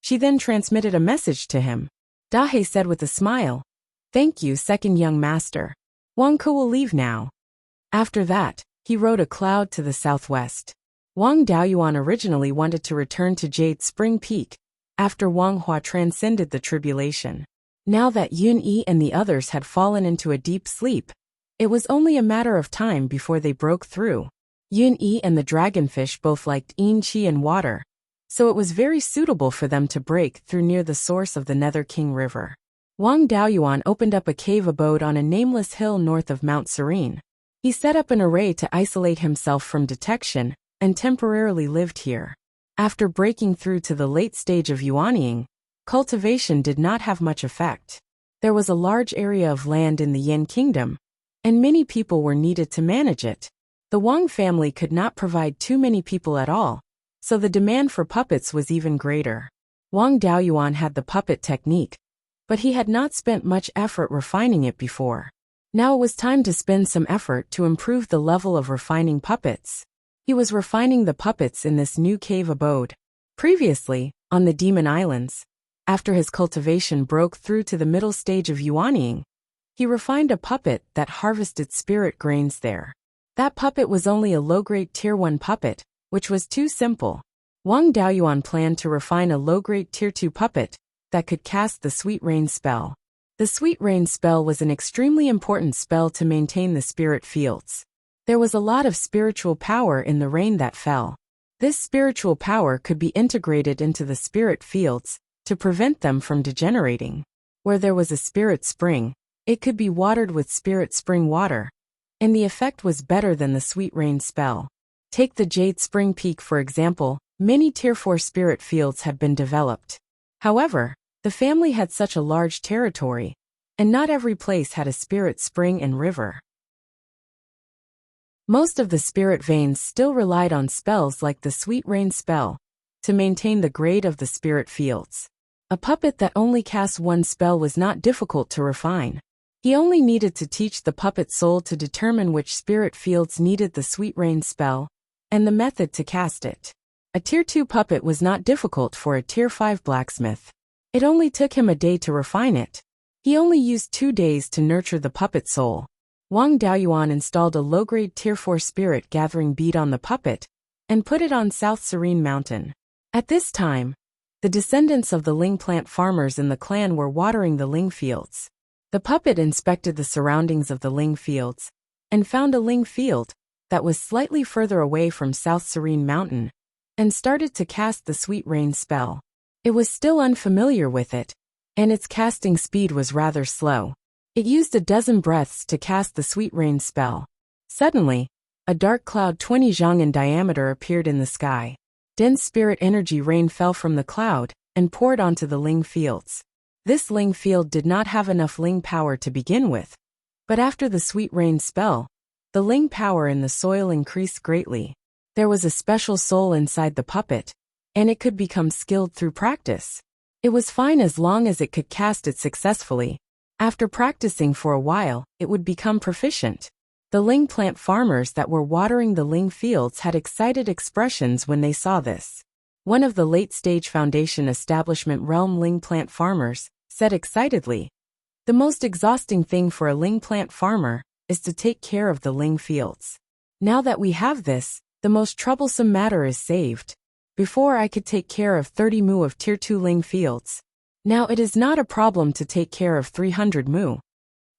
She then transmitted a message to him. Dahe said with a smile, "Thank you, second young master. Wang Ke will leave now." After that, he rode a cloud to the southwest. Wang Daoyuan originally wanted to return to Jade Spring Peak after Wang Hua transcended the tribulation. Now that Yun Yi and the others had fallen into a deep sleep, it was only a matter of time before they broke through. Yun Yi and the dragonfish both liked yin qi and water, so it was very suitable for them to break through near the source of the Nether King River. Wang Daoyuan opened up a cave abode on a nameless hill north of Mount Serene. He set up an array to isolate himself from detection and temporarily lived here. After breaking through to the late stage of yuanying, cultivation did not have much effect. There was a large area of land in the Yin Kingdom, and many people were needed to manage it. The Wang family could not provide too many people at all, so the demand for puppets was even greater. Wang Daoyuan had the puppet technique, but he had not spent much effort refining it before. Now it was time to spend some effort to improve the level of refining puppets. He was refining the puppets in this new cave abode. Previously, on the Demon Islands, after his cultivation broke through to the middle stage of yuanying, he refined a puppet that harvested spirit grains there. That puppet was only a low-grade Tier 1 puppet, which was too simple. Wang Daoyuan planned to refine a low-grade Tier 2 puppet that could cast the Sweet Rain spell. The Sweet Rain spell was an extremely important spell to maintain the spirit fields. There was a lot of spiritual power in the rain that fell. This spiritual power could be integrated into the spirit fields to prevent them from degenerating. Where there was a spirit spring, it could be watered with spirit spring water, and the effect was better than the Sweet Rain spell. Take the Jade Spring Peak for example. Many Tier 4 spirit fields had been developed. However, the family had such a large territory, and not every place had a spirit spring and river. Most of the spirit veins still relied on spells like the Sweet Rain spell to maintain the grade of the spirit fields. A puppet that only cast one spell was not difficult to refine. He only needed to teach the puppet soul to determine which spirit fields needed the Sweet Rain spell, and the method to cast it. A Tier 2 puppet was not difficult for a Tier 5 blacksmith. It only took him a day to refine it. He only used 2 days to nurture the puppet soul. Wang Daoyuan installed a low-grade Tier 4 spirit gathering bead on the puppet and put it on South Serene Mountain. At this time, the descendants of the Ling plant farmers in the clan were watering the Ling fields. The puppet inspected the surroundings of the Ling fields and found a Ling field that was slightly further away from South Serene Mountain and started to cast the Sweet Rain spell. It was still unfamiliar with it, and its casting speed was rather slow. It used a dozen breaths to cast the Sweet Rain spell. Suddenly, a dark cloud 20 zhang in diameter appeared in the sky. Dense spirit energy rain fell from the cloud and poured onto the Ling fields. This Ling field did not have enough Ling power to begin with, but after the Sweet Rain spell, the Ling power in the soil increased greatly. There was a special soul inside the puppet, and it could become skilled through practice. It was fine as long as it could cast it successfully. After practicing for a while, it would become proficient. The Ling plant farmers that were watering the Ling fields had excited expressions when they saw this. One of the late-stage Foundation Establishment Realm Ling plant farmers said excitedly, "The most exhausting thing for a Ling plant farmer is to take care of the Ling fields. Now that we have this, the most troublesome matter is saved. Before I could take care of 30 mu of Tier 2 Ling fields. Now it is not a problem to take care of 300 mu."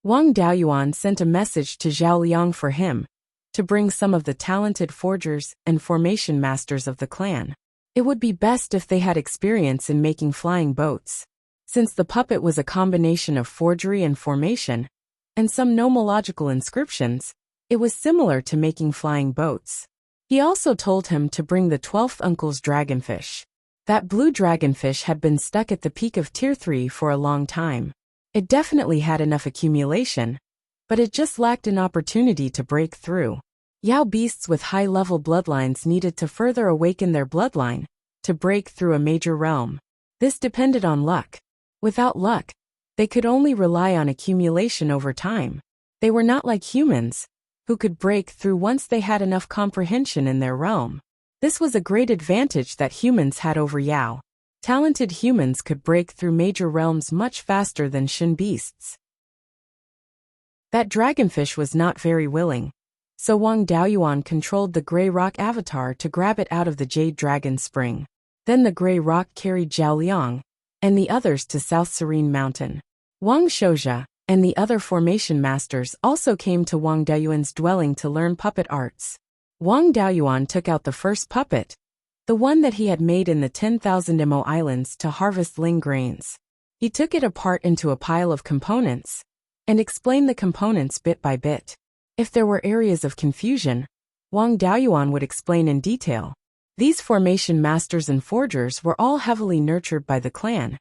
Wang Daoyuan sent a message to Zhao Liang for him to bring some of the talented forgers and formation masters of the clan. It would be best if they had experience in making flying boats. Since the puppet was a combination of forgery and formation, and some nomological inscriptions, it was similar to making flying boats. He also told him to bring the 12th uncle's dragonfish. That blue dragonfish had been stuck at the peak of Tier 3 for a long time. It definitely had enough accumulation, but it just lacked an opportunity to break through. Yao beasts with high-level bloodlines needed to further awaken their bloodline to break through a major realm. This depended on luck. Without luck, they could only rely on accumulation over time. They were not like humans, who could break through once they had enough comprehension in their realm. This was a great advantage that humans had over Yao. Talented humans could break through major realms much faster than Shin beasts. That dragonfish was not very willing, so Wang Daoyuan controlled the gray rock avatar to grab it out of the jade dragon spring. Then the gray rock carried Zhao Liang and the others to South Serene Mountain. Wang Shoujia and the other formation masters also came to Wang Daoyuan's dwelling to learn puppet arts. Wang Daoyuan took out the first puppet, the one that he had made in the 10,000 Mo Islands to harvest ling grains. He took it apart into a pile of components and explained the components bit by bit. If there were areas of confusion, Wang Daoyuan would explain in detail. These formation masters and forgers were all heavily nurtured by the clan,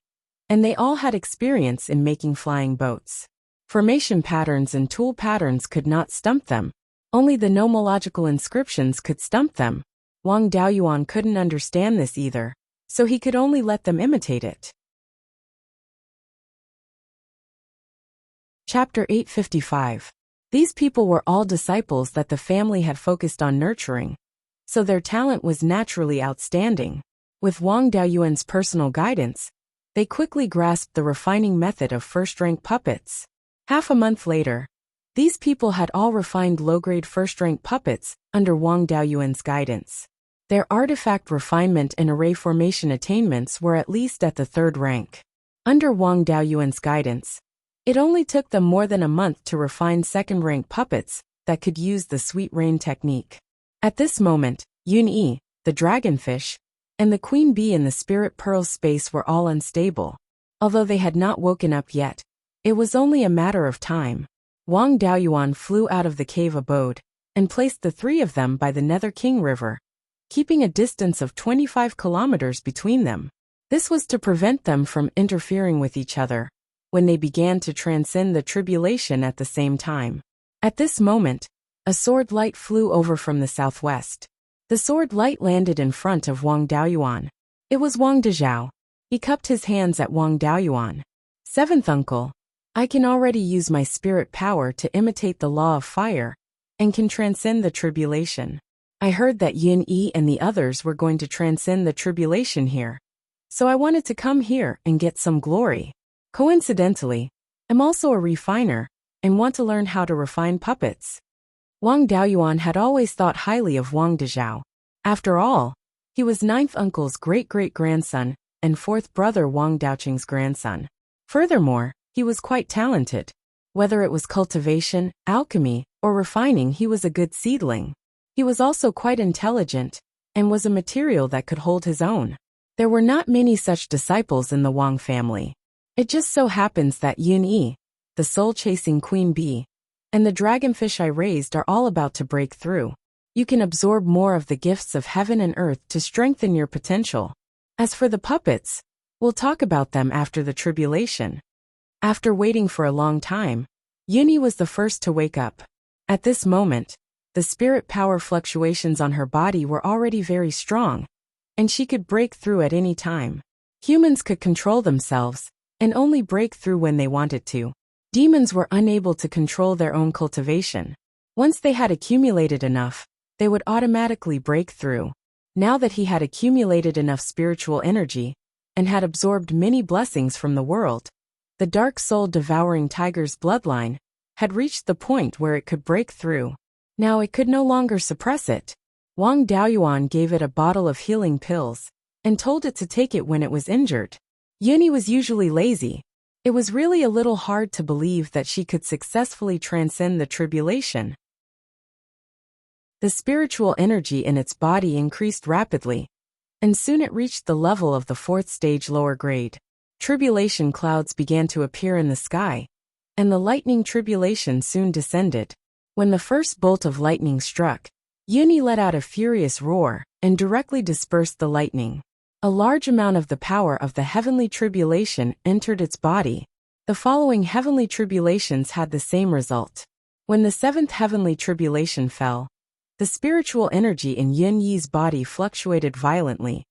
and they all had experience in making flying boats. Formation patterns and tool patterns could not stump them. Only the nomological inscriptions could stump them. Wang Daoyuan couldn't understand this either, so he could only let them imitate it. Chapter 855. These people were all disciples that the family had focused on nurturing, so their talent was naturally outstanding. With Wang Daoyuan's personal guidance, they quickly grasped the refining method of first-rank puppets. Half a month later, these people had all refined low-grade first-rank puppets under Wang Daoyuan's guidance. Their artifact refinement and array formation attainments were at least at the 3rd rank. Under Wang Daoyuan's guidance, it only took them more than a month to refine 2nd-rank puppets that could use the sweet rain technique. At this moment, Yun Yi, the dragonfish, and the queen bee in the spirit pearl space were all unstable. Although they had not woken up yet, it was only a matter of time. Wang Daoyuan flew out of the cave abode and placed the 3 of them by the Nether King River, keeping a distance of 25 kilometers between them. This was to prevent them from interfering with each other when they began to transcend the tribulation at the same time. At this moment, a sword light flew over from the southwest. The sword light landed in front of Wang Daoyuan. It was Wang Dezhao. He cupped his hands at Wang Daoyuan. 7th uncle, I can already use my spirit power to imitate the law of fire and can transcend the tribulation. I heard that Yin Yi and the others were going to transcend the tribulation here, so I wanted to come here and get some glory. Coincidentally, I'm also a refiner and want to learn how to refine puppets. Wang Daoyuan had always thought highly of Wang Dezhao. After all, he was 9th uncle's great-great-grandson and 4th brother Wang Daoqing's grandson. Furthermore, he was quite talented. Whether it was cultivation, alchemy, or refining, he was a good seedling. He was also quite intelligent, and was a material that could hold his own. There were not many such disciples in the Wang family. It just so happens that Yun Yi, the soul-chasing queen bee, and the dragonfish I raised are all about to break through. You can absorb more of the gifts of heaven and earth to strengthen your potential. As for the puppets, we'll talk about them after the tribulation. After waiting for a long time, Yun Yi was the first to wake up. At this moment, the spirit power fluctuations on her body were already very strong, and she could break through at any time. Humans could control themselves and only break through when they wanted to. Demons were unable to control their own cultivation. Once they had accumulated enough, they would automatically break through. Now that he had accumulated enough spiritual energy and had absorbed many blessings from the world, the dark soul devouring tiger's bloodline had reached the point where it could break through. Now it could no longer suppress it. Wang Daoyuan gave it a bottle of healing pills and told it to take it when it was injured. Yun Yi was usually lazy. It was really a little hard to believe that she could successfully transcend the tribulation. The spiritual energy in its body increased rapidly, and soon it reached the level of the 4th stage lower grade. Tribulation clouds began to appear in the sky, and the lightning tribulation soon descended. When the first bolt of lightning struck, Yun Yi let out a furious roar and directly dispersed the lightning. A large amount of the power of the heavenly tribulation entered its body. The following heavenly tribulations had the same result. When the 7th heavenly tribulation fell, the spiritual energy in Yun Yi's body fluctuated violently,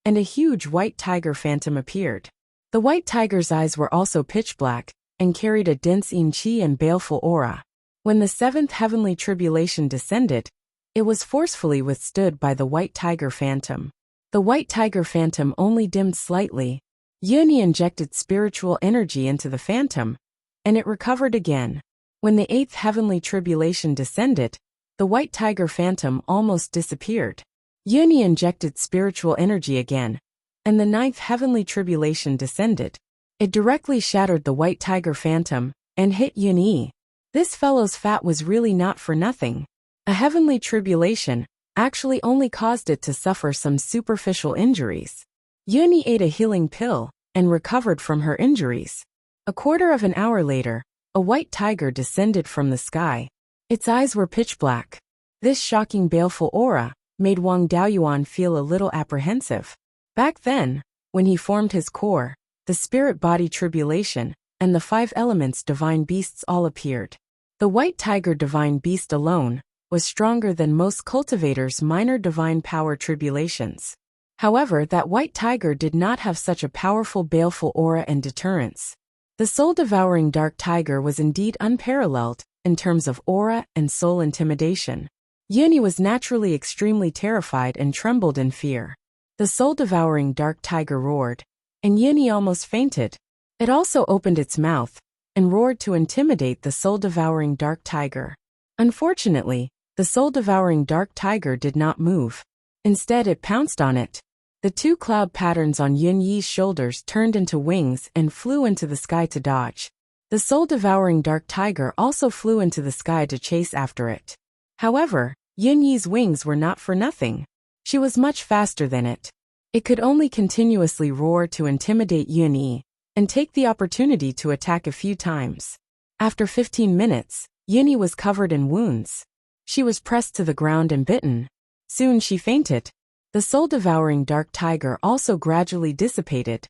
and a huge white tiger phantom appeared. The white tiger's eyes were also pitch black, and carried a dense yin qi and baleful aura. When the 7th heavenly tribulation descended, It was forcefully withstood by the white tiger phantom. The white tiger phantom only dimmed slightly. Yunyi injected spiritual energy into the phantom, and it recovered again. When the 8th heavenly tribulation descended, the white tiger phantom almost disappeared. Yunyi injected spiritual energy again, and the 9th heavenly tribulation descended. It directly shattered the white tiger phantom and hit Yunyi. This fellow's fat was really not for nothing. A heavenly tribulation actually only caused it to suffer some superficial injuries. Yunyi ate a healing pill and recovered from her injuries. A quarter of an hour later, a white tiger descended from the sky. Its eyes were pitch black. This shocking baleful aura made Wang Daoyuan feel a little apprehensive. Back then, when he formed his core, the spirit body tribulation and the 5 elements divine beasts all appeared. The white tiger divine beast alone was stronger than most cultivators' minor divine power tribulations. However, that white tiger did not have such a powerful baleful aura and deterrence. The soul-devouring dark tiger was indeed unparalleled in terms of aura and soul intimidation. Yunyi was naturally extremely terrified and trembled in fear. The soul-devouring dark tiger roared, and Yunyi almost fainted. It also opened its mouth and roared to intimidate the soul-devouring dark tiger. Unfortunately, the soul-devouring dark tiger did not move. Instead, it pounced on it. The 2 cloud patterns on Yunyi's shoulders turned into wings and flew into the sky to dodge. The soul-devouring dark tiger also flew into the sky to chase after it. However, Yunyi's wings were not for nothing. She was much faster than it. It could only continuously roar to intimidate Yunyi and take the opportunity to attack a few times. After 15 minutes, Yunyi was covered in wounds. She was pressed to the ground and bitten. Soon she fainted. The soul-devouring dark tiger also gradually dissipated,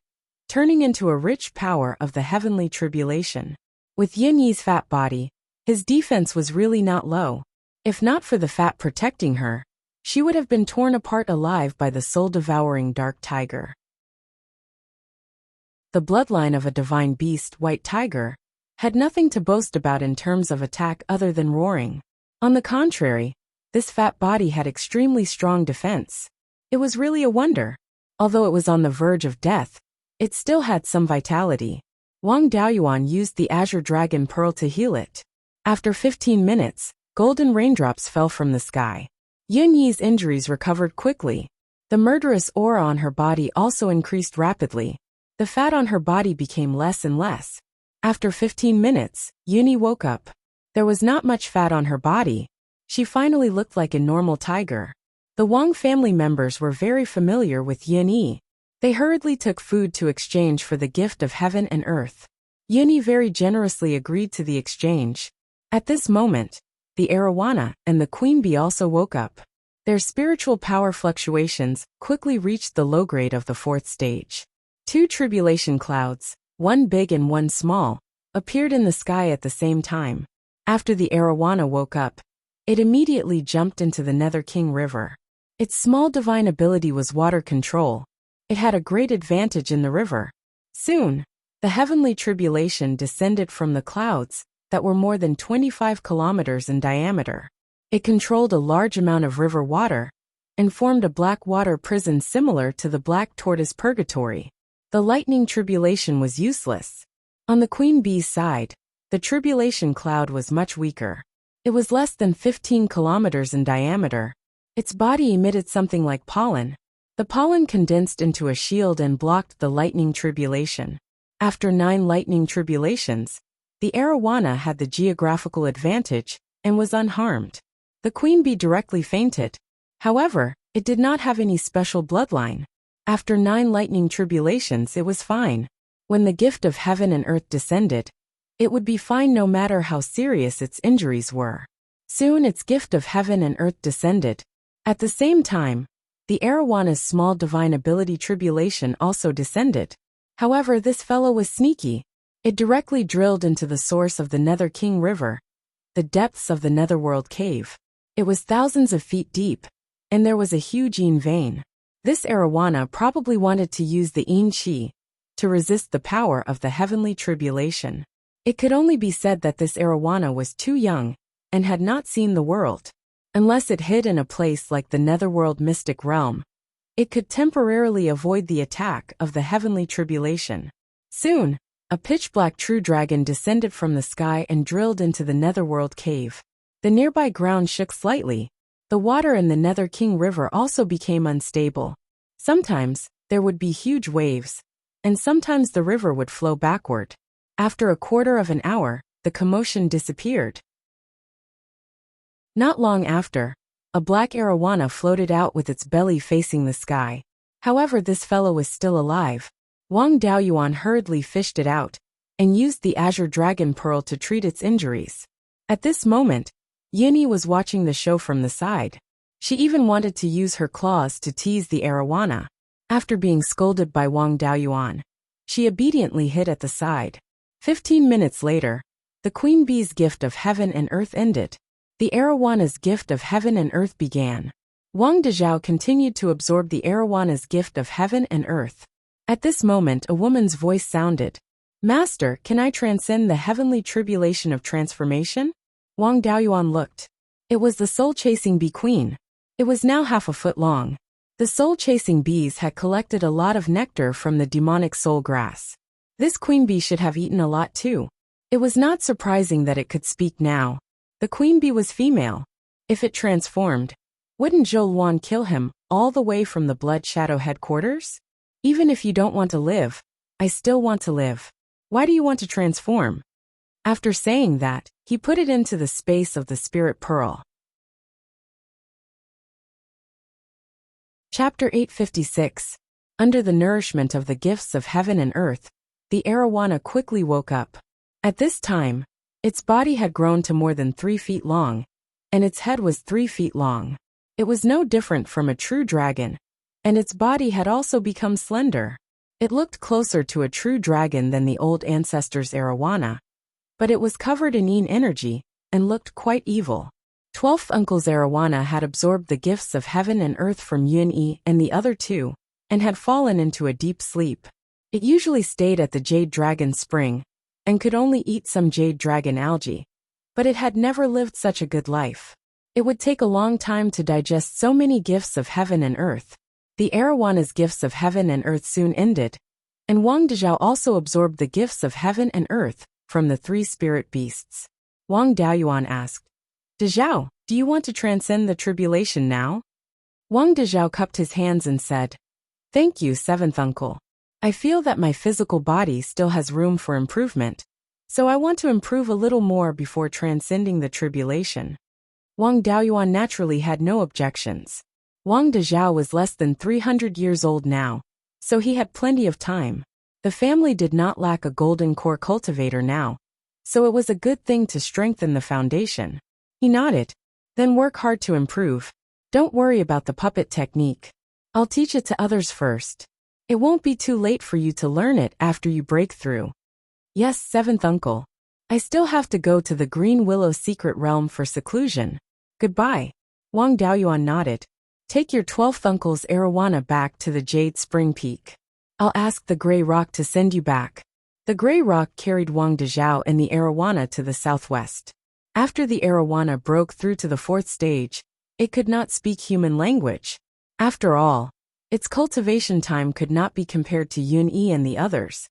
turning into a rich power of the heavenly tribulation. With Yunyi's fat body, his defense was really not low. If not for the fat protecting her, she would have been torn apart alive by the soul-devouring dark tiger. The bloodline of a divine beast, white tiger, had nothing to boast about in terms of attack other than roaring. On the contrary, this fat body had extremely strong defense. It was really a wonder. Although it was on the verge of death, it still had some vitality. Wang Daoyuan used the azure dragon pearl to heal it. After 15 minutes, golden raindrops fell from the sky. Yunyi's injuries recovered quickly. The murderous aura on her body also increased rapidly. The fat on her body became less and less. After 15 minutes, Yunyi woke up. There was not much fat on her body. She finally looked like a normal tiger. The Wang family members were very familiar with Yunyi. They hurriedly took food to exchange for the gift of heaven and earth. Yunyi very generously agreed to the exchange. At this moment, the arowana and the queen bee also woke up. Their spiritual power fluctuations quickly reached the low grade of the 4th stage. 2 tribulation clouds, one big and one small, appeared in the sky at the same time. After the arowana woke up, it immediately jumped into the Nether King River. Its small divine ability was water control. It had a great advantage in the river. Soon, the heavenly tribulation descended from the clouds that were more than 25 kilometers in diameter. It controlled a large amount of river water and formed a black water prison similar to the black tortoise purgatory. The lightning tribulation was useless. On the queen bee's side, the tribulation cloud was much weaker. It was less than 15 kilometers in diameter. Its body emitted something like pollen. The pollen condensed into a shield and blocked the lightning tribulation. After 9 lightning tribulations, the arowana had the geographical advantage and was unharmed. The queen bee directly fainted. However, it did not have any special bloodline. After 9 lightning tribulations, it was fine. When the gift of heaven and earth descended, it would be fine no matter how serious its injuries were. Soon its gift of heaven and earth descended. At the same time, the arawana's small divine ability tribulation also descended. However, this fellow was sneaky. It directly drilled into the source of the Nether King River, the depths of the Netherworld cave. It was thousands of feet deep, and there was a huge yin vein. This arowana probably wanted to use the yin qi to resist the power of the heavenly tribulation. It could only be said that this arowana was too young and had not seen the world. Unless it hid in a place like the netherworld mystic realm, it could temporarily avoid the attack of the heavenly tribulation. Soon, a pitch-black true dragon descended from the sky and drilled into the netherworld cave. The nearby ground shook slightly. The water in the Nether King River also became unstable. Sometimes, there would be huge waves, and sometimes the river would flow backward. After a quarter of an hour, the commotion disappeared. Not long after, a black arowana floated out with its belly facing the sky. However, this fellow was still alive. Wang Daoyuan hurriedly fished it out and used the azure dragon pearl to treat its injuries. At this moment, Yinyi was watching the show from the side. She even wanted to use her claws to tease the arowana. After being scolded by Wang Daoyuan, she obediently hid at the side. 15 minutes later, the queen bee's gift of heaven and earth ended. The arawana's gift of heaven and earth began. Wang Dezhao continued to absorb the arawana's gift of heaven and earth. At this moment, a woman's voice sounded. Master, can I transcend the heavenly tribulation of transformation? Wang Daoyuan looked. It was the soul-chasing bee queen. It was now 1/2 a foot long. The soul-chasing bees had collected a lot of nectar from the demonic soul grass. This queen bee should have eaten a lot too. It was not surprising that it could speak now. The queen bee was female. If it transformed, wouldn't Zhou Luan kill him all the way from the Blood Shadow headquarters? Even if you don't want to live, I still want to live. Why do you want to transform? After saying that, he put it into the space of the spirit pearl. Chapter 856. Under the nourishment of the gifts of heaven and earth, the arowana quickly woke up. At this time, its body had grown to more than 3 feet long, and its head was 3 feet long. It was no different from a true dragon, and its body had also become slender. It looked closer to a true dragon than the old ancestor's arowana, but it was covered in yin energy and looked quite evil. 12th uncle's arowana had absorbed the gifts of heaven and earth from Yunyi and the other two, and had fallen into a deep sleep. It usually stayed at the Jade Dragon Spring, and could only eat some Jade Dragon algae, but it had never lived such a good life. It would take a long time to digest so many gifts of heaven and earth. The arawana's gifts of heaven and earth soon ended, and Wang Dezhao also absorbed the gifts of heaven and earth from the 3 spirit beasts. Wang Daoyuan asked, Dezhao, do you want to transcend the tribulation now? Wang Dezhao cupped his hands and said, Thank you, 7th uncle. I feel that my physical body still has room for improvement, so I want to improve a little more before transcending the tribulation. Wang Daoyuan naturally had no objections. Wang Dezhao was less than 300 years old now, so he had plenty of time. The family did not lack a golden core cultivator now, so it was a good thing to strengthen the foundation. He nodded. Then work hard to improve. Don't worry about the puppet technique. I'll teach it to others first. It won't be too late for you to learn it after you break through. Yes, 7th uncle. I still have to go to the Green Willow secret realm for seclusion. Goodbye. Wang Daoyuan nodded. Take your 12th uncle's arowana back to the Jade Spring Peak. I'll ask the Grey Rock to send you back. The Grey Rock carried Wang Dezhao and the arowana to the southwest. After the arowana broke through to the 4th stage, it could not speak human language. After all, its cultivation time could not be compared to Yunyi and the others,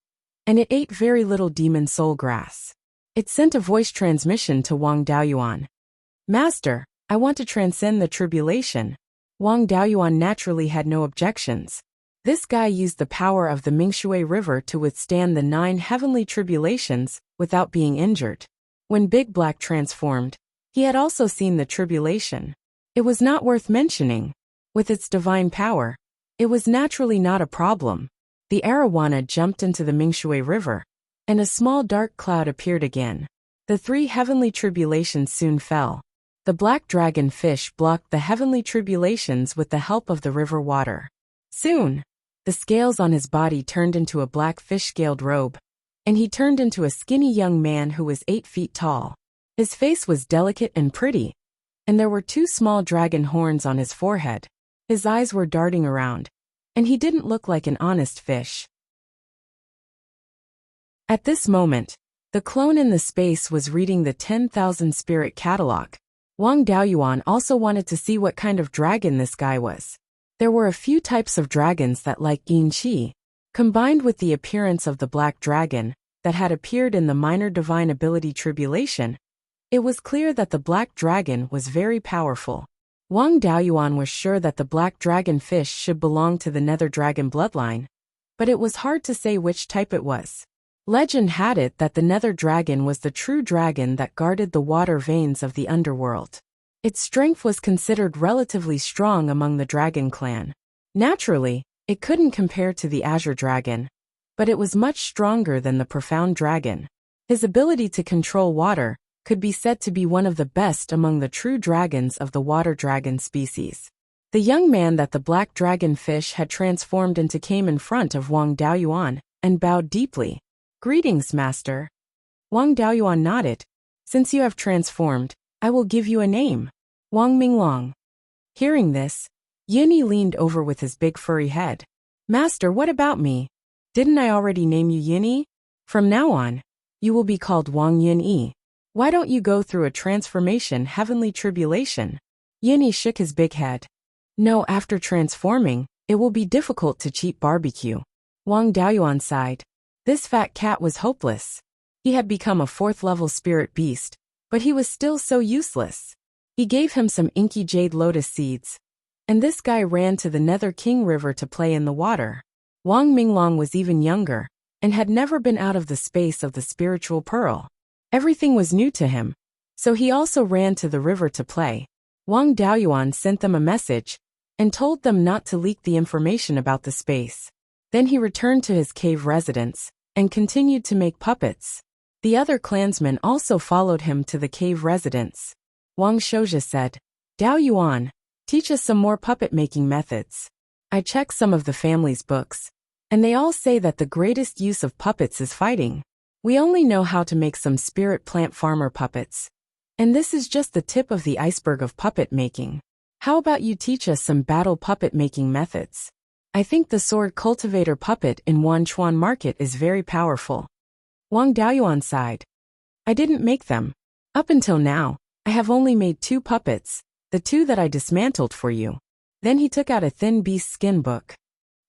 and it ate very little demon soul grass. It sent a voice transmission to Wang Daoyuan. Master, I want to transcend the tribulation. Wang Daoyuan naturally had no objections. This guy used the power of the Mingshui River to withstand the 9 heavenly tribulations without being injured. When Big Black transformed, he had also seen the tribulation. It was not worth mentioning. With its divine power, it was naturally not a problem. The arowana jumped into the Mingshui River, and a small dark cloud appeared again. The 3 heavenly tribulations soon fell. The black dragon fish blocked the heavenly tribulations with the help of the river water. Soon, the scales on his body turned into a black fish-scaled robe, and he turned into a skinny young man who was 8 feet tall. His face was delicate and pretty, and there were 2 small dragon horns on his forehead. His eyes were darting around, and he didn't look like an honest fish. At this moment, the clone in the space was reading the 10,000 spirit catalog. Wang Daoyuan also wanted to see what kind of dragon this guy was. There were a few types of dragons that, like Yin Qi, combined with the appearance of the black dragon that had appeared in the minor divine ability tribulation, it was clear that the black dragon was very powerful. Wang Daoyuan was sure that the black dragon fish should belong to the nether dragon bloodline, but it was hard to say which type it was. Legend had it that the nether dragon was the true dragon that guarded the water veins of the underworld. Its strength was considered relatively strong among the dragon clan. Naturally, it couldn't compare to the azure dragon, but it was much stronger than the profound dragon. His ability to control water could be said to be one of the best among the true dragons of the water dragon species. The young man that the black dragon fish had transformed into came in front of Wang Daoyuan and bowed deeply. "Greetings, master." Wang Daoyuan nodded. "Since you have transformed, I will give you a name. Wang Minglong." Hearing this, Yunyi leaned over with his big furry head. "Master, what about me? Didn't I already name you Yunyi? From now on, you will be called Wang Yunyi. Why don't you go through a transformation heavenly tribulation?" Yunyi shook his big head. "No, after transforming, it will be difficult to cheat barbecue." Wang Daoyuan sighed. This fat cat was hopeless. He had become a 4th-level spirit beast, but he was still so useless. He gave him some inky jade lotus seeds, and this guy ran to the Nether King River to play in the water. Wang Minglong was even younger, and had never been out of the space of the spiritual pearl. Everything was new to him, so he also ran to the river to play. Wang Daoyuan sent them a message, and told them not to leak the information about the space. Then he returned to his cave residence, and continued to make puppets. The other clansmen also followed him to the cave residence. Wang Shouja said, "Daoyuan, teach us some more puppet-making methods. I checked some of the family's books, and they all say that the greatest use of puppets is fighting. We only know how to make some spirit plant farmer puppets, and this is just the tip of the iceberg of puppet making. How about you teach us some battle puppet-making methods? I think the sword cultivator puppet in Wanchuan Market is very powerful." Wang Daoyuan sighed. "I didn't make them. Up until now, I have only made 2 puppets, the 2 that I dismantled for you." Then he took out a thin beast skin book.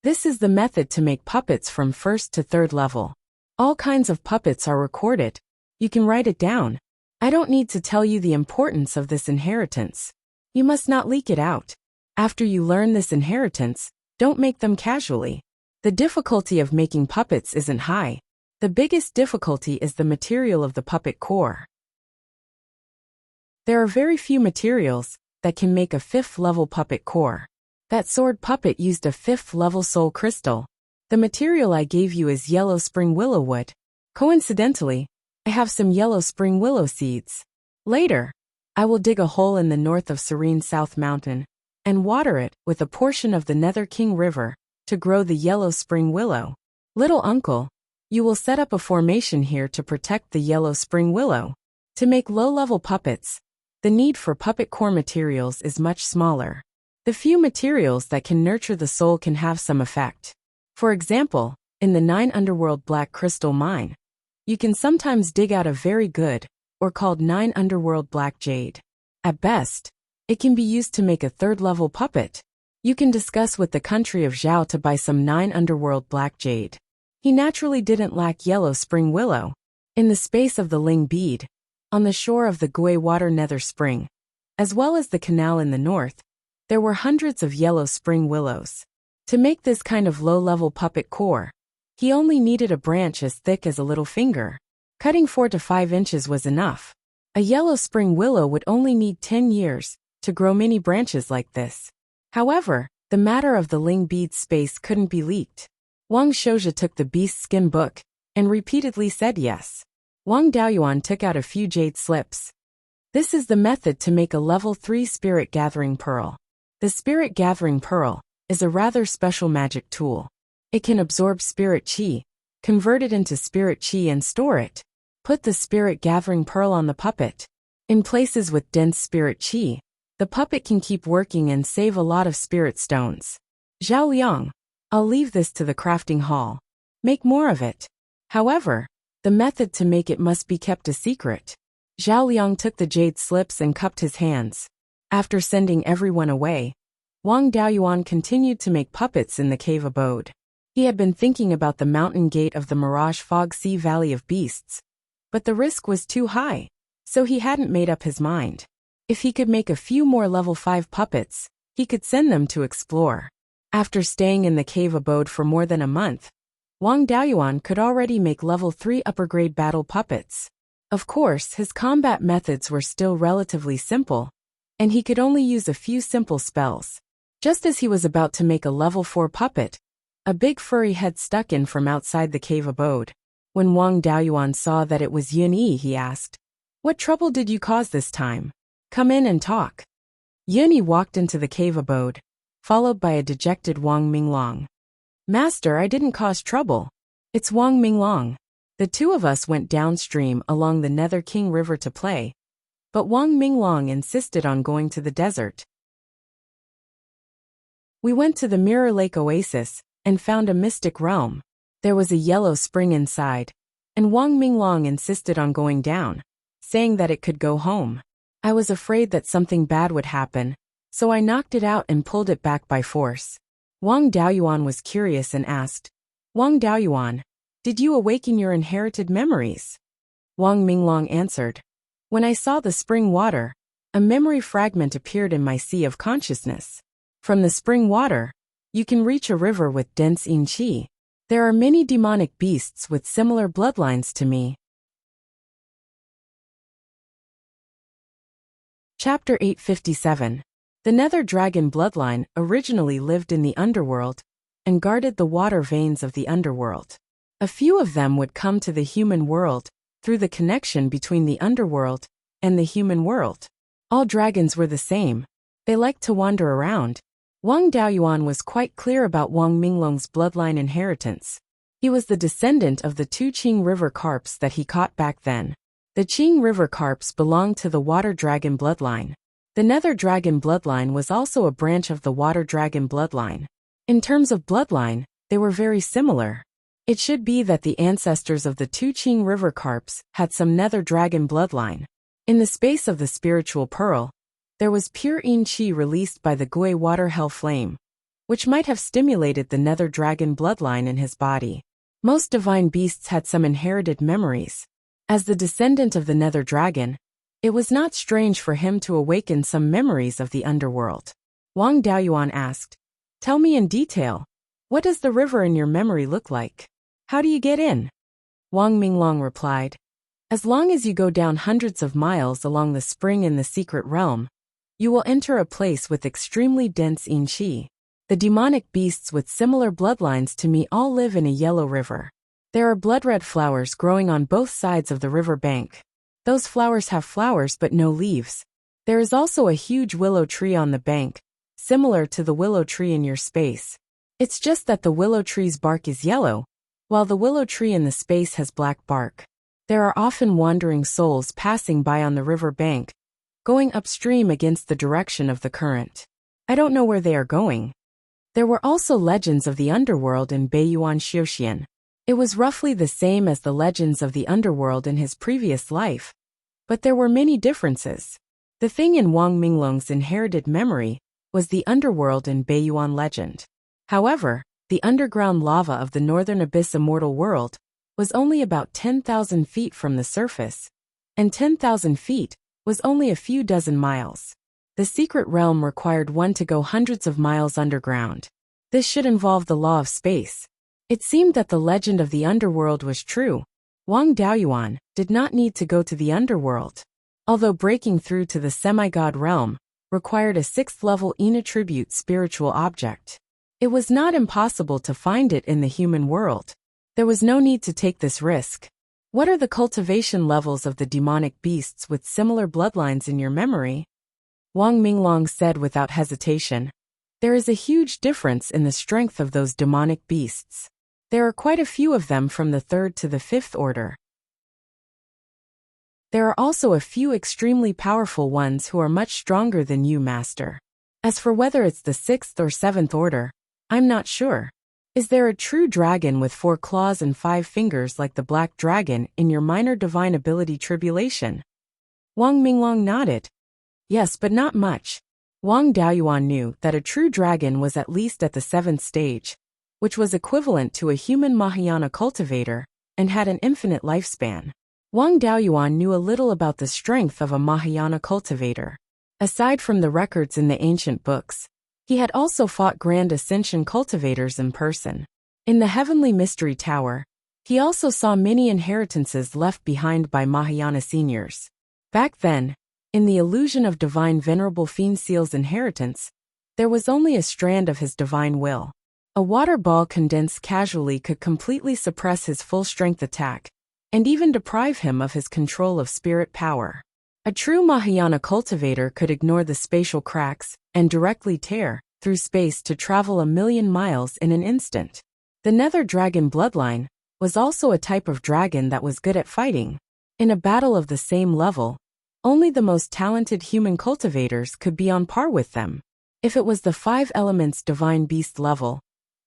"This is the method to make puppets from 1st to 3rd level. All kinds of puppets are recorded. You can write it down. I don't need to tell you the importance of this inheritance. You must not leak it out. After you learn this inheritance, don't make them casually. The difficulty of making puppets isn't high. The biggest difficulty is the material of the puppet core. There are very few materials that can make a 5th-level puppet core. That sword puppet used a 5th-level soul crystal. The material I gave you is yellow spring willow wood. Coincidentally, I have some yellow spring willow seeds. Later, I will dig a hole in the north of Serene South Mountain and water it with a portion of the Nether King River to grow the yellow spring willow. Little uncle, you will set up a formation here to protect the yellow spring willow. To make low-level puppets, the need for puppet core materials is much smaller. The few materials that can nurture the soul can have some effect. For example, in the 9 Underworld Black Crystal Mine, you can sometimes dig out a very good, or called 9 Underworld Black Jade. At best, it can be used to make a 3rd-level puppet. You can discuss with the country of Zhao to buy some 9 Underworld Black Jade. He naturally didn't lack yellow spring willow. In the space of the Ling Bead, on the shore of the Gui Water Nether Spring, as well as the canal in the north, there were hundreds of yellow spring willows. To make this kind of low-level puppet core, he only needed a branch as thick as a little finger. Cutting 4 to 5 inches was enough. A yellow spring willow would only need 10 years to grow many branches like this. However, the matter of the Ling Bead space couldn't be leaked. Wang Shouja took the beast skin book and repeatedly said yes. Wang Daoyuan took out a few jade slips. This is the method to make a level 3 spirit gathering pearl. The spirit gathering pearl is a rather special magic tool. It can absorb spirit chi, convert it into spirit chi and store it. Put the spirit gathering pearl on the puppet. In places with dense spirit chi, the puppet can keep working and save a lot of spirit stones. Zhao Liang, I'll leave this to the crafting hall. Make more of it. However, the method to make it must be kept a secret. Zhao Liang took the jade slips and cupped his hands. After sending everyone away, Wang Daoyuan continued to make puppets in the cave abode. He had been thinking about the mountain gate of the Mirage Fog Sea Valley of Beasts, but the risk was too high, so he hadn't made up his mind. If he could make a few more level 5 puppets, he could send them to explore. After staying in the cave abode for more than a month, Wang Daoyuan could already make level 3 upper-grade battle puppets. Of course, his combat methods were still relatively simple, and he could only use a few simple spells. Just as he was about to make a level 4 puppet, a big furry head stuck in from outside the cave abode. When Wang Daoyuan saw that it was Yun Yi, he asked, "What trouble did you cause this time? Come in and talk." Yun Yi walked into the cave abode, followed by a dejected Wang Minglong. "Master, I didn't cause trouble. It's Wang Minglong. The two of us went downstream along the Nether King River to play, but Wang Minglong insisted on going to the desert. We went to the Mirror Lake Oasis and found a mystic realm. There was a yellow spring inside, and Wang Minglong insisted on going down, saying that it could go home. I was afraid that something bad would happen, so I knocked it out and pulled it back by force." Wang Daoyuan was curious and asked, "Wang Daoyuan, did you awaken your inherited memories?" Wang Minglong answered, "When I saw the spring water, a memory fragment appeared in my sea of consciousness. From the spring water, you can reach a river with dense yin qi. There are many demonic beasts with similar bloodlines to me." Chapter 857. The Nether Dragon bloodline originally lived in the underworld and guarded the water veins of the underworld. A few of them would come to the human world through the connection between the underworld and the human world. All dragons were the same. They liked to wander around. Wang Daoyuan was quite clear about Wang Minglong's bloodline inheritance. He was the descendant of the 2 Qing River carps that he caught back then. The Qing River carps belonged to the water dragon bloodline. The Nether Dragon bloodline was also a branch of the water dragon bloodline. In terms of bloodline, they were very similar. It should be that the ancestors of the 2 Qing River carps had some Nether Dragon bloodline. In the space of the spiritual pearl, there was pure yin qi released by the Gui water hell flame, which might have stimulated the Nether Dragon bloodline in his body. Most divine beasts had some inherited memories. As the descendant of the Nether Dragon, it was not strange for him to awaken some memories of the underworld. Wang Daoyuan asked, "Tell me in detail, what does the river in your memory look like? How do you get in?" Wang Minglong replied, "As long as you go down hundreds of miles along the spring in the secret realm, you will enter a place with extremely dense yin qi. The demonic beasts with similar bloodlines to me all live in a yellow river. There are blood-red flowers growing on both sides of the river bank. Those flowers have flowers but no leaves. There is also a huge willow tree on the bank, similar to the willow tree in your space. It's just that the willow tree's bark is yellow, while the willow tree in the space has black bark. There are often wandering souls passing by on the river bank, going upstream against the direction of the current. I don't know where they are going." There were also legends of the underworld in Beiyuan Xiuxian. It was roughly the same as the legends of the underworld in his previous life, but there were many differences. The thing in Wang Minglong's inherited memory was the underworld in Beiyuan legend. However, the underground lava of the Northern Abyss immortal world was only about 10,000 feet from the surface, and 10,000 feet was only a few dozen miles. The secret realm required one to go hundreds of miles underground. This should involve the law of space. It seemed that the legend of the underworld was true. Wang Daoyuan did not need to go to the underworld. Although breaking through to the semi-god realm required a 6th-level inattribute spiritual object, it was not impossible to find it in the human world. There was no need to take this risk. What are the cultivation levels of the demonic beasts with similar bloodlines in your memory? Wang Minglong said without hesitation. There is a huge difference in the strength of those demonic beasts. There are quite a few of them from the 3rd to the 5th order. There are also a few extremely powerful ones who are much stronger than you, Master. As for whether it's the 6th or 7th order, I'm not sure. Is there a true dragon with 4 claws and 5 fingers like the black dragon in your minor divine ability tribulation? Wang Minglong nodded. Yes, but not much. Wang Daoyuan knew that a true dragon was at least at the 7th stage, which was equivalent to a human Mahayana cultivator, and had an infinite lifespan. Wang Daoyuan knew a little about the strength of a Mahayana cultivator. Aside from the records in the ancient books, he had also fought Grand Ascension cultivators in person. In the Heavenly Mystery Tower, he also saw many inheritances left behind by Mahayana seniors. Back then, in the illusion of Divine Venerable Fiend Seal's inheritance, there was only a strand of his divine will. A water ball condensed casually could completely suppress his full-strength attack, and even deprive him of his control of spirit power. A true Mahayana cultivator could ignore the spatial cracks and directly tear through space to travel 1,000,000 miles in an instant. The Nether Dragon bloodline was also a type of dragon that was good at fighting. In a battle of the same level, only the most talented human cultivators could be on par with them. If it was the 5 elements divine beast level,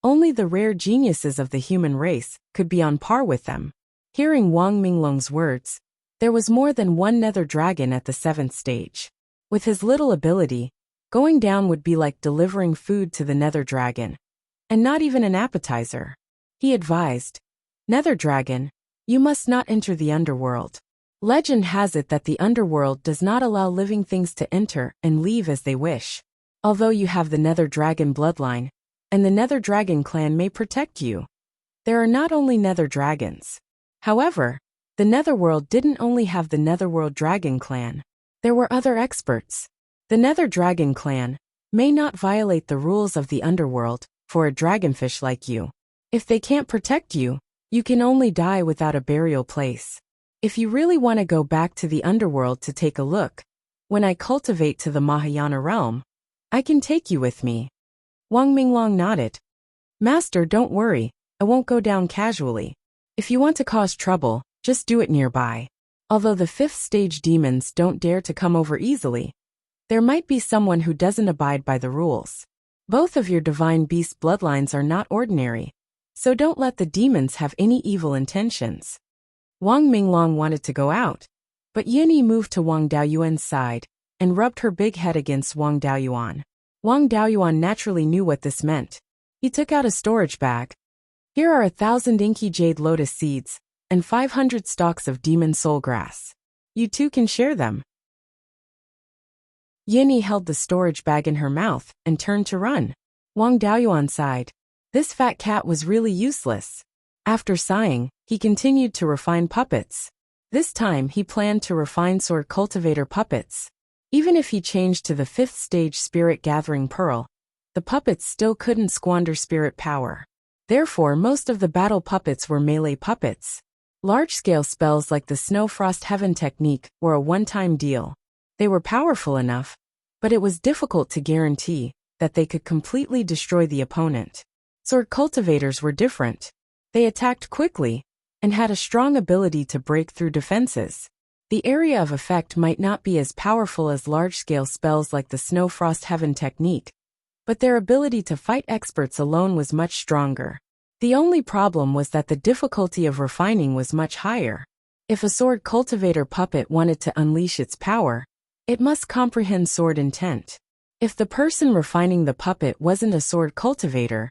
only the rare geniuses of the human race could be on par with them. Hearing Wang Minglong's words, there was more than one nether dragon at the 7th stage. With his little ability, going down would be like delivering food to the nether dragon, and not even an appetizer. He advised, "Nether dragon, you must not enter the underworld. Legend has it that the underworld does not allow living things to enter and leave as they wish. Although you have the nether dragon bloodline, and the nether dragon clan may protect you, there are not only nether dragons. However, the netherworld didn't only have the netherworld dragon clan. There were other experts. The nether dragon clan may not violate the rules of the underworld for a dragonfish like you. If they can't protect you, you can only die without a burial place. If you really want to go back to the underworld to take a look, when I cultivate to the Mahayana realm, I can take you with me." Wang Minglong nodded. "Master, don't worry, I won't go down casually. If you want to cause trouble, just do it nearby. Although the 5th stage demons don't dare to come over easily, there might be someone who doesn't abide by the rules. Both of your divine beast bloodlines are not ordinary, so don't let the demons have any evil intentions." Wang Minglong wanted to go out, but Yinyi moved to Wang Daoyuan's side and rubbed her big head against Wang Daoyuan. Wang Daoyuan naturally knew what this meant. He took out a storage bag. "Here are 1,000 inky jade lotus seeds and 500 stalks of demon soul grass. You two can share them." Yinyi held the storage bag in her mouth and turned to run. Wang Daoyuan sighed. This fat cat was really useless. After sighing, he continued to refine puppets. This time he planned to refine sword cultivator puppets. Even if he changed to the 5th stage spirit gathering pearl, the puppets still couldn't squander spirit power. Therefore, most of the battle puppets were melee puppets. Large-scale spells like the Snow Frost Heaven technique were a one-time deal. They were powerful enough, but it was difficult to guarantee that they could completely destroy the opponent. Sword cultivators were different. They attacked quickly and had a strong ability to break through defenses. The area of effect might not be as powerful as large-scale spells like the Snow Frost Heaven technique, but their ability to fight experts alone was much stronger. The only problem was that the difficulty of refining was much higher. If a sword cultivator puppet wanted to unleash its power, it must comprehend sword intent. If the person refining the puppet wasn't a sword cultivator,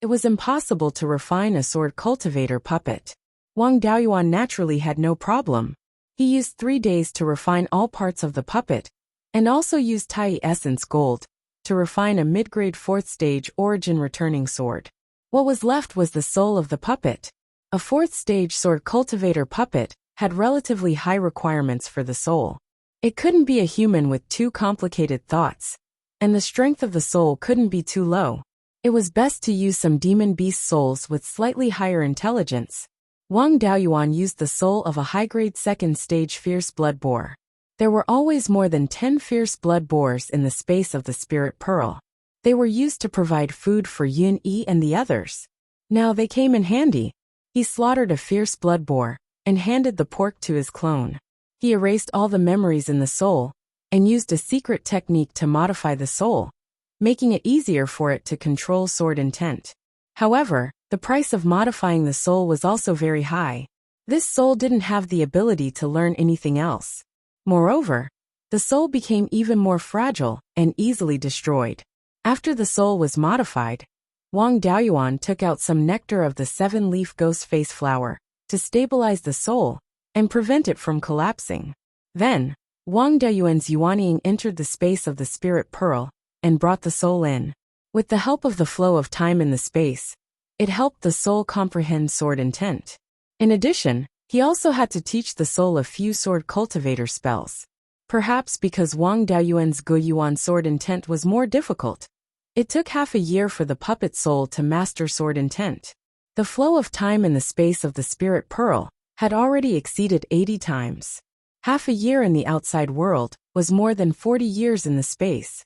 it was impossible to refine a sword cultivator puppet. Wang Daoyuan naturally had no problem. He used 3 days to refine all parts of the puppet, and also used Tai Essence Gold to refine a mid-grade 4th stage origin returning sword. What was left was the soul of the puppet. A 4th stage sword cultivator puppet had relatively high requirements for the soul. It couldn't be a human with too complicated thoughts, and the strength of the soul couldn't be too low. It was best to use some demon beast souls with slightly higher intelligence. Wang Daoyuan used the soul of a high-grade 2nd stage fierce blood boar. There were always more than 10 fierce blood boars in the space of the spirit pearl. They were used to provide food for Yin Yi and the others. Now they came in handy. He slaughtered a fierce blood boar and handed the pork to his clone. He erased all the memories in the soul and used a secret technique to modify the soul, making it easier for it to control sword intent. However, the price of modifying the soul was also very high. This soul didn't have the ability to learn anything else. Moreover, the soul became even more fragile and easily destroyed. After the soul was modified, Wang Daoyuan took out some nectar of the 7-leaf ghost face flower to stabilize the soul and prevent it from collapsing. Then, Wang Daoyuan's Yuanying entered the space of the spirit pearl and brought the soul in. With the help of the flow of time in the space, it helped the soul comprehend sword intent. In addition, he also had to teach the soul a few sword cultivator spells. Perhaps because Wang Daoyuan's Guiyuan sword intent was more difficult, it took half a year for the puppet soul to master sword intent. The flow of time in the space of the spirit pearl had already exceeded 80 times. Half a year in the outside world was more than 40 years in the space.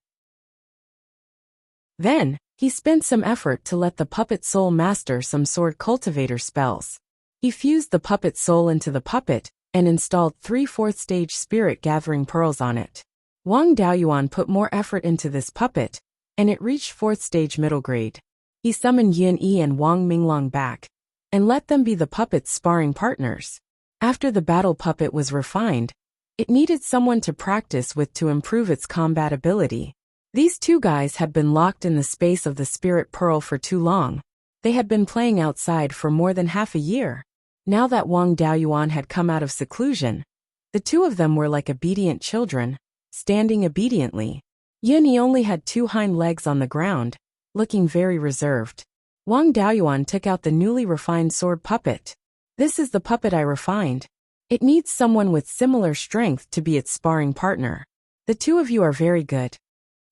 Then, he spent some effort to let the puppet soul master some sword cultivator spells. He fused the puppet soul into the puppet and installed 3 4th-stage spirit-gathering pearls on it. Wang Daoyuan put more effort into this puppet, and it reached 4th-stage middle grade. He summoned Yin Yi and Wang Minglong back, and let them be the puppet's sparring partners. After the battle puppet was refined, it needed someone to practice with to improve its combat ability. These 2 guys had been locked in the space of the spirit pearl for too long. They had been playing outside for more than half a year. Now that Wang Daoyuan had come out of seclusion, the 2 of them were like obedient children, standing obediently. Yin Yi only had 2 hind legs on the ground, looking very reserved. Wang Daoyuan took out the newly refined sword puppet. This is the puppet I refined. It needs someone with similar strength to be its sparring partner. The 2 of you are very good.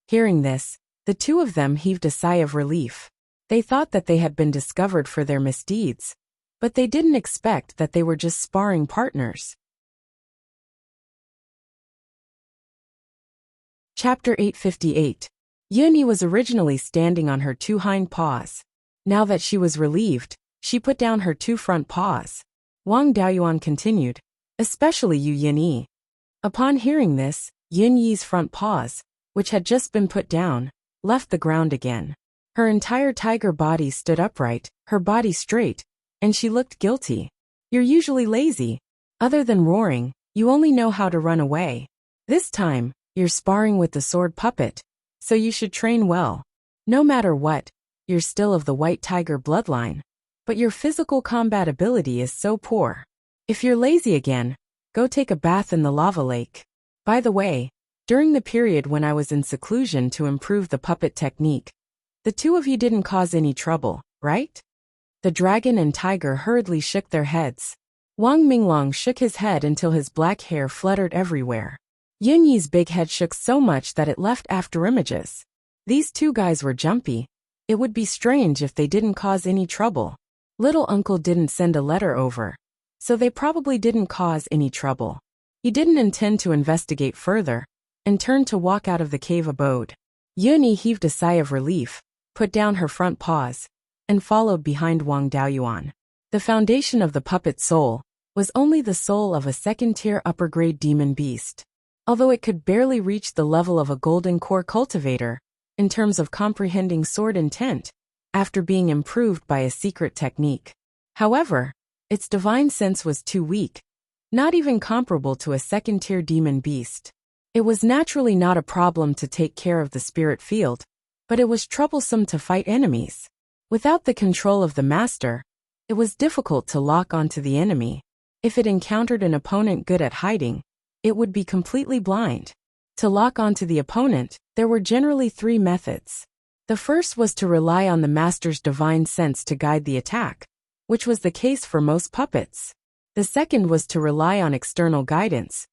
Hearing this, the 2 of them heaved a sigh of relief. They thought that they had been discovered for their misdeeds, but they didn't expect that they were just sparring partners. Chapter 858. Yin Yi was originally standing on her 2 hind paws. Now that she was relieved, she put down her 2 front paws. Wang Daoyuan continued, especially you Yin Yi. Upon hearing this, Yin Yi's front paws, which had just been put down, left the ground again. Her entire tiger body stood upright, her body straight, and she looked guilty. You're usually lazy. Other than roaring, you only know how to run away. This time, you're sparring with the sword puppet, so you should train well. No matter what, you're still of the white tiger bloodline, but your physical combat ability is so poor. If you're lazy again, go take a bath in the lava lake. By the way, during the period when I was in seclusion to improve the puppet technique, the 2 of you didn't cause any trouble, right? The dragon and tiger hurriedly shook their heads. Wang Minglong shook his head until his black hair fluttered everywhere. Yin Yi's big head shook so much that it left afterimages. These 2 guys were jumpy. It would be strange if they didn't cause any trouble. Little uncle didn't send a letter over, so they probably didn't cause any trouble. He didn't intend to investigate further, and turned to walk out of the cave abode. Yin Yi heaved a sigh of relief, put down her front paws, and followed behind Wang Daoyuan. The foundation of the puppet soul was only the soul of a 2nd-tier upper-grade demon beast. Although it could barely reach the level of a golden core cultivator, in terms of comprehending sword intent, after being improved by a secret technique. However, its divine sense was too weak, not even comparable to a 2nd-tier demon beast. It was naturally not a problem to take care of the spirit field, but it was troublesome to fight enemies. Without the control of the master, it was difficult to lock onto the enemy. If it encountered an opponent good at hiding, it would be completely blind. To lock onto the opponent, there were generally 3 methods. The first was to rely on the master's divine sense to guide the attack, which was the case for most puppets. The second was to rely on external guidance,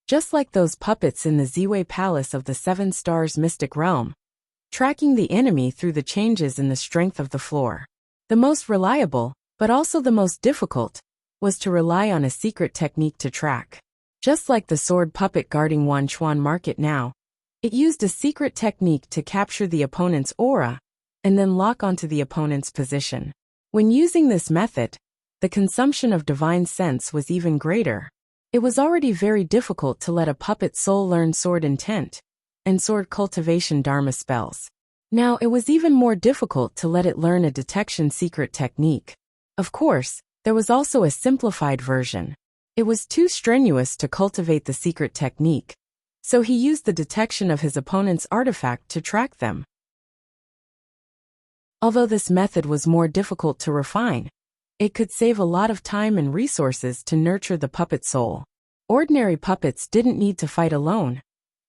just like those puppets in the Ziwei Palace of the 7 Stars Mystic Realm, tracking the enemy through the changes in the strength of the floor. The most reliable, but also the most difficult, was to rely on a secret technique to track. Just like the sword puppet guarding Wanchuan Market now, it used a secret technique to capture the opponent's aura, and then lock onto the opponent's position. When using this method, the consumption of divine sense was even greater. It was already very difficult to let a puppet soul learn sword intent and sword cultivation dharma spells. Now it was even more difficult to let it learn a detection secret technique. Of course, there was also a simplified version. It was too strenuous to cultivate the secret technique, so he used the detection of his opponent's artifact to track them. Although this method was more difficult to refine, it could save a lot of time and resources to nurture the puppet soul. Ordinary puppets didn't need to fight alone,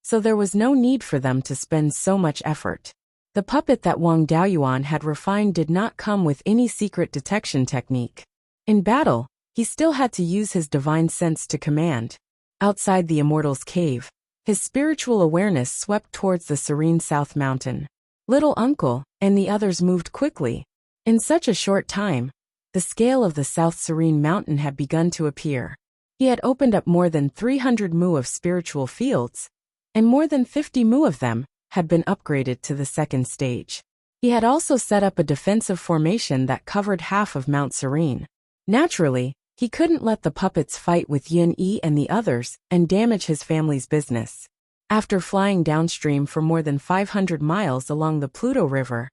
so there was no need for them to spend so much effort. The puppet that Wang Daoyuan had refined did not come with any secret detection technique. In battle, he still had to use his divine sense to command. Outside the Immortals' cave, his spiritual awareness swept towards the serene South Mountain. Little Uncle and the others moved quickly. In such a short time, the scale of the South Serene Mountain had begun to appear. He had opened up more than 300 mu of spiritual fields, and more than 50 mu of them had been upgraded to the second stage. He had also set up a defensive formation that covered half of Mount Serene. Naturally, he couldn't let the puppets fight with Yin Yi and the others and damage his family's business. After flying downstream for more than 500 miles along the Pluto River,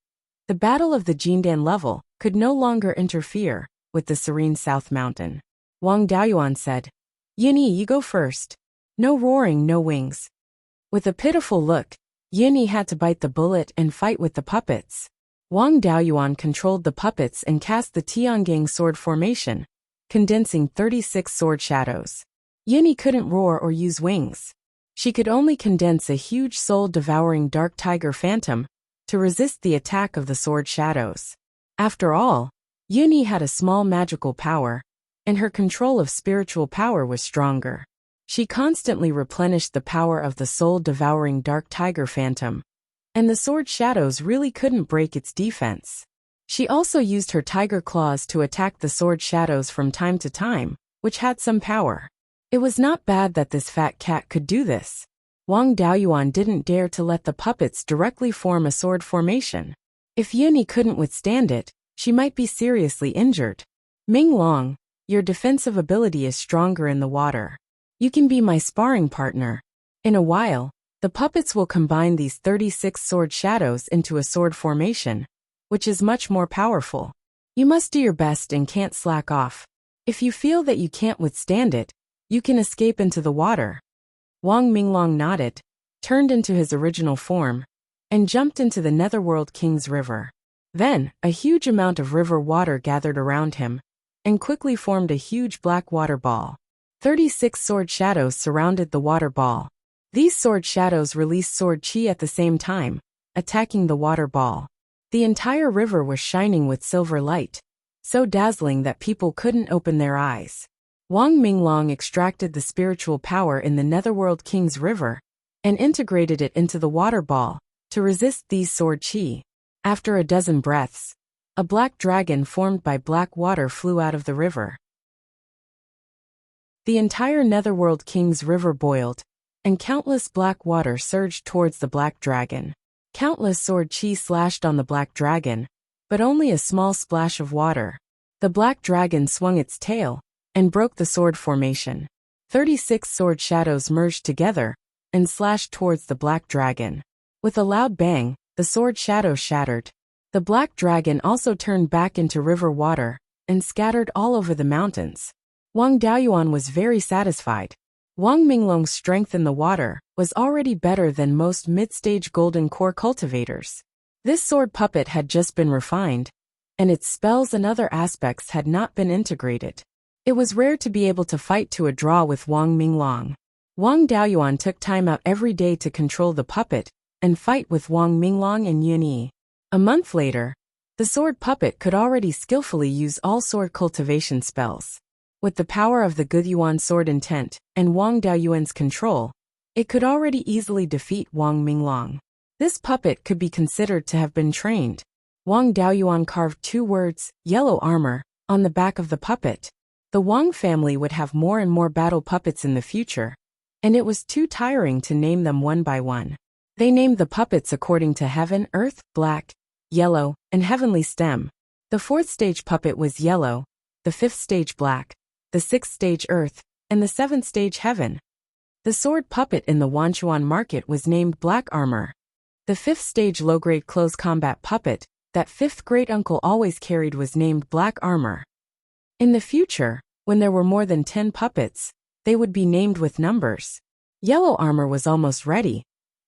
the Battle of the Jindan level could no longer interfere with the serene South Mountain. Wang Daoyuan said, "Yin Yi, you go first. No roaring, no wings." With a pitiful look, Yin Yi had to bite the bullet and fight with the puppets. Wang Daoyuan controlled the puppets and cast the Tiangang sword formation, condensing 36 sword shadows. Yin Yi couldn't roar or use wings. She could only condense a huge soul-devouring dark tiger phantom to resist the attack of the sword shadows. After all, Yin Yi had a small magical power, and her control of spiritual power was stronger. She constantly replenished the power of the soul-devouring dark tiger phantom, and the sword shadows really couldn't break its defense. She also used her tiger claws to attack the sword shadows from time to time, which had some power. It was not bad that this fat cat could do this. Wang Daoyuan didn't dare to let the puppets directly form a sword formation. If Yin Yi couldn't withstand it, she might be seriously injured. "Ming Long, your defensive ability is stronger in the water. You can be my sparring partner." In a while, the puppets will combine these 36 sword shadows into a sword formation, which is much more powerful. You must do your best and can't slack off. If you feel that you can't withstand it, you can escape into the water. Wang Minglong nodded, turned into his original form, and jumped into the Netherworld King's River. Then, a huge amount of river water gathered around him, and quickly formed a huge black water ball. 36 sword shadows surrounded the water ball. These sword shadows released sword chi at the same time, attacking the water ball. The entire river was shining with silver light, so dazzling that people couldn't open their eyes. Wang Minglong extracted the spiritual power in the Netherworld King's River and integrated it into the water ball to resist these sword chi. After a dozen breaths, a black dragon formed by black water flew out of the river. The entire Netherworld King's River boiled, and countless black water surged towards the black dragon. Countless sword chi slashed on the black dragon, but only a small splash of water. The black dragon swung its tail and broke the sword formation. 36 sword shadows merged together and slashed towards the black dragon. With a loud bang, the sword shadow shattered. The black dragon also turned back into river water and scattered all over the mountains. Wang Daoyuan was very satisfied. Wang Minglong's strength in the water was already better than most mid-stage golden core cultivators. This sword puppet had just been refined, and its spells and other aspects had not been integrated. It was rare to be able to fight to a draw with Wang Minglong. Wang Daoyuan took time out every day to control the puppet and fight with Wang Minglong and Yin Yi. A month later, the sword puppet could already skillfully use all sword cultivation spells. With the power of the Gudyuan sword intent and Wang Daoyuan's control, it could already easily defeat Wang Minglong. This puppet could be considered to have been trained. Wang Daoyuan carved 2 words, "yellow armor," on the back of the puppet. The Wang family would have more and more battle puppets in the future, and it was too tiring to name them one by one. They named the puppets according to heaven, earth, black, yellow, and heavenly stem. The 4th stage puppet was yellow, the 5th stage black, the 6th stage earth, and the 7th stage heaven. The sword puppet in the Wanchuan market was named Black Armor. The 5th stage low-grade close combat puppet that 5th great uncle always carried was named Black Armor. In the future, When there were more than 10 puppets, they would be named with numbers. Yellow armor was almost ready,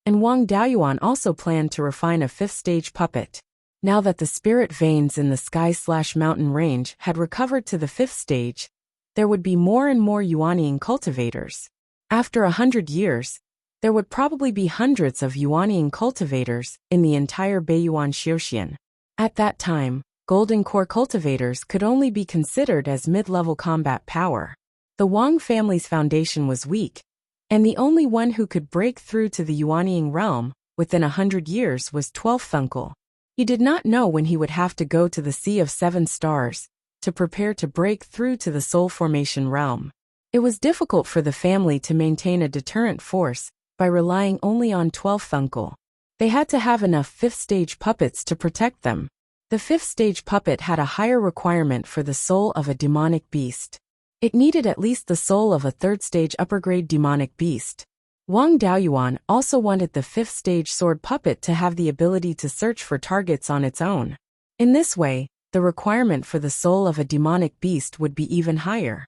and Wang Daoyuan also planned to refine a 5th-stage puppet. Now that the spirit veins in the sky/mountain range had recovered to the 5th stage, there would be more and more Yuanian cultivators. After 100 years, there would probably be hundreds of Yuanian cultivators in the entire Beiyuan Xiuxian. At that time, Golden Core cultivators could only be considered as mid-level combat power. The Wang family's foundation was weak, and the only one who could break through to the Yuanian realm within 100 years was 12th uncle. He did not know when he would have to go to the Sea of Seven Stars to prepare to break through to the Soul Formation realm. It was difficult for the family to maintain a deterrent force by relying only on 12th uncle. They had to have enough 5th-stage puppets to protect them. The 5th-stage puppet had a higher requirement for the soul of a demonic beast. It needed at least the soul of a 3rd-stage upper-grade demonic beast. Wang Daoyuan also wanted the 5th-stage sword puppet to have the ability to search for targets on its own. In this way, the requirement for the soul of a demonic beast would be even higher.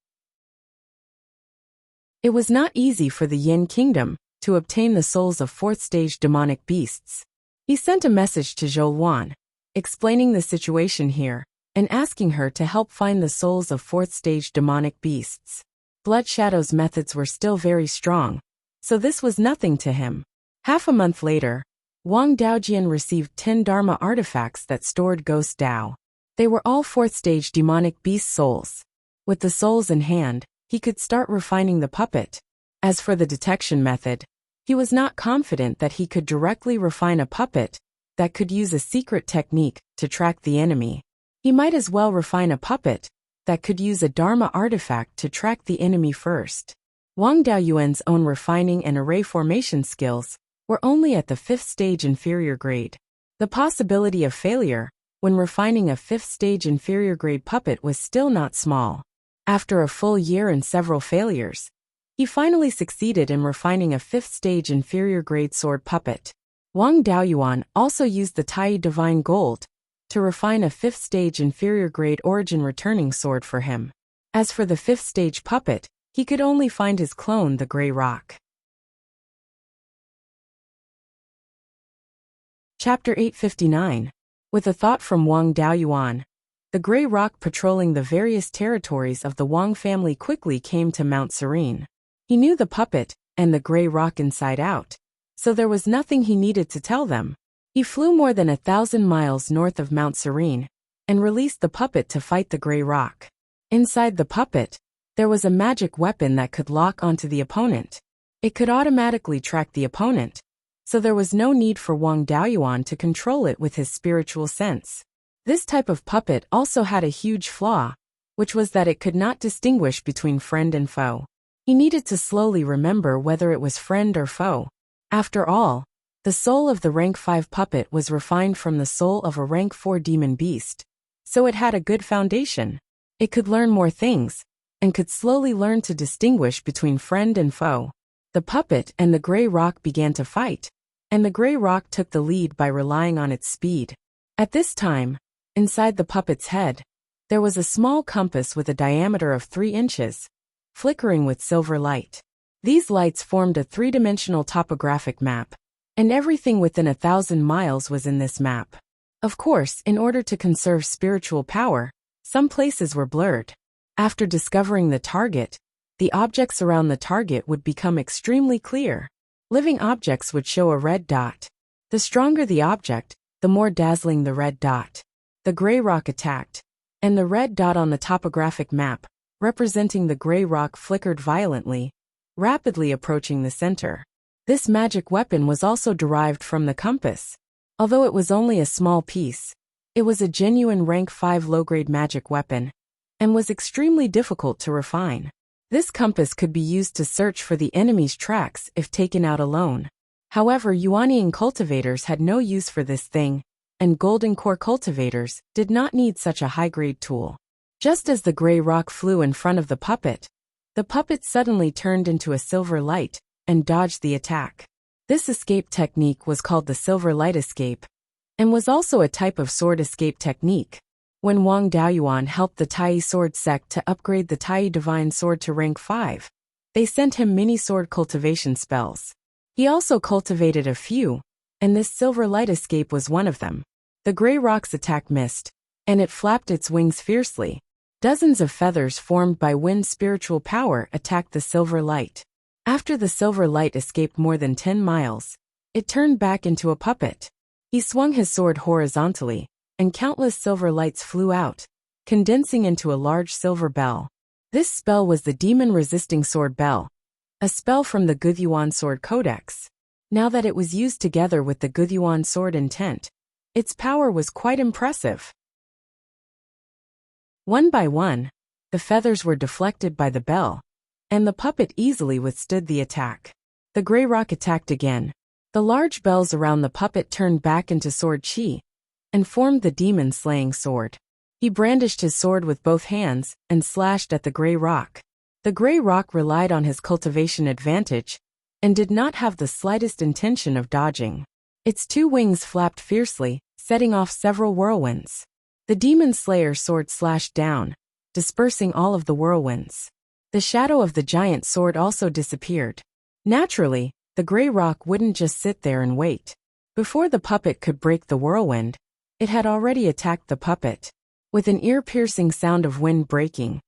It was not easy for the Yin Kingdom to obtain the souls of 4th-stage demonic beasts. He sent a message to Zhou Luan, explaining the situation here, and asking her to help find the souls of 4th-stage demonic beasts. Blood Shadow's methods were still very strong, so this was nothing to him. Half a month later, Wang Daojian received 10 Dharma artifacts that stored Ghost Dao. They were all 4th-stage demonic beast souls. With the souls in hand, he could start refining the puppet. As for the detection method, he was not confident that he could directly refine a puppet that could use a secret technique to track the enemy. He might as well refine a puppet that could use a Dharma artifact to track the enemy first. Wang Daoyuan's own refining and array formation skills were only at the 5th-stage inferior grade. The possibility of failure when refining a 5th-stage inferior grade puppet was still not small. After a full year and several failures, he finally succeeded in refining a 5th-stage inferior grade sword puppet. Wang Daoyuan also used the Tai Divine Gold to refine a 5th-stage inferior grade origin returning sword for him. As for the 5th-stage puppet, he could only find his clone, the Grey Rock. Chapter 859. With a thought from Wang Daoyuan, the Grey Rock patrolling the various territories of the Wang family quickly came to Mount Serene. He knew the puppet and the Grey Rock inside out, so there was nothing he needed to tell them. He flew more than 1,000 miles north of Mount Serene and released the puppet to fight the Grey Rock. Inside the puppet, there was a magic weapon that could lock onto the opponent. It could automatically track the opponent, so there was no need for Wang Daoyuan to control it with his spiritual sense. This type of puppet also had a huge flaw, which was that it could not distinguish between friend and foe. He needed to slowly remember whether it was friend or foe. After all, the soul of the rank 5 puppet was refined from the soul of a rank 4 demon beast, so it had a good foundation. It could learn more things, and could slowly learn to distinguish between friend and foe. The puppet and the Grey Rock began to fight, and the Grey Rock took the lead by relying on its speed. At this time, inside the puppet's head, there was a small compass with a diameter of 3 inches, flickering with silver light. These lights formed a 3-dimensional topographic map, and everything within 1,000 miles was in this map. Of course, in order to conserve spiritual power, some places were blurred. After discovering the target, the objects around the target would become extremely clear. Living objects would show a red dot. The stronger the object, the more dazzling the red dot. The Grey Rock attacked, and the red dot on the topographic map, representing the Grey Rock, flickered violently, rapidly approaching the center. This magic weapon was also derived from the compass. Although it was only a small piece, it was a genuine rank 5 low-grade magic weapon, and was extremely difficult to refine. This compass could be used to search for the enemy's tracks if taken out alone. However, Yuanian cultivators had no use for this thing, and Golden Core cultivators did not need such a high-grade tool. Just as the Grey Rock flew in front of the puppet suddenly turned into a silver light and dodged the attack. This escape technique was called the silver light escape, and was also a type of sword escape technique. When Wang Daoyuan helped the Tai sword sect to upgrade the Tai divine sword to rank 5, they sent him mini sword cultivation spells. He also cultivated a few, and this silver light escape was one of them. The gray rock's attack missed, and it flapped its wings fiercely. Dozens of feathers formed by wind spiritual power attacked the silver light. After the silver light escaped more than 10 miles, it turned back into a puppet. He swung his sword horizontally, and countless silver lights flew out, condensing into a large silver bell. This spell was the demon-resisting sword bell, a spell from the Beiyuan sword codex. Now that it was used together with the Beiyuan sword intent, its power was quite impressive. One by one, the feathers were deflected by the bell, and the puppet easily withstood the attack. The gray rock attacked again. The large bells around the puppet turned back into sword chi, and formed the demon-slaying sword. He brandished his sword with both hands and slashed at the gray rock. The gray rock relied on his cultivation advantage, and did not have the slightest intention of dodging. Its 2 wings flapped fiercely, setting off several whirlwinds. The demon slayer's sword slashed down, dispersing all of the whirlwinds. The shadow of the giant sword also disappeared. Naturally, the gray rock wouldn't just sit there and wait. Before the puppet could break the whirlwind, it had already attacked the puppet. With an ear-piercing sound of wind breaking,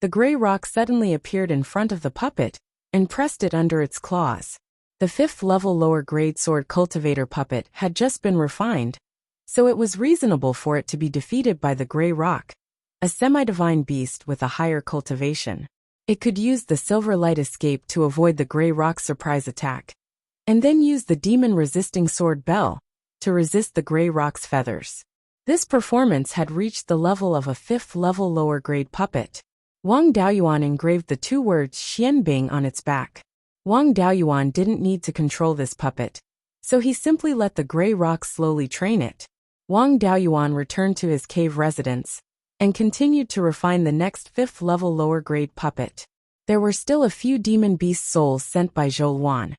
the gray rock suddenly appeared in front of the puppet and pressed it under its claws. The 5th-level lower-grade sword cultivator puppet had just been refined, so it was reasonable for it to be defeated by the gray rock, a semi-divine beast with a higher cultivation. It could use the silver light escape to avoid the gray rock's surprise attack, and then use the demon-resisting sword bell to resist the gray rock's feathers. This performance had reached the level of a 5th-level lower-grade puppet. Wang Daoyuan engraved the 2 words Xianbing on its back. Wang Daoyuan didn't need to control this puppet, so he simply let the gray rock slowly train it. Wang Daoyuan returned to his cave residence and continued to refine the next 5th-level lower-grade puppet. There were still a few demon beast souls sent by Zhou,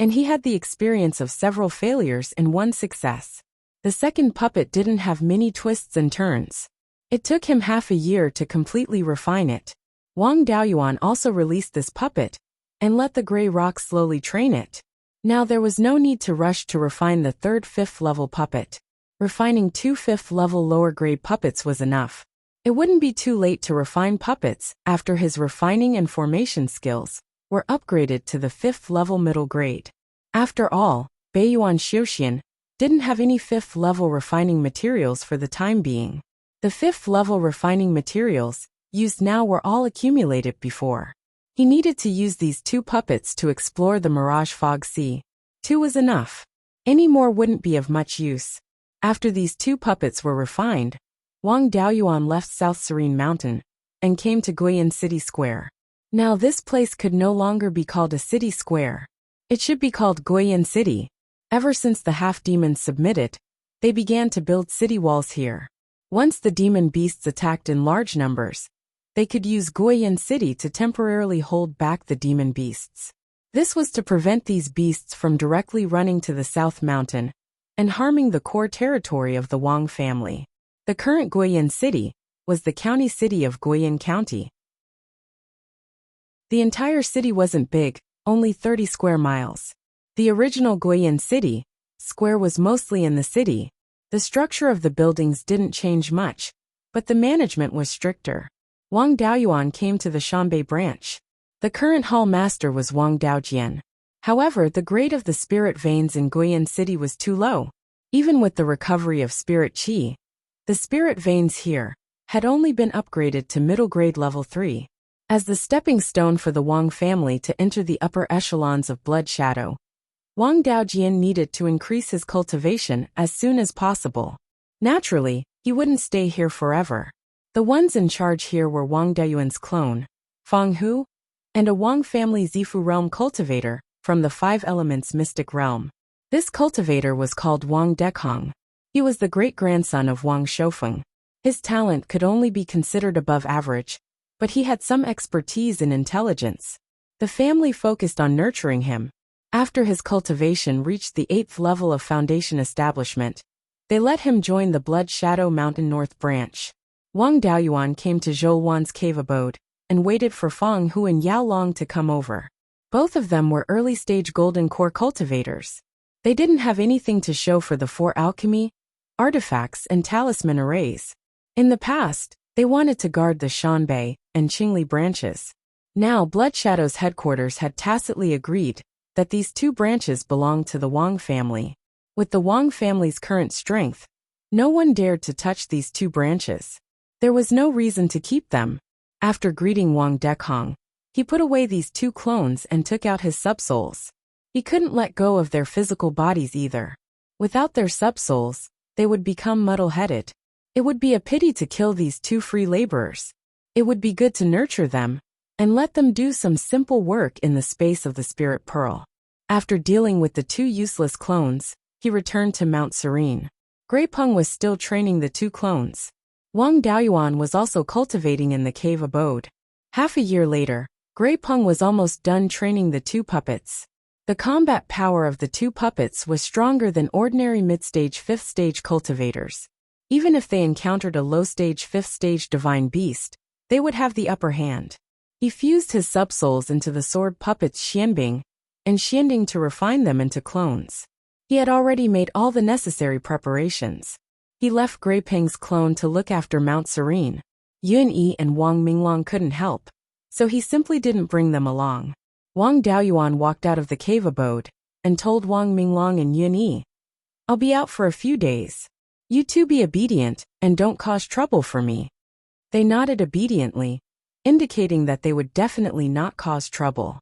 and he had the experience of several failures and 1 success. The second puppet didn't have many twists and turns. It took him half a year to completely refine it. Wang Daoyuan also released this puppet and let the gray rock slowly train it. Now there was no need to rush to refine the 3rd 5th-level puppet. Refining 2 5th-level lower-grade puppets was enough. It wouldn't be too late to refine puppets after his refining and formation skills were upgraded to the 5th-level middle grade. After all, Beiyuan Xiuxian didn't have any 5th-level refining materials for the time being. The 5th-level refining materials used now were all accumulated before. He needed to use these 2 puppets to explore the Mirage Fog Sea. 2 was enough. Any more wouldn't be of much use. After these 2 puppets were refined, Wang Daoyuan left South Serene Mountain and came to Guiyuan City Square. Now this place could no longer be called a city square. It should be called Guiyuan City. Ever since the half-demons submitted, they began to build city walls here. Once the demon beasts attacked in large numbers, they could use Guiyuan City to temporarily hold back the demon beasts. This was to prevent these beasts from directly running to the South Mountain and harming the core territory of the Wang family. The current Guiyuan City was the county city of Guiyuan County. The entire city wasn't big, only 30 square miles. The original Guiyuan City square was mostly in the city. The structure of the buildings didn't change much, but the management was stricter. Wang Daoyuan came to the Shanbei branch. The current hall master was Wang Daojian. However, the grade of the spirit veins in Guiyuan City was too low. Even with the recovery of spirit qi, the spirit veins here had only been upgraded to middle grade level 3. As the stepping stone for the Wang family to enter the upper echelons of blood shadow, Wang Daojian needed to increase his cultivation as soon as possible. Naturally, he wouldn't stay here forever. The ones in charge here were Wang Daoyuan's clone, Fang Hu, and a Wang family Zifu realm cultivator from the 5 elements mystic realm. This cultivator was called Wang Dekong. He was the great-grandson of Wang Shoufeng. His talent could only be considered above average, but he had some expertise in intelligence. The family focused on nurturing him. After his cultivation reached the 8th level of foundation establishment, they let him join the Blood Shadow Mountain North Branch. Wang Daoyuan came to Zhou Wan's cave abode and waited for Fang Hu and Yao Long to come over. Both of them were early-stage golden core cultivators. They didn't have anything to show for the 4 alchemy, artifacts, and talisman arrays. In the past, they wanted to guard the Shanbei and Qingli branches. Now Blood Shadow's headquarters had tacitly agreed that these 2 branches belonged to the Wang family. With the Wang family's current strength, no one dared to touch these 2 branches. There was no reason to keep them. After greeting Wang Dekong, he put away these 2 clones and took out his subsouls. He couldn't let go of their physical bodies either. Without their subsouls, they would become muddle-headed. It would be a pity to kill these 2 free laborers. It would be good to nurture them and let them do some simple work in the space of the Spirit Pearl. After dealing with the 2 useless clones, he returned to Mount Serene. Grey Peng was still training the 2 clones. Wang Daoyuan was also cultivating in the cave abode. Half a year later, Grey Peng was almost done training the 2 puppets. The combat power of the 2 puppets was stronger than ordinary mid-stage 5th stage cultivators. Even if they encountered a low-stage 5th stage divine beast, they would have the upper hand. He fused his subsouls into the sword puppets Xianbing and Xianding to refine them into clones. He had already made all the necessary preparations. He left Grey Peng's clone to look after Mount Serene. Yun Yi and Wang Minglong couldn't help, so he simply didn't bring them along. Wang Daoyuan walked out of the cave abode and told Wang Minglong and Yun Yi, "I'll be out for a few days. You 2 be obedient and don't cause trouble for me." They nodded obediently, indicating that they would definitely not cause trouble.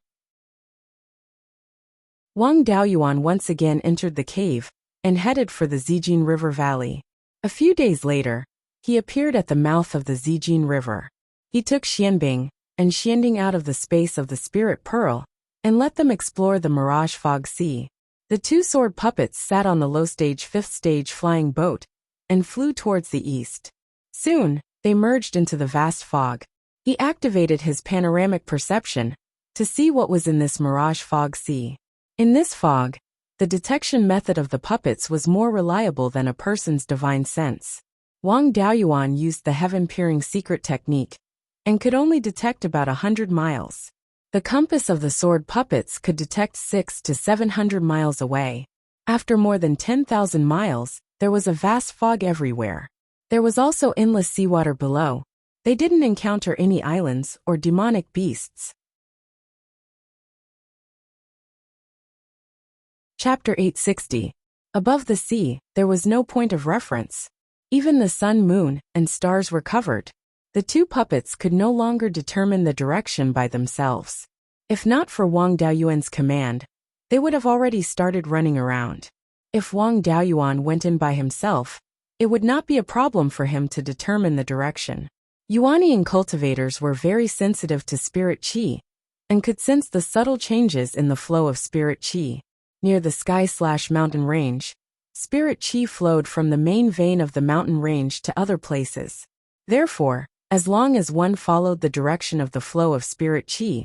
Wang Daoyuan once again entered the cave and headed for the Zijin River Valley. A few days later, he appeared at the mouth of the Zijin River. He took Xianbing and Xianding out of the space of the Spirit Pearl and let them explore the Mirage Fog Sea. The 2 sword puppets sat on the low-stage 5th stage flying boat and flew towards the east. Soon, they merged into the vast fog. He activated his panoramic perception to see what was in this Mirage Fog Sea. In this fog, the detection method of the puppets was more reliable than a person's divine sense. Wang Daoyuan used the heaven-peering secret technique and could only detect about 100 miles. The compass of the sword puppets could detect 600 to 700 miles away. After more than 10,000 miles, there was a vast fog everywhere. There was also endless seawater below. They didn't encounter any islands or demonic beasts. Chapter 860. Above the sea, there was no point of reference. Even the sun, moon, and stars were covered. The 2 puppets could no longer determine the direction by themselves. If not for Wang Daoyuan's command, they would have already started running around. If Wang Daoyuan went in by himself, it would not be a problem for him to determine the direction. Yuanian cultivators were very sensitive to spirit qi and could sense the subtle changes in the flow of spirit qi. Near the sky/mountain range, spirit qi flowed from the main vein of the mountain range to other places. Therefore, as long as one followed the direction of the flow of spirit qi,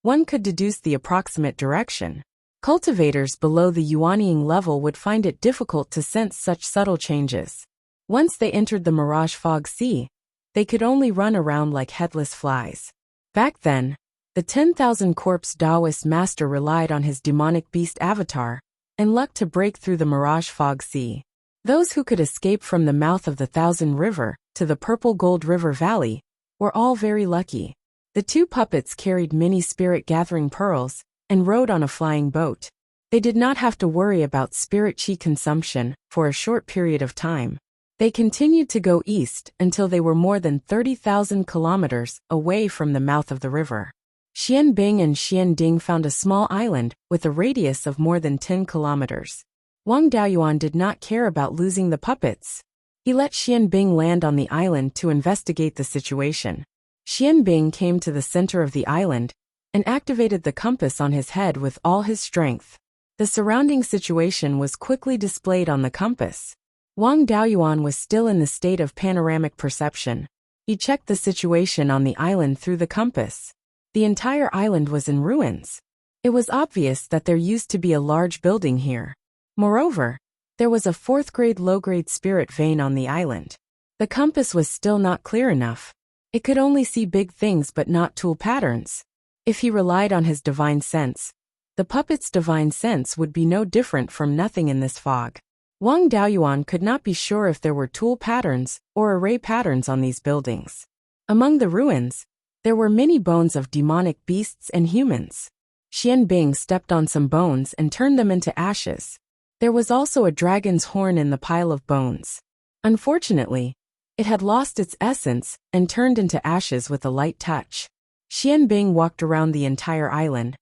one could deduce the approximate direction. Cultivators below the Yuanian level would find it difficult to sense such subtle changes. Once they entered the Mirage Fog Sea, they could only run around like headless flies. Back then, the 10,000 Corpse Taoist master relied on his demonic beast avatar and luck to break through the Mirage Fog Sea. Those who could escape from the mouth of the Thousand River to the Purple Gold River Valley were all very lucky. The 2 puppets carried many spirit gathering pearls and rode on a flying boat. They did not have to worry about spirit qi consumption for a short period of time. They continued to go east until they were more than 30,000 kilometers away from the mouth of the river. Xianbing and Xianding found a small island with a radius of more than 10 kilometers. Wang Daoyuan did not care about losing the puppets. He let Xianbing land on the island to investigate the situation. Xianbing came to the center of the island and activated the compass on his head with all his strength. The surrounding situation was quickly displayed on the compass. Wang Daoyuan was still in the state of panoramic perception. He checked the situation on the island through the compass. The entire island was in ruins. It was obvious that there used to be a large building here. Moreover, there was a 4th-grade low-grade spirit vein on the island. The compass was still not clear enough. It could only see big things but not tool patterns. If he relied on his divine sense, the puppet's divine sense would be no different from nothing in this fog. Wang Daoyuan could not be sure if there were tool patterns or array patterns on these buildings. Among the ruins, there were many bones of demonic beasts and humans. Xian Bing stepped on some bones and turned them into ashes. There was also a dragon's horn in the pile of bones. Unfortunately, it had lost its essence and turned into ashes with a light touch. Xian Bing walked around the entire island,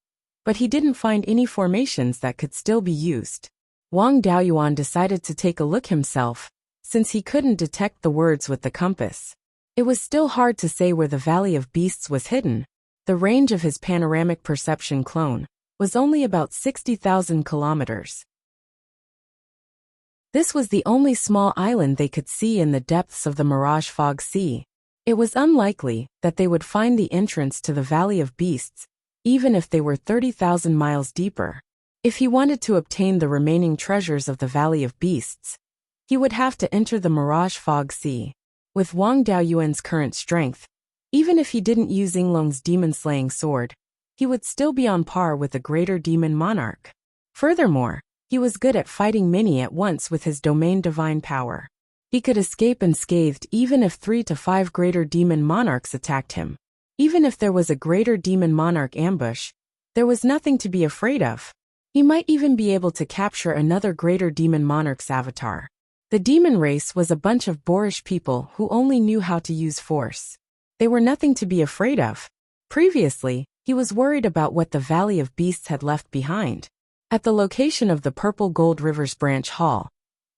but he didn't find any formations that could still be used. Wang Daoyuan decided to take a look himself, since he couldn't detect the words with the compass. It was still hard to say where the Valley of Beasts was hidden. The range of his panoramic perception clone was only about 60,000 kilometers. This was the only small island they could see in the depths of the Mirage Fog Sea. It was unlikely that they would find the entrance to the Valley of Beasts, even if they were 30,000 miles deeper. If he wanted to obtain the remaining treasures of the Valley of Beasts, he would have to enter the Mirage Fog Sea. With Wang Daoyuan's current strength, even if he didn't use Yinglong's demon-slaying sword, he would still be on par with the greater demon monarch. Furthermore, he was good at fighting many at once with his domain divine power. He could escape unscathed even if 3 to 5 greater demon monarchs attacked him. Even if there was a greater demon monarch ambush, there was nothing to be afraid of. He might even be able to capture another greater demon monarch's avatar. The demon race was a bunch of boorish people who only knew how to use force. They were nothing to be afraid of. Previously, he was worried about what the Valley of Beasts had left behind. At the location of the Purple Gold River's branch hall,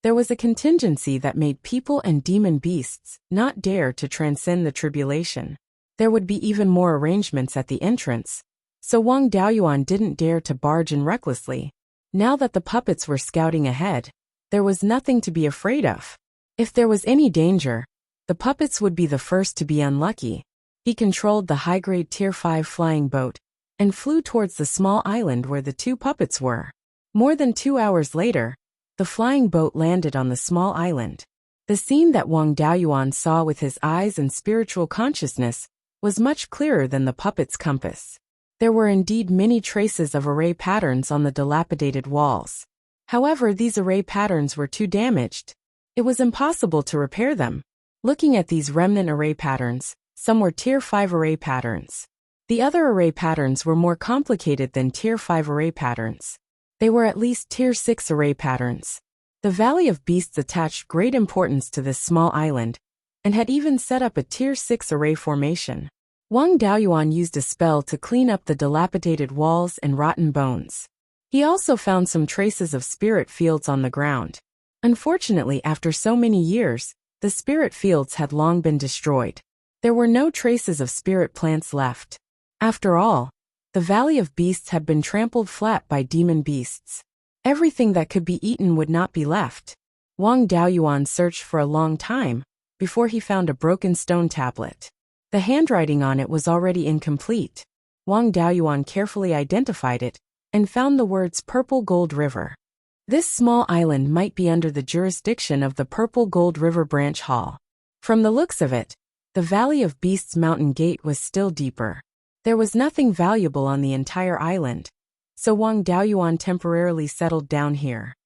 there was a contingency that made people and demon beasts not dare to transcend the tribulation. There would be even more arrangements at the entrance, so Wang Daoyuan didn't dare to barge in recklessly. Now that the puppets were scouting ahead, there was nothing to be afraid of. If there was any danger, the puppets would be the first to be unlucky. He controlled the high-grade Tier 5 flying boat and flew towards the small island where the 2 puppets were. More than 2 hours later, the flying boat landed on the small island. The scene that Wang Daoyuan saw with his eyes and spiritual consciousness was much clearer than the puppet's compass. There were indeed many traces of array patterns on the dilapidated walls. However, these array patterns were too damaged. It was impossible to repair them. Looking at these remnant array patterns, some were Tier 5 array patterns. The other array patterns were more complicated than Tier 5 array patterns. They were at least Tier 6 array patterns. The Valley of Beasts attached great importance to this small island, and had even set up a Tier 6 array formation. Wang Daoyuan used a spell to clean up the dilapidated walls and rotten bones. He also found some traces of spirit fields on the ground. Unfortunately, after so many years, the spirit fields had long been destroyed. There were no traces of spirit plants left. After all, the Valley of Beasts had been trampled flat by demon beasts. Everything that could be eaten would not be left. Wang Daoyuan searched for a long time before he found a broken stone tablet. The handwriting on it was already incomplete. Wang Daoyuan carefully identified it and found the words Purple Gold River. This small island might be under the jurisdiction of the Purple Gold River Branch Hall. From the looks of it, the Valley of Beasts mountain gate was still deeper. There was nothing valuable on the entire island, so Wang Daoyuan temporarily settled down here.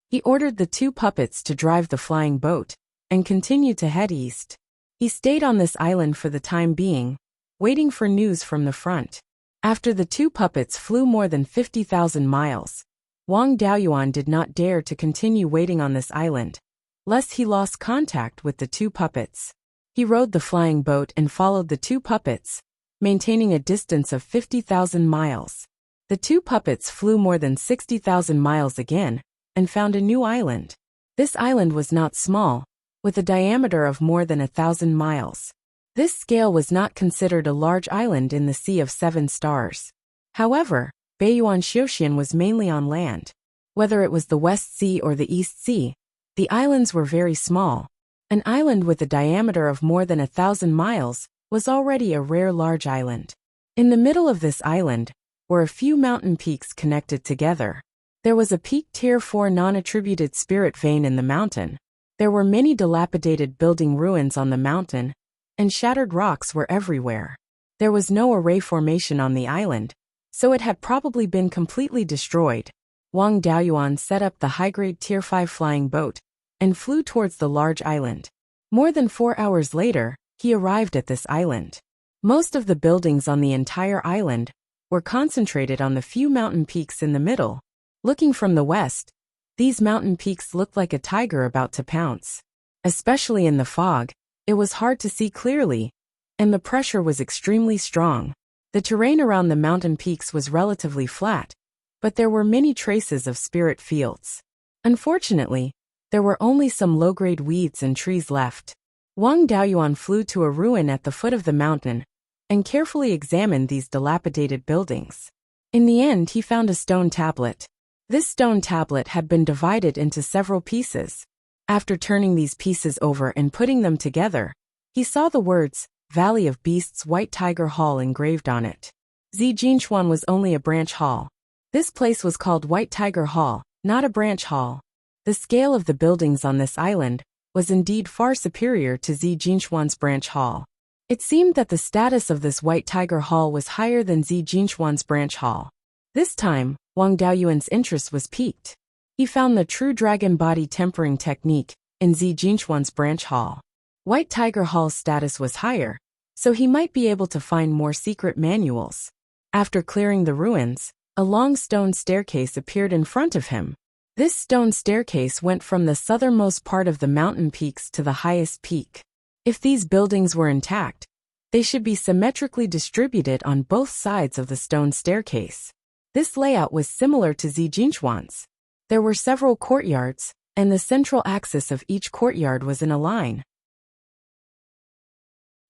He ordered the 2 puppets to drive the flying boat and continued to head east. He stayed on this island for the time being, waiting for news from the front. After the 2 puppets flew more than 50,000 miles, Wang Daoyuan did not dare to continue waiting on this island, lest he lost contact with the 2 puppets. He rode the flying boat and followed the 2 puppets, maintaining a distance of 50,000 miles. The 2 puppets flew more than 60,000 miles again, and found a new island. This island was not small, with a diameter of more than 1,000 miles. This scale was not considered a large island in the Sea of 7 Stars. However, Beiyuan Xiuxian was mainly on land. Whether it was the West Sea or the East Sea, the islands were very small. An island with a diameter of more than 1,000 miles was already a rare large island. In the middle of this island were a few mountain peaks connected together. There was a peak Tier 4 non-attributed spirit vein in the mountain. There were many dilapidated building ruins on the mountain, and shattered rocks were everywhere. There was no array formation on the island, so it had probably been completely destroyed. Wang Daoyuan set up the high-grade Tier 5 flying boat and flew towards the large island. More than 4 hours later, he arrived at this island. Most of the buildings on the entire island were concentrated on the few mountain peaks in the middle. Looking from the west, these mountain peaks looked like a tiger about to pounce. Especially in the fog, it was hard to see clearly, and the pressure was extremely strong. The terrain around the mountain peaks was relatively flat, but there were many traces of spirit fields. Unfortunately, there were only some low-grade weeds and trees left. Wang Daoyuan flew to a ruin at the foot of the mountain and carefully examined these dilapidated buildings. In the end, he found a stone tablet. This stone tablet had been divided into several pieces. After turning these pieces over and putting them together, he saw the words, Valley of Beasts White Tiger Hall engraved on it. Zijinchuan was only a branch hall. This place was called White Tiger Hall, not a branch hall. The scale of the buildings on this island was indeed far superior to Zijinchuan's branch hall. It seemed that the status of this White Tiger Hall was higher than Zijinchuan's branch hall. This time, Wang Daoyuan's interest was piqued. He found the true dragon body tempering technique in Zijinchuan's branch hall. White Tiger Hall's status was higher, so he might be able to find more secret manuals. After clearing the ruins, a long stone staircase appeared in front of him. This stone staircase went from the southernmost part of the mountain peaks to the highest peak. If these buildings were intact, they should be symmetrically distributed on both sides of the stone staircase. This layout was similar to Zijinchuan's. There were several courtyards, and the central axis of each courtyard was in a line.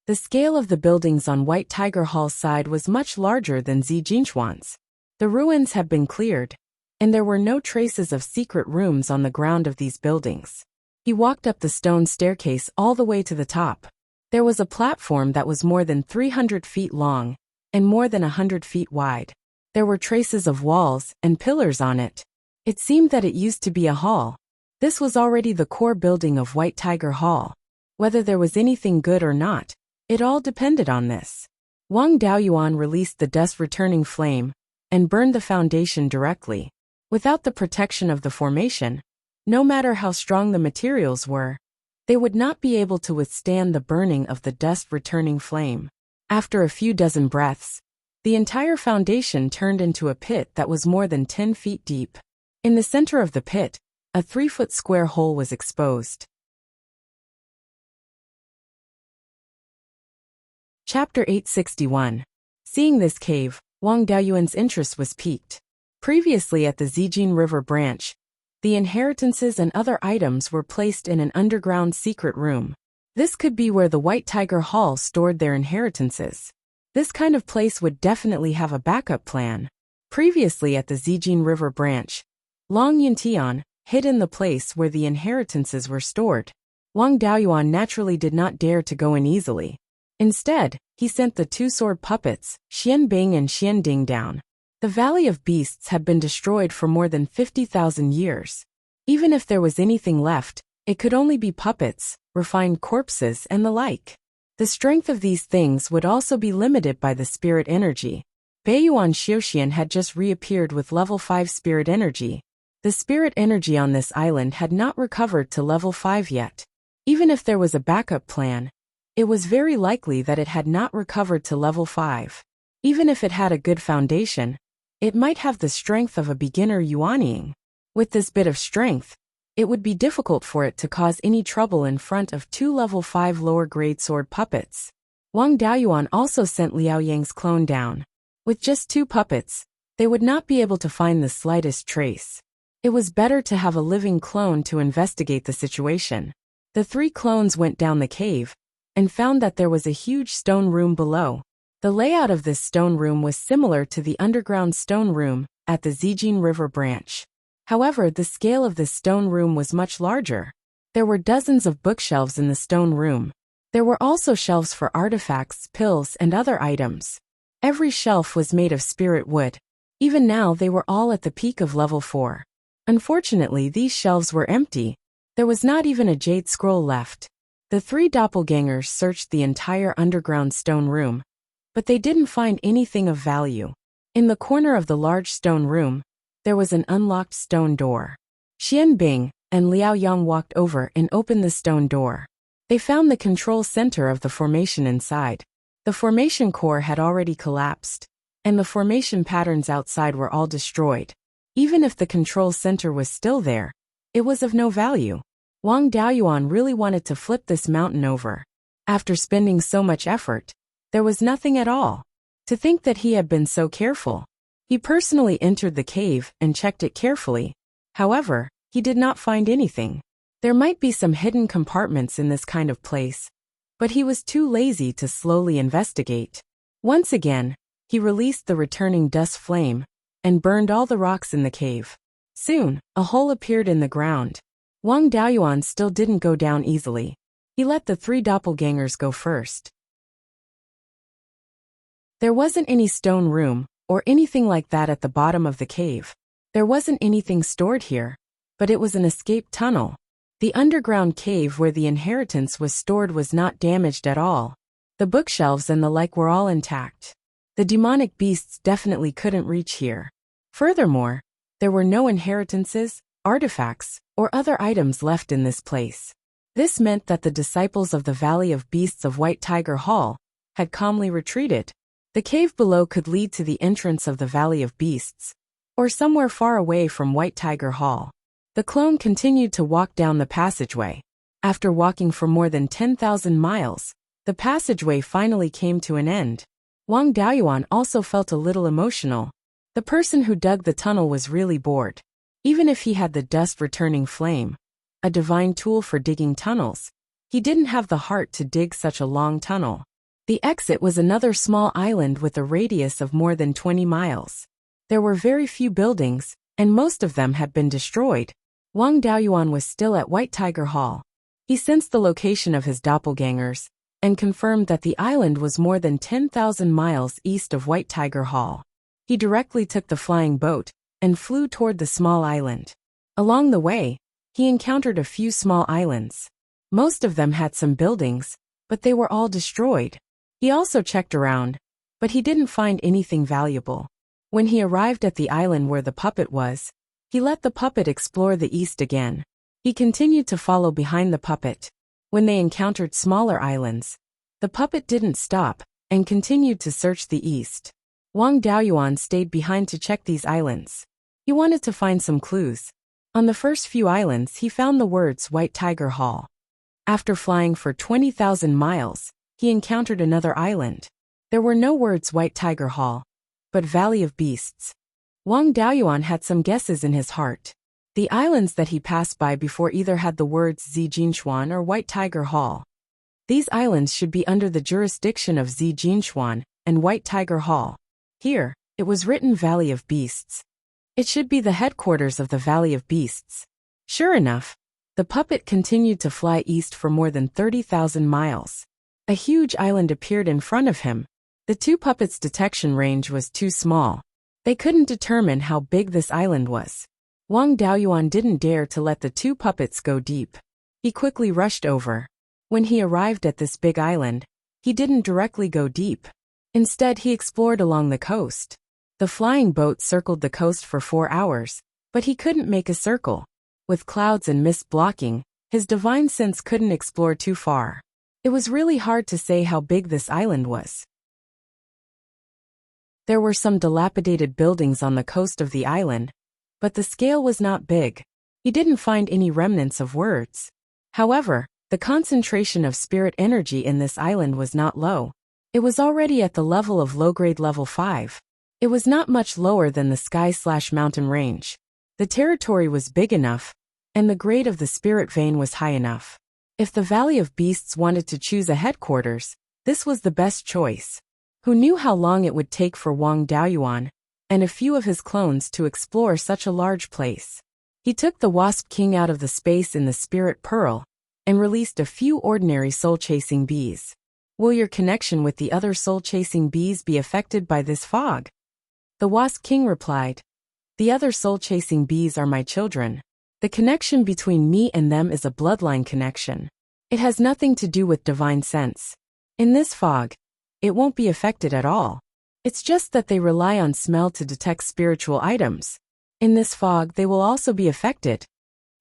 The scale of the buildings on White Tiger Hall's side was much larger than Zijinchuan's. The ruins had been cleared, and there were no traces of secret rooms on the ground of these buildings. He walked up the stone staircase all the way to the top. There was a platform that was more than 300 feet long and more than 100 feet wide. There were traces of walls and pillars on it. It seemed that it used to be a hall. This was already the core building of White Tiger Hall. Whether there was anything good or not, it all depended on this. Wang Daoyuan released the dust-returning flame and burned the foundation directly. Without the protection of the formation, no matter how strong the materials were, they would not be able to withstand the burning of the dust-returning flame. After a few dozen breaths, the entire foundation turned into a pit that was more than 10 feet deep. In the center of the pit, a 3-foot square hole was exposed. Chapter 861. Seeing this cave, Wang Daoyuan's interest was piqued. Previously at the Zijin River branch, the inheritances and other items were placed in an underground secret room. This could be where the White Tiger Hall stored their inheritances. This kind of place would definitely have a backup plan. Previously at the Zijin River branch, Long Yuntian hid in the place where the inheritances were stored. Wang Daoyuan naturally did not dare to go in easily. Instead, he sent the 2 sword puppets, Xian Bing and Xian Ding, down. The Valley of Beasts had been destroyed for more than 50,000 years. Even if there was anything left, it could only be puppets, refined corpses, and the like. The strength of these things would also be limited by the spirit energy. Beiyuan Xiuxian had just reappeared with level 5 spirit energy. The spirit energy on this island had not recovered to level 5 yet. Even if there was a backup plan, it was very likely that it had not recovered to level 5. Even if it had a good foundation, it might have the strength of a beginner Yuanying. With this bit of strength, it would be difficult for it to cause any trouble in front of 2 level 5 lower grade sword puppets. Wang Daoyuan also sent Liao Yang's clone down. With just 2 puppets, they would not be able to find the slightest trace. It was better to have a living clone to investigate the situation. The 3 clones went down the cave and found that there was a huge stone room below. The layout of this stone room was similar to the underground stone room at the Zijin River branch. However, the scale of this stone room was much larger. There were dozens of bookshelves in the stone room. There were also shelves for artifacts, pills, and other items. Every shelf was made of spirit wood. Even now they were all at the peak of level 4. Unfortunately, these shelves were empty. There was not even a jade scroll left. The three doppelgangers searched the entire underground stone room, but they didn't find anything of value. In the corner of the large stone room, there was an unlocked stone door. Xian Bing and Liao Yang walked over and opened the stone door. They found the control center of the formation inside. The formation core had already collapsed, and the formation patterns outside were all destroyed. Even if the control center was still there, it was of no value. Wang Daoyuan really wanted to flip this mountain over. After spending so much effort, there was nothing at all. To think that he had been so careful. He personally entered the cave and checked it carefully. However, he did not find anything. There might be some hidden compartments in this kind of place, but he was too lazy to slowly investigate. Once again, he released the returning dust flame and burned all the rocks in the cave. Soon, a hole appeared in the ground. Wang Daoyuan still didn't go down easily. He let the three doppelgangers go first. There wasn't any stone room or anything like that at the bottom of the cave. There wasn't anything stored here, but it was an escape tunnel. The underground cave where the inheritance was stored was not damaged at all. The bookshelves and the like were all intact. The demonic beasts definitely couldn't reach here. Furthermore, there were no inheritances, artifacts, or other items left in this place. This meant that the disciples of the Valley of Beasts of White Tiger Hall had calmly retreated. The cave below could lead to the entrance of the Valley of Beasts, or somewhere far away from White Tiger Hall. The clone continued to walk down the passageway. After walking for more than 10,000 miles, the passageway finally came to an end. Wang Daoyuan also felt a little emotional. The person who dug the tunnel was really bored. Even if he had the dust-returning flame, a divine tool for digging tunnels, he didn't have the heart to dig such a long tunnel. The exit was another small island with a radius of more than 20 miles. There were very few buildings, and most of them had been destroyed. Wang Daoyuan was still at White Tiger Hall. He sensed the location of his doppelgangers, and confirmed that the island was more than 10,000 miles east of White Tiger Hall. He directly took the flying boat, and flew toward the small island. Along the way, he encountered a few small islands. Most of them had some buildings, but they were all destroyed. He also checked around, but he didn't find anything valuable. When he arrived at the island where the puppet was, he let the puppet explore the east again. He continued to follow behind the puppet. When they encountered smaller islands, the puppet didn't stop, and continued to search the east. Wang Daoyuan stayed behind to check these islands. He wanted to find some clues. On the first few islands he found the words White Tiger Hall. After flying for 20,000 miles, he encountered another island. There were no words White Tiger Hall, but Valley of Beasts. Wang Daoyuan had some guesses in his heart. The islands that he passed by before either had the words Zijinchuan or White Tiger Hall. These islands should be under the jurisdiction of Zijinchuan and White Tiger Hall. Here, it was written Valley of Beasts. It should be the headquarters of the Valley of Beasts. Sure enough, the puppet continued to fly east for more than 30,000 miles. A huge island appeared in front of him. The two puppets' detection range was too small. They couldn't determine how big this island was. Wang Daoyuan didn't dare to let the two puppets go deep. He quickly rushed over. When he arrived at this big island, he didn't directly go deep. Instead, he explored along the coast. The flying boat circled the coast for 4 hours, but he couldn't make a circle. With clouds and mist blocking, his divine sense couldn't explore too far. It was really hard to say how big this island was. There were some dilapidated buildings on the coast of the island, but the scale was not big. He didn't find any remnants of words. However, the concentration of spirit energy in this island was not low. It was already at the level of low-grade level 5. It was not much lower than the sky/mountain range. The territory was big enough, and the grade of the spirit vein was high enough. If the Valley of Beasts wanted to choose a headquarters, this was the best choice. Who knew how long it would take for Wang Daoyuan and a few of his clones to explore such a large place? He took the Wasp King out of the space in the Spirit Pearl and released a few ordinary soul-chasing bees. Will your connection with the other soul-chasing bees be affected by this fog? The Wasp King replied, "The other soul-chasing bees are my children. The connection between me and them is a bloodline connection. It has nothing to do with divine sense. In this fog, it won't be affected at all. It's just that they rely on smell to detect spiritual items. In this fog, they will also be affected.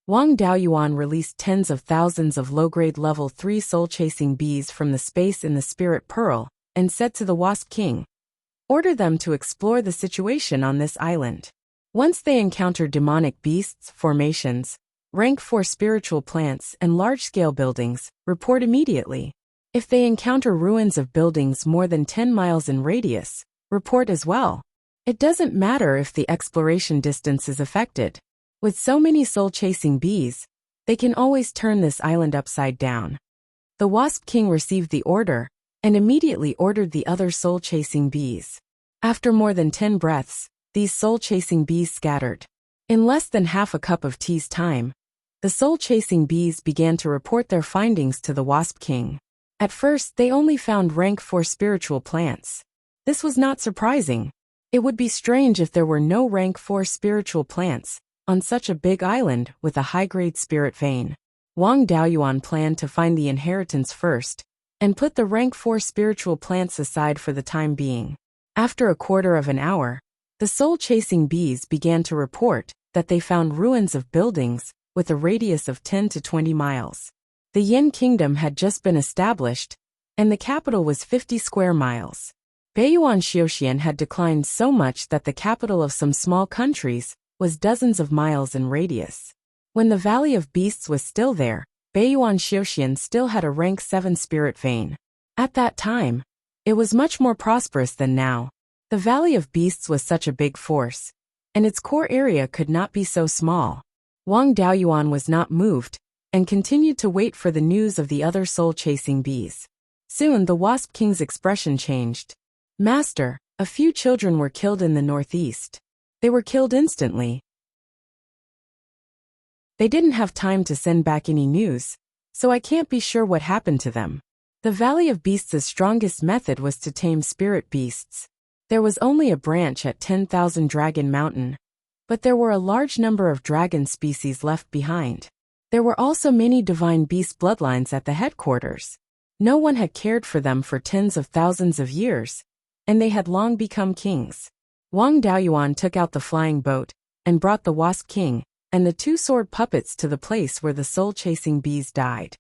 Wang Daoyuan released tens of thousands of low-grade level 3 soul-chasing bees from the space in the spirit pearl, and said to the Wasp King, "Order them to explore the situation on this island. Once they encounter demonic beasts, formations, rank 4 spiritual plants, and large-scale buildings, report immediately. If they encounter ruins of buildings more than 10 miles in radius, report as well. It doesn't matter if the exploration distance is affected. With so many soul-chasing bees, they can always turn this island upside down." The Wasp King received the order, and immediately ordered the other soul-chasing bees. After more than 10 breaths, these soul-chasing bees scattered. In less than half a cup of tea's time, the soul-chasing bees began to report their findings to the Wasp King. At first, they only found rank 4 spiritual plants. This was not surprising. It would be strange if there were no rank 4 spiritual plants on such a big island with a high-grade spirit vein. Wang Daoyuan planned to find the inheritance first, and put the rank 4 spiritual plants aside for the time being. After a quarter of an hour, the soul-chasing bees began to report that they found ruins of buildings with a radius of 10 to 20 miles. The Yin Kingdom had just been established, and the capital was 50 square miles. Beiyuan Xiuxian had declined so much that the capital of some small countries was dozens of miles in radius. When the Valley of Beasts was still there, Beiyuan Xiuxian still had a rank 7 spirit vein. At that time, it was much more prosperous than now. The Valley of Beasts was such a big force, and its core area could not be so small. Wang Daoyuan was not moved, and continued to wait for the news of the other soul-chasing bees. Soon the Wasp King's expression changed. "Master, a few children were killed in the northeast. They were killed instantly. They didn't have time to send back any news, so I can't be sure what happened to them." The Valley of Beasts' strongest method was to tame spirit beasts. There was only a branch at 10,000 Dragon Mountain, but there were a large number of dragon species left behind. There were also many divine beast bloodlines at the headquarters. No one had cared for them for tens of thousands of years, and they had long become kings. Wang Daoyuan took out the flying boat, and brought the Wasp King and the 2 sword puppets to the place where the soul-chasing bees died.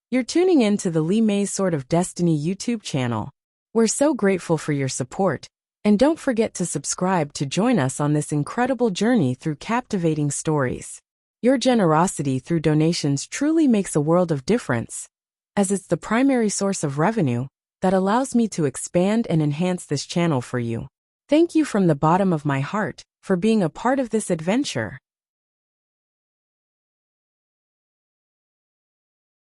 You're tuning in to the Li Mei's Sword of Destiny YouTube channel. We're so grateful for your support, and don't forget to subscribe to join us on this incredible journey through captivating stories. Your generosity through donations truly makes a world of difference, as it's the primary source of revenue that allows me to expand and enhance this channel for you. Thank you from the bottom of my heart for being a part of this adventure.